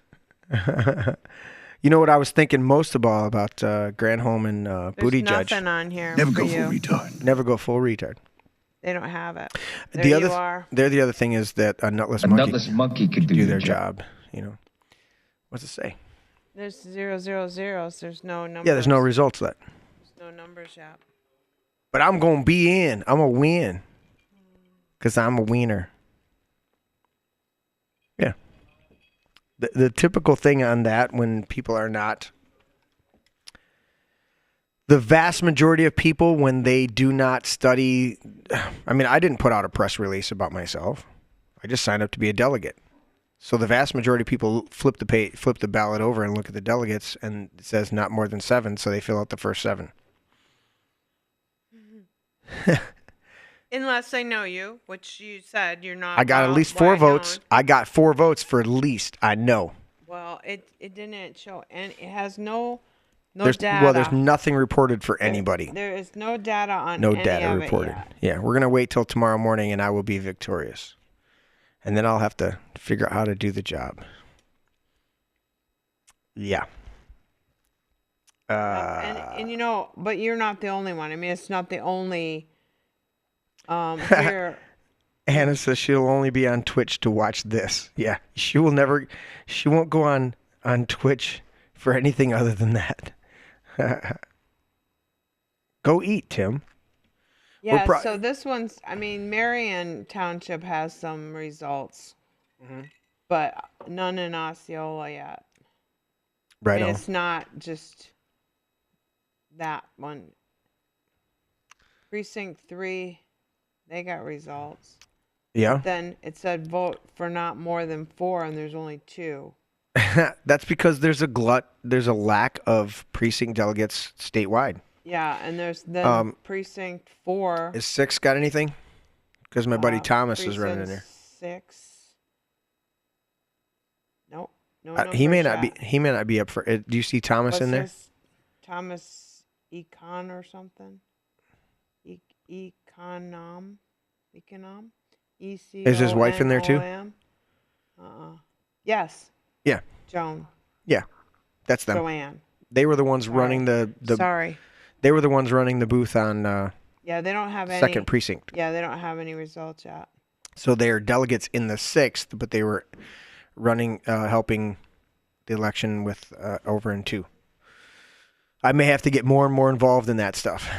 You know what I was thinking most of all about Granholm and Booty Judge? There's nothing on here. Never for go you. full retard. Never go full retard. They don't have it. There The you other, are. the other thing is that a nutless monkey could do their job. You know, what's it say? There's 000s. There's no numbers. Yeah, there's no results yet. There's no numbers yet. But I'm gonna be in. I'm gonna win. Cause I'm a wiener. Yeah. The typical thing on that when people are not. The vast majority of people, when they do not study, I mean, I didn't put out a press release about myself. I just signed up to be a delegate. So the vast majority of people flip the ballot over and look at the delegates, and it says not more than 7, so they fill out the first 7. Unless they know you, which you said you're not. I got at least 4 votes. I got 4 votes for at least. I know. Well, it didn't show, and it has no There's, data. well, there's nothing reported for anybody. There is no data on No any data of reported. It yet. Yeah, we're going to wait till tomorrow morning and I will be victorious. And then I'll have to figure out how to do the job. Yeah. And but you're not the only one. I mean, it's not the only here. Hannah says she'll only be on Twitch to watch this. Yeah, she won't go on Twitch for anything other than that. Go eat, Tim. Yeah, so this one's, Marion Township has some results, but none in Osceola yet. Right on. It's not just that one. Precinct 3, they got results. Yeah. But then it said vote for not more than 4, and there's only 2. That's because there's a lack of precinct delegates statewide. Yeah, and there's then precinct 4. Is 6 got anything? Because my buddy Thomas is running in there. 6. Nope. No. He may not be. He may not be up for it. Do you see Thomas in there? Thomas Econ or something. Econom. E-C-O-N-O-M. Is his wife in there too? Yes. Yeah. Joan. Yeah, that's them. Joanne. They were the ones running the. Sorry. They were the ones running the booth on. Yeah, they don't have any. Second precinct. Yeah, they don't have any results yet. So they are delegates in the 6th, but they were running, helping the election with over in 2. I may have to get more and more involved in that stuff.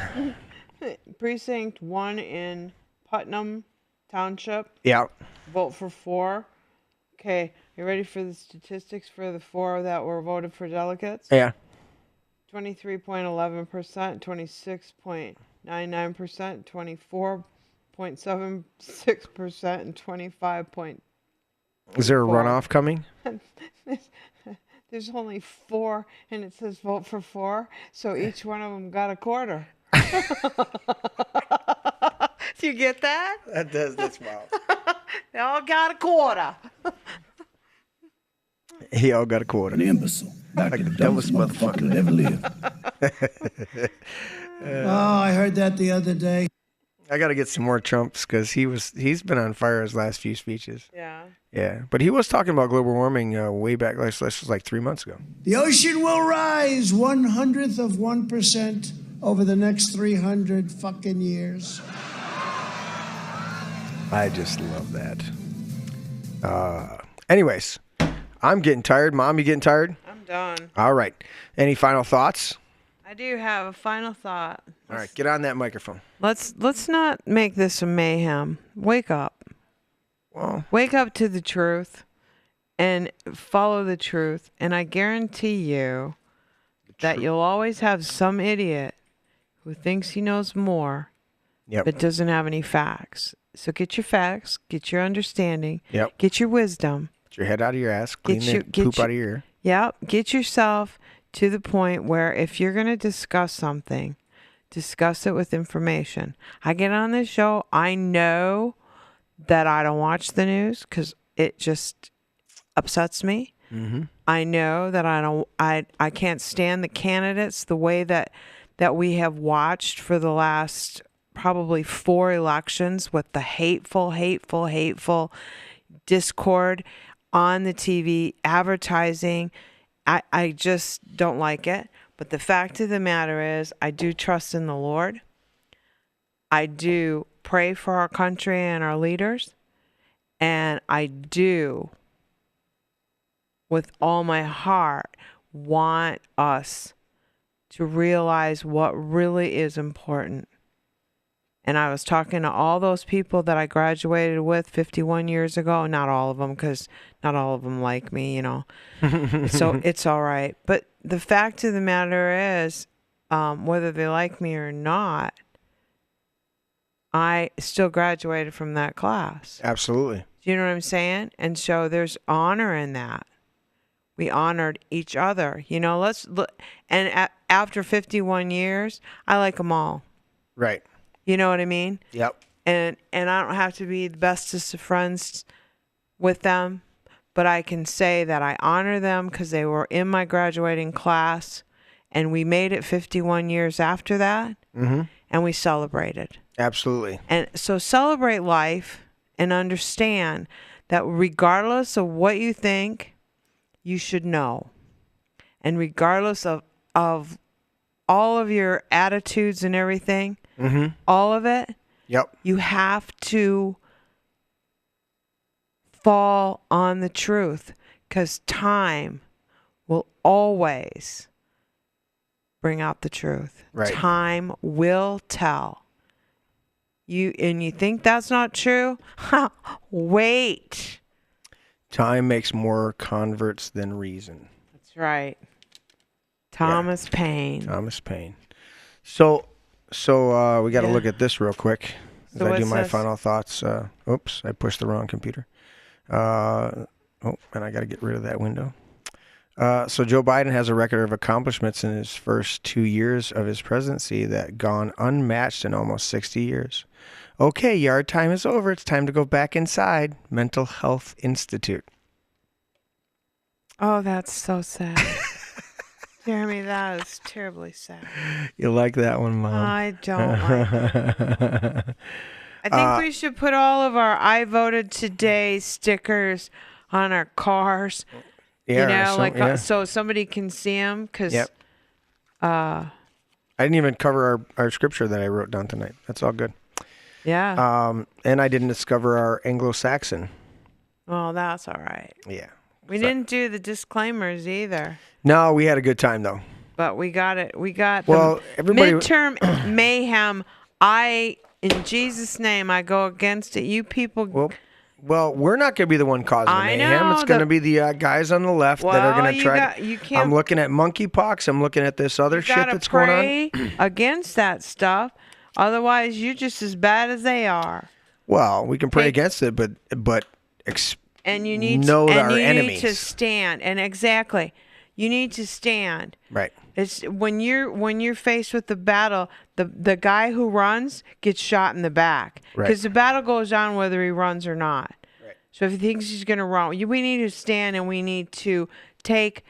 Precinct 1 in Putnam Township. Yeah. Vote for 4. Okay, you ready for the statistics for the 4 that were voted for delegates? Yeah. 23.11%, 26.99%, 24.76%, and 25. Is there a runoff coming? There's only 4, and it says vote for 4, so each one of them got a quarter. Do you get that? That does. That's wild. They all got a quarter. He all got a quarter. An imbecile. Like the dumbest motherfucker that ever lived. I heard that the other day. I got to get some more Trumps because he's been on fire his last few speeches. Yeah. Yeah, but he was talking about global warming way back. This was like 3 months ago. The ocean will rise 1/100% over the next 300 fucking years. I just love that. Anyways, I'm getting tired. Mom, you getting tired? I'm done. All right. Any final thoughts? I do have a final thought. All right, get on that microphone. Let's not make this a mayhem. Wake up. Well, wake up to the truth and follow the truth. And I guarantee you that you'll always have some idiot who thinks he knows more, but doesn't have any facts. So get your facts, get your understanding, get your wisdom. Get your head out of your ass, clean the poop out of your ear. Yep, get yourself to the point where if you're going to discuss something, discuss it with information. I get on this show, I know that I don't watch the news because it just upsets me. Mm-hmm. I know that I can't stand the candidates the way that we have watched for the last probably 4 elections with the hateful discord on the TV, advertising. I just don't like it. But the fact of the matter is, I do trust in the Lord. I do pray for our country and our leaders. And I do, with all my heart, want us to realize what really is important. And I was talking to all those people that I graduated with 51 years ago. Not all of them, because not all of them like me, you know. So it's all right. But the fact of the matter is, whether they like me or not, I still graduated from that class. Absolutely. Do you know what I'm saying? And so there's honor in that. We honored each other. You know, let's look. And after 51 years, I like them all. Right. You know what I mean? Yep. And I don't have to be the bestest of friends with them, but I can say that I honor them because they were in my graduating class, and we made it 51 years after that, and we celebrated. Absolutely. And so celebrate life and understand that regardless of what you think, you should know. And regardless of all of your attitudes and everything, all of it, you have to fall on the truth, because time will always bring out the truth. Right. Time will tell. You think that's not true? Wait. Time makes more converts than reason. That's right. Thomas Paine. Thomas Paine. So we got to look at this real quick as I do my final thoughts. Oops, I pushed the wrong computer. And I got to get rid of that window. So Joe Biden has a record of accomplishments in his first 2 years of his presidency that gone unmatched in almost 60 years. Okay, yard time is over. It's time to go back inside. Mental Health Institute. Oh, that's so sad. Jeremy, that is terribly sad. You like that one, Mom? I don't like it. I think we should put all of our I voted today stickers on our cars. Yeah, so somebody can see them. Because I didn't even cover our scripture that I wrote down tonight. That's all good. Yeah. And I didn't discover our Anglo-Saxon. Well, that's all right. Yeah. We didn't do the disclaimers either. No, we had a good time though. But we got it. We got everybody. Midterm mayhem. In Jesus' name, I go against it. You people. Well, we're not going to be the one causing the mayhem. It's going to be the guys on the left that are going to try. I'm looking at monkeypox. I'm looking at this other shit that's going on. Against that stuff. Otherwise, you're just as bad as they are. Well, we can pray against it, but and you need know our enemies. Need to stand. And exactly, you need to stand. Right. It's when you're faced with the battle, the guy who runs gets shot in the back because the battle goes on whether he runs or not. Right. So if he thinks he's going to run, we need to stand, and we need to take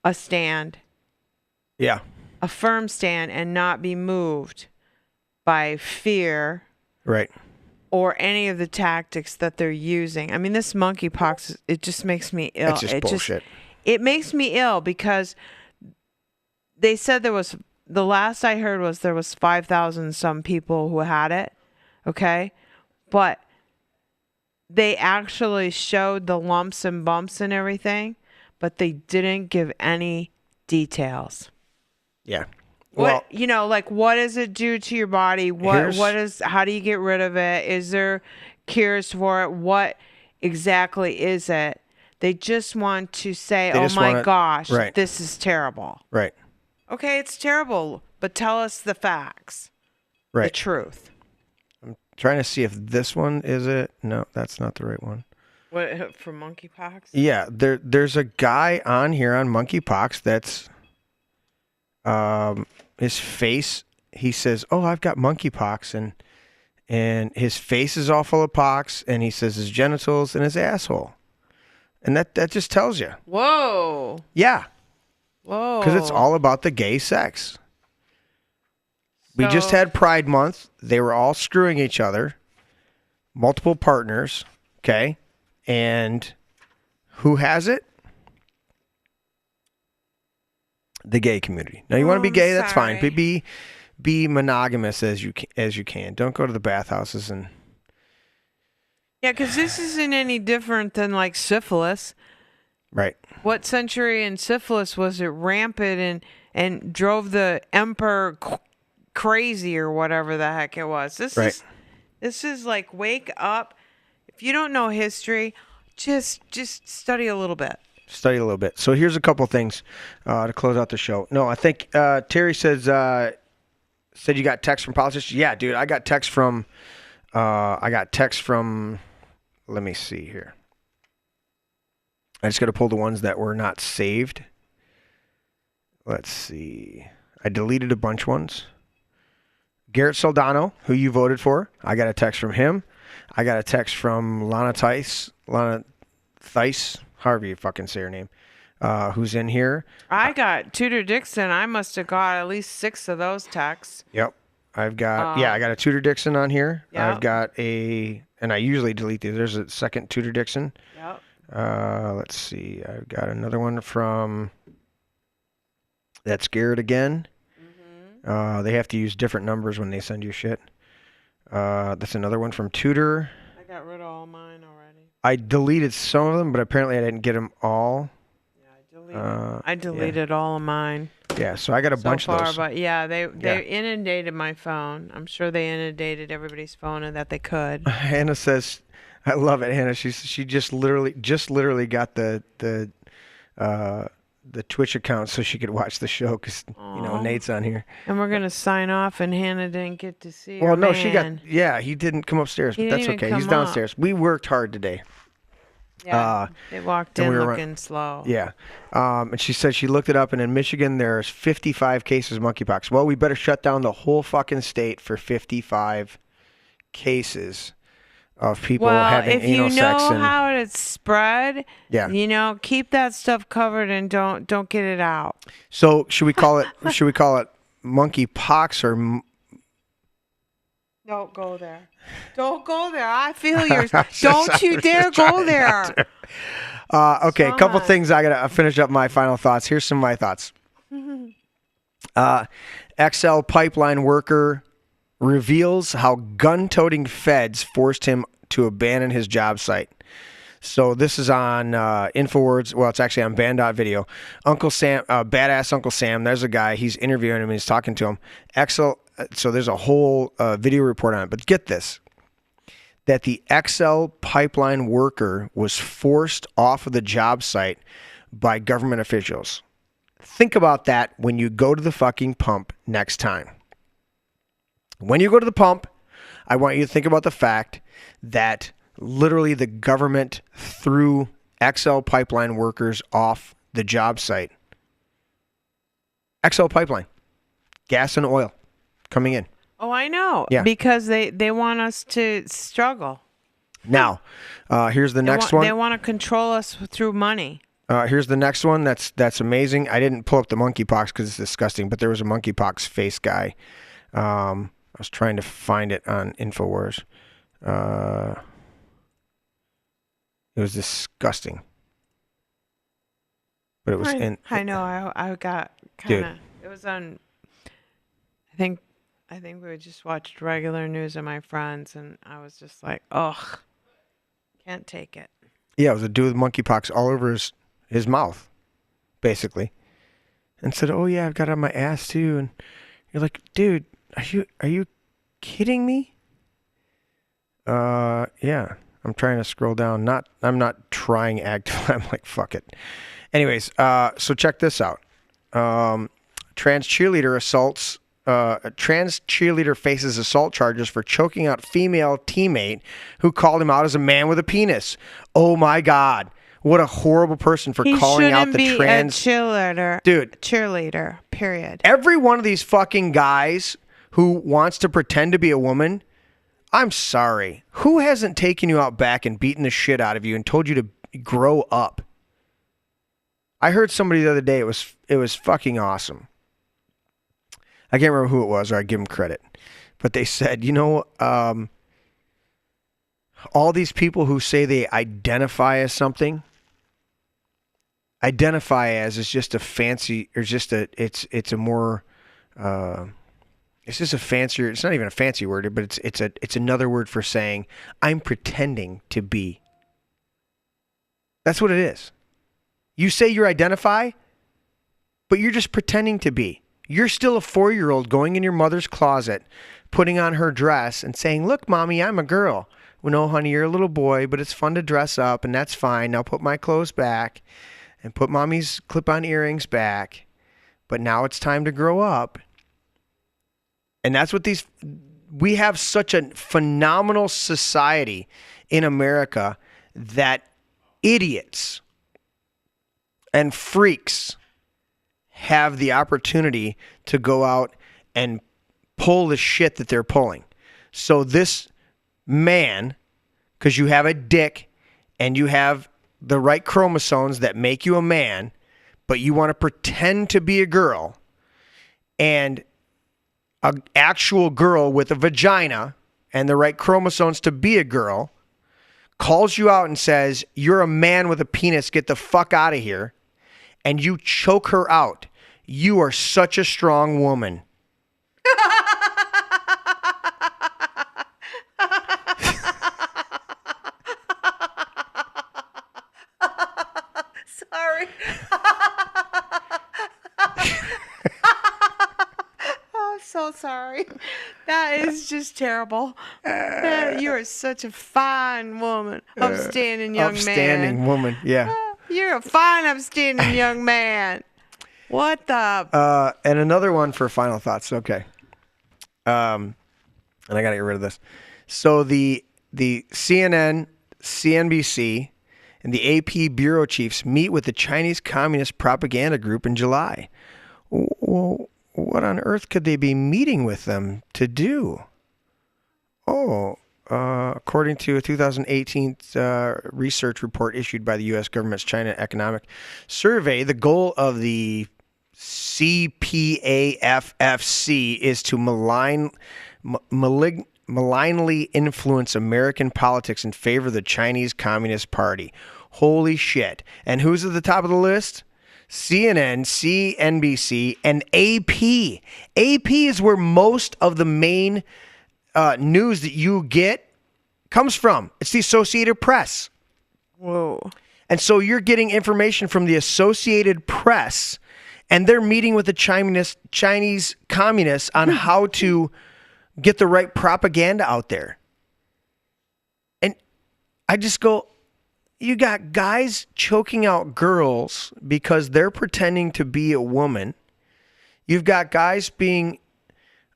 a stand. Yeah. A firm stand, and not be moved by fear. Right. Or any of the tactics that they're using. I mean, this monkeypox, it just makes me ill. It's just bullshit. It makes me ill because they said the last I heard was there was 5,000 some people who had it. Okay. But they actually showed the lumps and bumps and everything, but they didn't give any details. Yeah. What what does it do to your body? How do you get rid of it? Is there cures for it? What exactly is it? They just want to say, "Oh my gosh, this is terrible." Right. Okay, it's terrible, but tell us the facts. Right. The truth. I'm trying to see if this one is it. No, that's not the right one. What for monkeypox? Yeah, there's a guy on here on monkeypox that's his face he says, "Oh, I've got monkeypox," and his face is all full of pox, and he says his genitals and his asshole, and that just tells you. Whoa. Yeah. Whoa. Because it's all about the gay sex. We just had Pride Month. They were all screwing each other, multiple partners. Okay, and who has it? The gay community. Now, you want to be gay? That's fine. But be monogamous as you can. Don't go to the bathhouses and. Yeah, because this isn't any different than like syphilis. Right. What century in syphilis was it rampant and drove the emperor crazy or whatever the heck it was? This is like, wake up. If you don't know history, just study a little bit. Study a little bit. So here's a couple things to close out the show. No, I think Terry said you got text from politicians. Yeah, dude, I got text from. Let me see here. I just got to pull the ones that were not saved. Let's see. I deleted a bunch ones. Garrett Soldano, who you voted for, I got a text from him. I got a text from Lana Theis, however you fucking say her name, who's in here. I got Tudor Dixon. I must have got at least 6 of those texts. Yep. I've got, I got a Tudor Dixon on here. Yep. I've got and I usually delete these. There's a second Tudor Dixon. Yep. Let's see. I've got another one from, that's Garrett again. Mm-hmm. They have to use different numbers when they send you shit. That's another one from Tudor. I got rid of all mine already. I deleted some of them, but apparently I didn't get them all. Yeah, I deleted all of mine. Yeah, so I got a bunch of those. But yeah, they inundated my phone. I'm sure they inundated everybody's phone and that they could. Hannah says, I love it, Hannah. She just literally got the Twitch account so she could watch the show because Nate's on here. And we're gonna sign off, and Hannah didn't get to see. Well, no, man. she got. Yeah, he didn't come upstairs, but that's okay. He's downstairs. We worked hard today. Yeah, they walked in looking slow. Yeah, and she said she looked it up, and in Michigan there's 55 cases of monkeypox. Well, we better shut down the whole fucking state for 55 cases of people having anal sex. Well, if you know how it's spread, yeah, keep that stuff covered and don't get it out. So should we call it monkeypox or? Don't go there. Don't go there. I feel yours. Don't you dare go there. Okay, a couple things. I gotta finish up my final thoughts. Here's some of my thoughts. XL pipeline worker reveals how gun-toting feds forced him to abandon his job site. So this is on InfoWords. Well, it's actually on Band.video. Uncle Sam, badass Uncle Sam. There's a guy. He's interviewing him and he's talking to him. So there's a whole video report on it. But get this, that the XL pipeline worker was forced off of the job site by government officials. Think about that when you go to the fucking pump next time. When you go to the pump, I want you to think about the fact that literally the government threw XL pipeline workers off the job site. XL pipeline, gas and oil coming in. Oh, I know. Yeah. Because they want us to struggle. Now, here's the next one. They want to control us through money. Here's the next one. That's amazing. I didn't pull up the monkeypox because it's disgusting, but there was a monkeypox face guy. I was trying to find it on InfoWars. It was disgusting. But it was I know. I got kind of. It was on. I think we just watched regular news of my friends, and I was just like, ugh, can't take it. Yeah, it was a dude with monkeypox all over his mouth, basically, and said, "Oh yeah, I've got it on my ass too." And you're like, "Dude, are you kidding me?" Yeah. I'm trying to scroll down. I'm not trying actively. I'm like, fuck it. Anyways, so check this out. Trans cheerleader faces assault charges for choking out female teammate who called him out as a man with a penis. Oh my God. What a horrible person for calling out the trans cheerleader. Dude. Cheerleader, period. Every one of these fucking guys who wants to pretend to be a woman, I'm sorry. Who hasn't taken you out back and beaten the shit out of you and told you to grow up? I heard somebody the other day, it was fucking awesome. I can't remember who it was, or I give them credit. But they said, all these people who say they identify as something, identify as is just a fancy, or just it's a more, it's just a fancier, it's not even a fancy word, but it's another word for saying, I'm pretending to be. That's what it is. You say you identify, but you're just pretending to be. You're still a 4-year-old going in your mother's closet, putting on her dress and saying, look, mommy, I'm a girl. Well, no, honey, you're a little boy, but it's fun to dress up, and that's fine. Now put my clothes back and put mommy's clip-on earrings back. But now it's time to grow up. And that's what we have such a phenomenal society in America that idiots and freaks have the opportunity to go out and pull the shit that they're pulling. So this man, because you have a dick and you have the right chromosomes that make you a man, but you want to pretend to be a girl, and an actual girl with a vagina and the right chromosomes to be a girl calls you out and says, you're a man with a penis, get the fuck out of here, and you choke her out. You are such a strong woman. Sorry. I'm so sorry. That is just terrible. You are such a fine woman. Upstanding young man. Upstanding woman, yeah. You're a fine, upstanding young man. What the? And another one for final thoughts. Okay. And I got to get rid of this. So the CNN, CNBC, and the AP bureau chiefs meet with the Chinese Communist Propaganda Group in July. Well, what on earth could they be meeting with them to do? According to a 2018 research report issued by the U.S. government's China Economic Survey, the goal of the CPAFFC is to malignly influence American politics in favor of the Chinese Communist Party. Holy shit. And who's at the top of the list? CNN, CNBC, and AP. AP is where most of the main news that you get comes from. It's the Associated Press. Whoa. And so you're getting information from the Associated Press, and they're meeting with the Chinese communists on how to get the right propaganda out there. And I just go, you got guys choking out girls because they're pretending to be a woman. You've got guys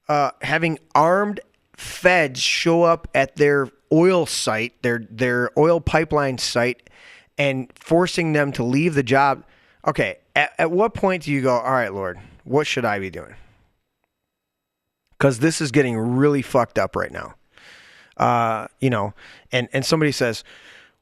having armed feds show up at their oil site, their oil pipeline site, and forcing them to leave the job. Okay, at what point do you go, all right, Lord, what should I be doing? Because this is getting really fucked up right now. And somebody says,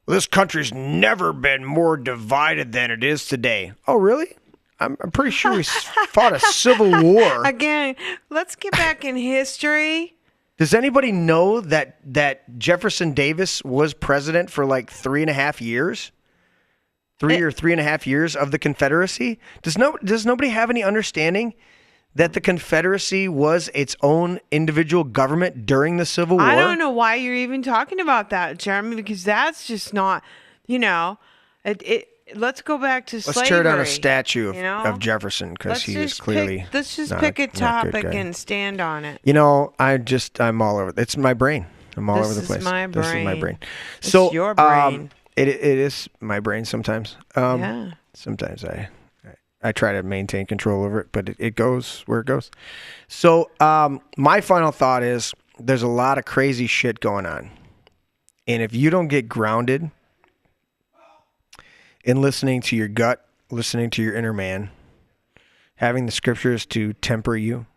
well, this country's never been more divided than it is today. Oh, really? I'm pretty sure we fought a civil war. Again, let's get back in history. Does anybody know that Jefferson Davis was president for like 3.5 years? 3.5 years of the Confederacy? Does nobody have any understanding that the Confederacy was its own individual government during the Civil War? I don't know why you're even talking about that, Jeremy, because that's just not, let's go back to slavery. Let's tear down a statue of Jefferson because he was clearly let's just pick a topic and stand on it. I'm all over. It's my brain. I'm all over the place. This is my brain. So it's your brain. It is my brain sometimes. Yeah. Sometimes I try to maintain control over it, but it goes where it goes. So my final thought is there's a lot of crazy shit going on. And if you don't get grounded in listening to your gut, listening to your inner man, having the scriptures to temper you,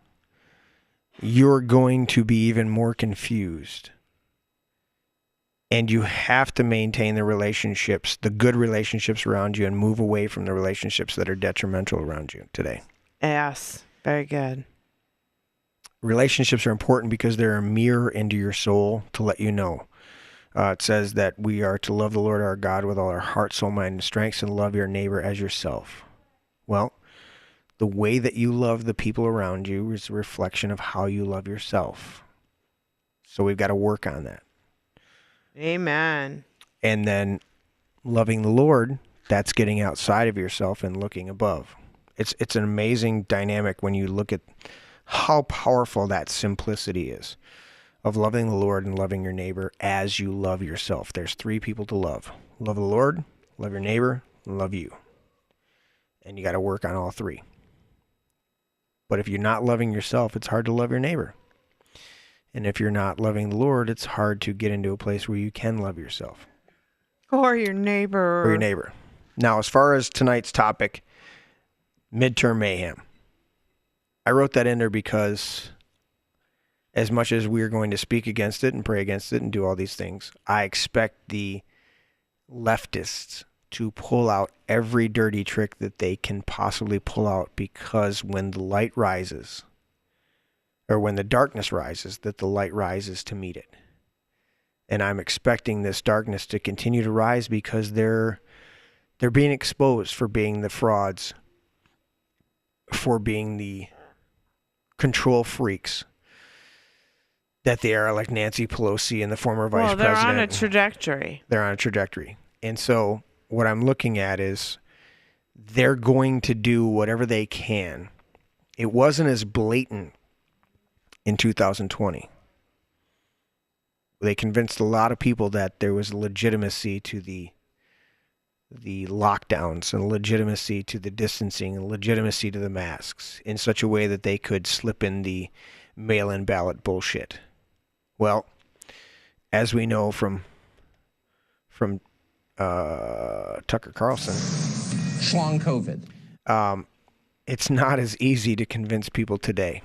you're going to be even more confused. And you have to maintain the relationships, the good relationships around you, and move away from the relationships that are detrimental around you today. Yes. Very good. Relationships are important because they're a mirror into your soul to let you know. It says that we are to love the Lord our God with all our heart, soul, mind, and strength, and love your neighbor as yourself. Well, the way that you love the people around you is a reflection of how you love yourself. So we've got to work on that. Amen. And then loving the Lord, that's getting outside of yourself and looking above. It's an amazing dynamic when you look at how powerful that simplicity is of loving the Lord and loving your neighbor as you love yourself. There's 3 people to love. Love the Lord, love your neighbor, and love you. And you got to work on all 3. But if you're not loving yourself, it's hard to love your neighbor. And if you're not loving the Lord, it's hard to get into a place where you can love yourself. Or your neighbor. Or your neighbor. Now, as far as tonight's topic, midterm mayhem. I wrote that in there because as much as we're going to speak against it and pray against it and do all these things, I expect the leftists to pull out every dirty trick that they can possibly pull out, because when the light rises, or when the darkness rises, that the light rises to meet it. And I'm expecting this darkness to continue to rise because they're being exposed for being the frauds, for being the control freaks that they are, like Nancy Pelosi and the former vice president. Well, they're on a trajectory. They're on a trajectory. And so what I'm looking at is they're going to do whatever they can. It wasn't as blatant in 2020. They convinced a lot of people that there was legitimacy to the lockdowns and legitimacy to the distancing and legitimacy to the masks in such a way that they could slip in the mail-in ballot bullshit. Well, as we know from Tucker Carlson, Schlong COVID. It's not as easy to convince people today.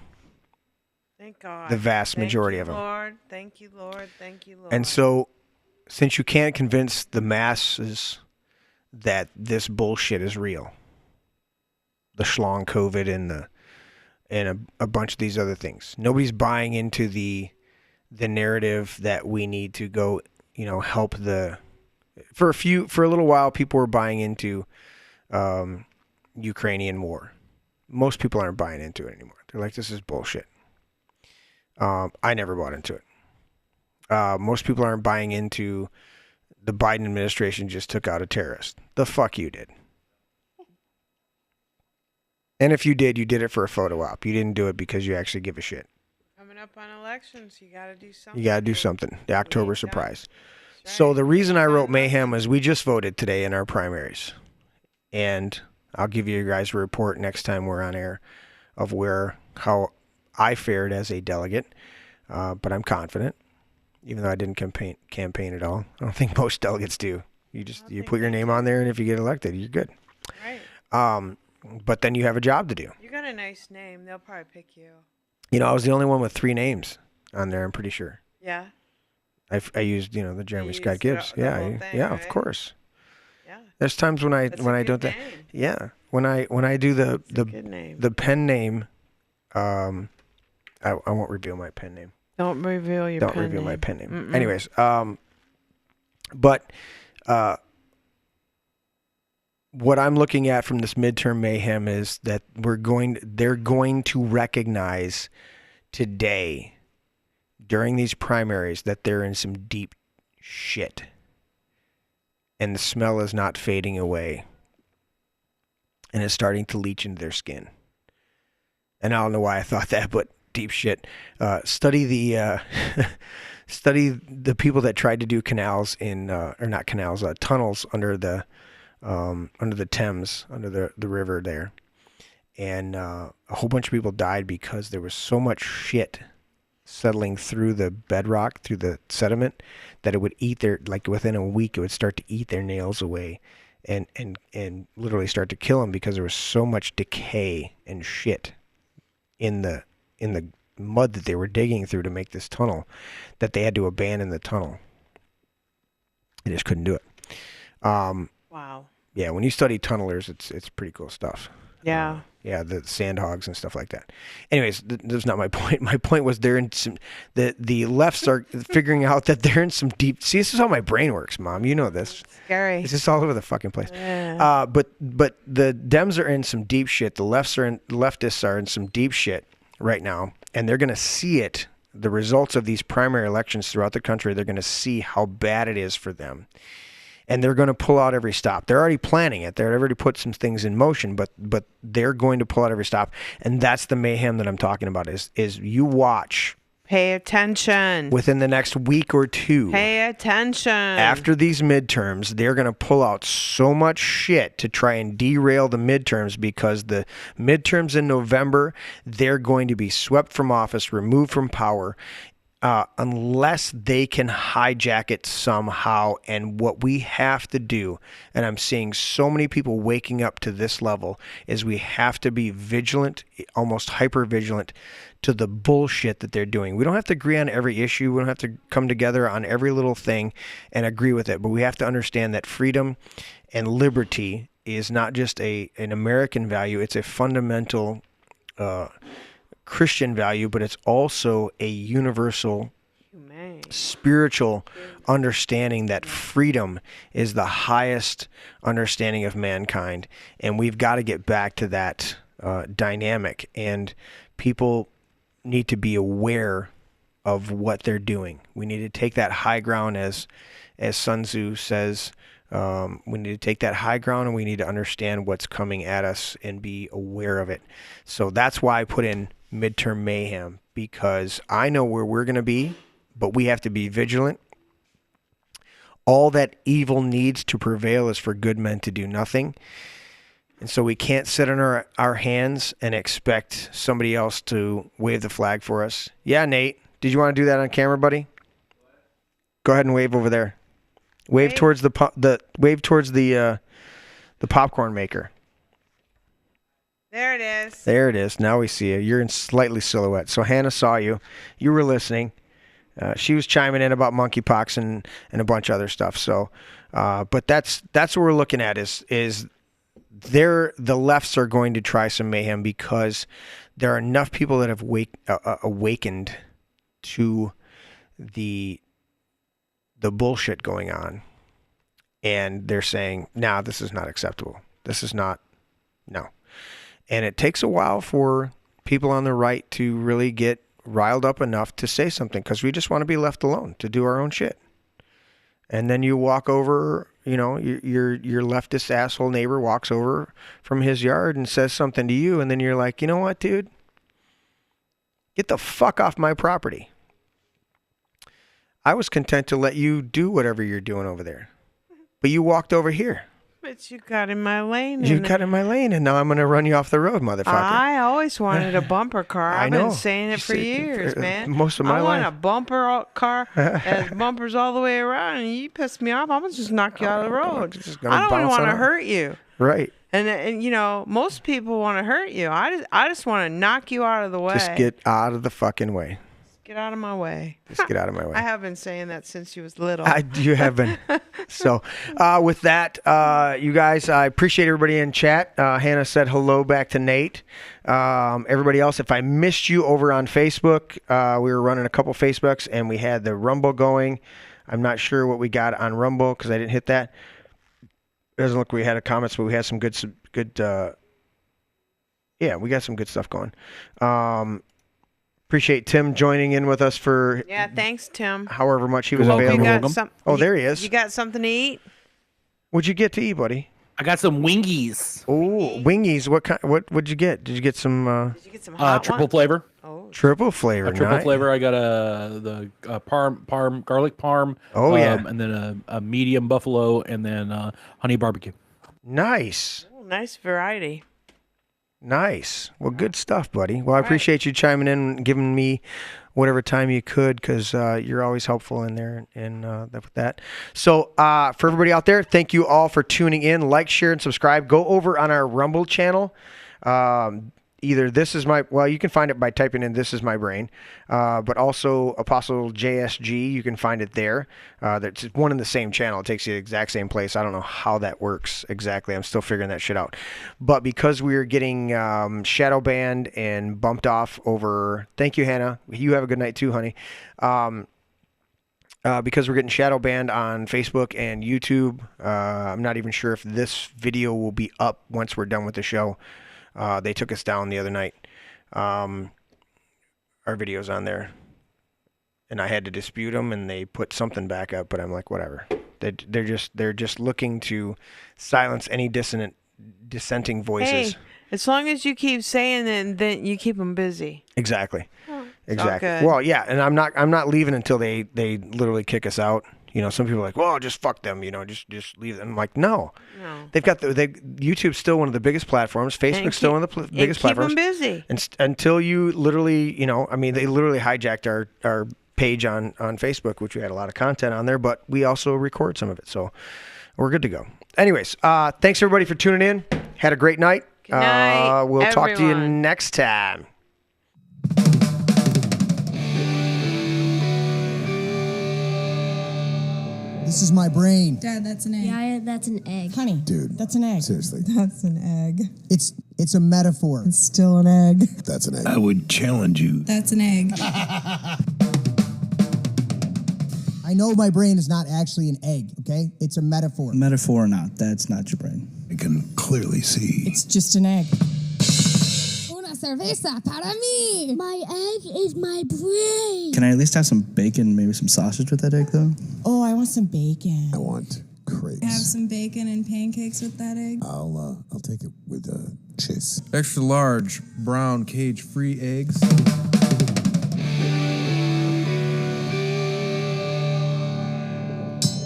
Thank God. The vast majority of them. Lord. Thank you, Lord. Thank you, Lord. And so, since you can't convince the masses that this bullshit is real, the Schlong COVID and a bunch of these other things, nobody's buying into the narrative that we need to go, help for a little while, people were buying into Ukrainian war. Most people aren't buying into it anymore. They're like, this is bullshit. I never bought into it. Most people aren't buying into the Biden administration just took out a terrorist. The fuck you did. And if you did it for a photo op. You didn't do it because you actually give a shit. Coming up on elections, you got to do something. You got to do something. The October surprise. Right. So the reason I wrote Mayhem is we just voted today in our primaries. And I'll give you guys a report next time we're on air of how I fared as a delegate. But I'm confident, even though I didn't campaign at all. I don't think most delegates do. You put your name on there, and if you get elected, you're good. Right. But then you have a job to do. You got a nice name. They'll probably pick you. I was the only one with 3 names on there, I'm pretty sure. Yeah. I used, the Jeremy Scott Gibbs. The whole thing, yeah, right? of course. Yeah. There's times when I don't. Yeah. When I do the pen name, I won't reveal my pen name. Don't reveal your pen name. Don't reveal my pen name. Mm-mm. Anyways, but what I'm looking at from this midterm mayhem is that they're going to recognize today during these primaries that they're in some deep shit. And the smell is not fading away. And it's starting to leach into their skin. And I don't know why I thought that, but deep shit. Study the people that tried to do canals tunnels under the Thames, under the river there. And a whole bunch of people died because there was so much shit settling through the bedrock, through the sediment, that it would eat within a week, it would start to eat their nails away and literally start to kill them because there was so much decay and shit in the mud that they were digging through to make this tunnel that they had to abandon the tunnel. They just couldn't do it. Wow. Yeah, when you study tunnelers, it's pretty cool stuff. Yeah. Yeah, the sandhogs and stuff like that. Anyways, that's not my point. My point was they're in some, the lefts are figuring out that they're in some deep. See, this is how my brain works, Mom. You know this. Scary. It's just all over the fucking place. Yeah. But the Dems are in some deep shit. The leftists are in some deep shit right now, and they're gonna see it. The results of these primary elections throughout the country, they're gonna see how bad it is for them. And they're going to pull out every stop. They're already planning it. They've already put some things in motion, but they're going to pull out every stop. And that's the mayhem that I'm talking about is you watch. Pay attention. Within the next week or two. Pay attention. After these midterms, they're going to pull out so much shit to try and derail the midterms because the midterms in November, they're going to be swept from office, removed from power. Unless they can hijack it somehow. And what we have to do, and I'm seeing so many people waking up to this level, is we have to be vigilant, almost hyper vigilant to the bullshit that they're doing. We don't have to agree on every issue. We don't have to come together on every little thing and agree with it. But we have to understand that freedom and liberty is not just an American value. It's a fundamental Christian value, but it's also a universal spiritual understanding that freedom is the highest understanding of mankind, and we've got to get back to that dynamic, and people need to be aware of what they're doing. We need to take that high ground, as Sun Tzu says. We need to take that high ground, and we need to understand what's coming at us and be aware of it. So that's why I put in Midterm Mayhem, because I know where we're going to be, but we have to be vigilant. All that evil needs to prevail is for good men to do nothing. And so we can't sit on our hands and expect somebody else to wave the flag for us. Yeah, Nate, did you want to do that on camera, buddy? Go ahead and wave over there. Wave towards the popcorn maker. There it is. There it is. Now we see you. You're in slightly silhouette. So Hannah saw you. You were listening. She was chiming in about monkeypox and a bunch of other stuff. So, but that's what we're looking at is the lefts are going to try some mayhem because there are enough people that have awakened to the bullshit going on, and they're saying, "Nah, this is not acceptable. This is not, no." And it takes a while for people on the right to really get riled up enough to say something, because we just want to be left alone to do our own shit. And then you walk over, your leftist asshole neighbor walks over from his yard and says something to you, and then you're like, you know what, dude? Get the fuck off my property. I was content to let you do whatever you're doing over there, but you walked over here. But you got in my lane. You got in my lane, and now I'm going to run you off the road, motherfucker. I always wanted a bumper car. I've been saying it for You see, years, man. most of my I want life. a bumper car that has bumpers all the way around, and you piss me off, I'm going to just knock you out of the road. I don't want to hurt you. Right. And most people want to hurt you. I just want to knock you out of the way. Just get out of the fucking way. Get out of my way. Just get out of my way. I have been saying that since you was little. You have been. So with that, you guys, I appreciate everybody in chat. Hannah said hello back to Nate. Everybody else, if I missed you over on Facebook, we were running a couple Facebooks, and we had the Rumble going. I'm not sure what we got on Rumble because I didn't hit that. It doesn't look like we had a comments, but we had some good yeah, we got some good stuff going. Appreciate Tim joining in with us for thanks, Tim. However much he was available. There he is. You got something to eat? What'd you get to eat, buddy? I got some wingies. Oh, wingies. What'd you get? Did you get some? Did you get some hot triple flavor? Oh, triple flavor. Triple nice. flavor. I got the parm garlic parm. Oh yeah. And then a medium buffalo, and then honey barbecue. Nice. Oh, nice variety. Nice. Well, good stuff, buddy. Well, I appreciate you chiming in and giving me whatever time you could, because you're always helpful in there and with that. So for everybody out there, thank you all for tuning in. Like, share, and subscribe. Go over on our Rumble channel. either This Is My, well, you can find it by typing in This Is My Brain, but also Apostle JSG, you can find it there. That's one in the same channel. It takes you to the exact same place. I don't know how that works exactly. I'm still figuring that shit out. But because we're getting shadow banned and bumped off over, thank you, Hannah. You have a good night too, honey. Because we're getting shadow banned on Facebook and YouTube, I'm not even sure if this video will be up once we're done with the show. They took us down the other night. Our video's on there, and I had to dispute them, and they put something back up. But I'm like, whatever. They're just looking to silence any dissenting voices. Hey, as long as you keep saying it, then you keep them busy. Exactly. Oh, exactly. Well, yeah, and I'm not leaving until they literally kick us out. You know, some people are like, well, just fuck them, you know, just leave them. I'm like, no. They've got YouTube's still one of the biggest platforms. Facebook's still one of the biggest platforms. Keep them busy. And until you literally, you know, I mean, they literally hijacked our page on Facebook, which we had a lot of content on there, but we also record some of it. So we're good to go. Anyways, thanks everybody for tuning in. Had a great night. Good night, we'll talk to you everyone. next time. This is my brain. Dad, that's an egg. Yeah, that's an egg. Honey, Dude. that's an egg. Seriously. That's an egg. It's a metaphor. It's still an egg. That's an egg. I would challenge you. That's an egg. I know my brain is not actually an egg, okay? It's a metaphor. Metaphor or not, that's not your brain. I can clearly see. It's just an egg. Una cerveza para mí. My egg is my brain. Can I at least have some bacon, maybe some sausage with that egg, though? Oh, I want some bacon. I want crepes. Have some bacon and pancakes with that egg. I'll take it with cheese. Extra large brown cage-free eggs.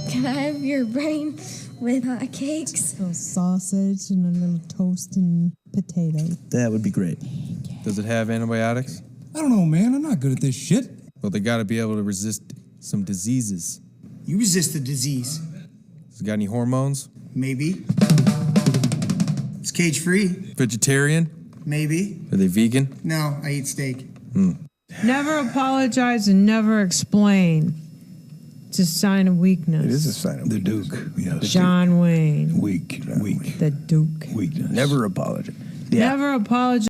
Can I have your brain with hot cakes? A little sausage and a little toast and potato. That would be great. Does it have antibiotics? I don't know, man. I'm not good at this shit. Well, they got to be able to resist some diseases. You resist the disease. Has it got any hormones? Maybe. It's cage free. Vegetarian? Maybe. Are they vegan? No, I eat steak. Never apologize and never explain. It's a sign of weakness. It is a sign of the Duke. Yes. John Wayne. Weak. The Duke. Weakness. Never apologize. Never apologize.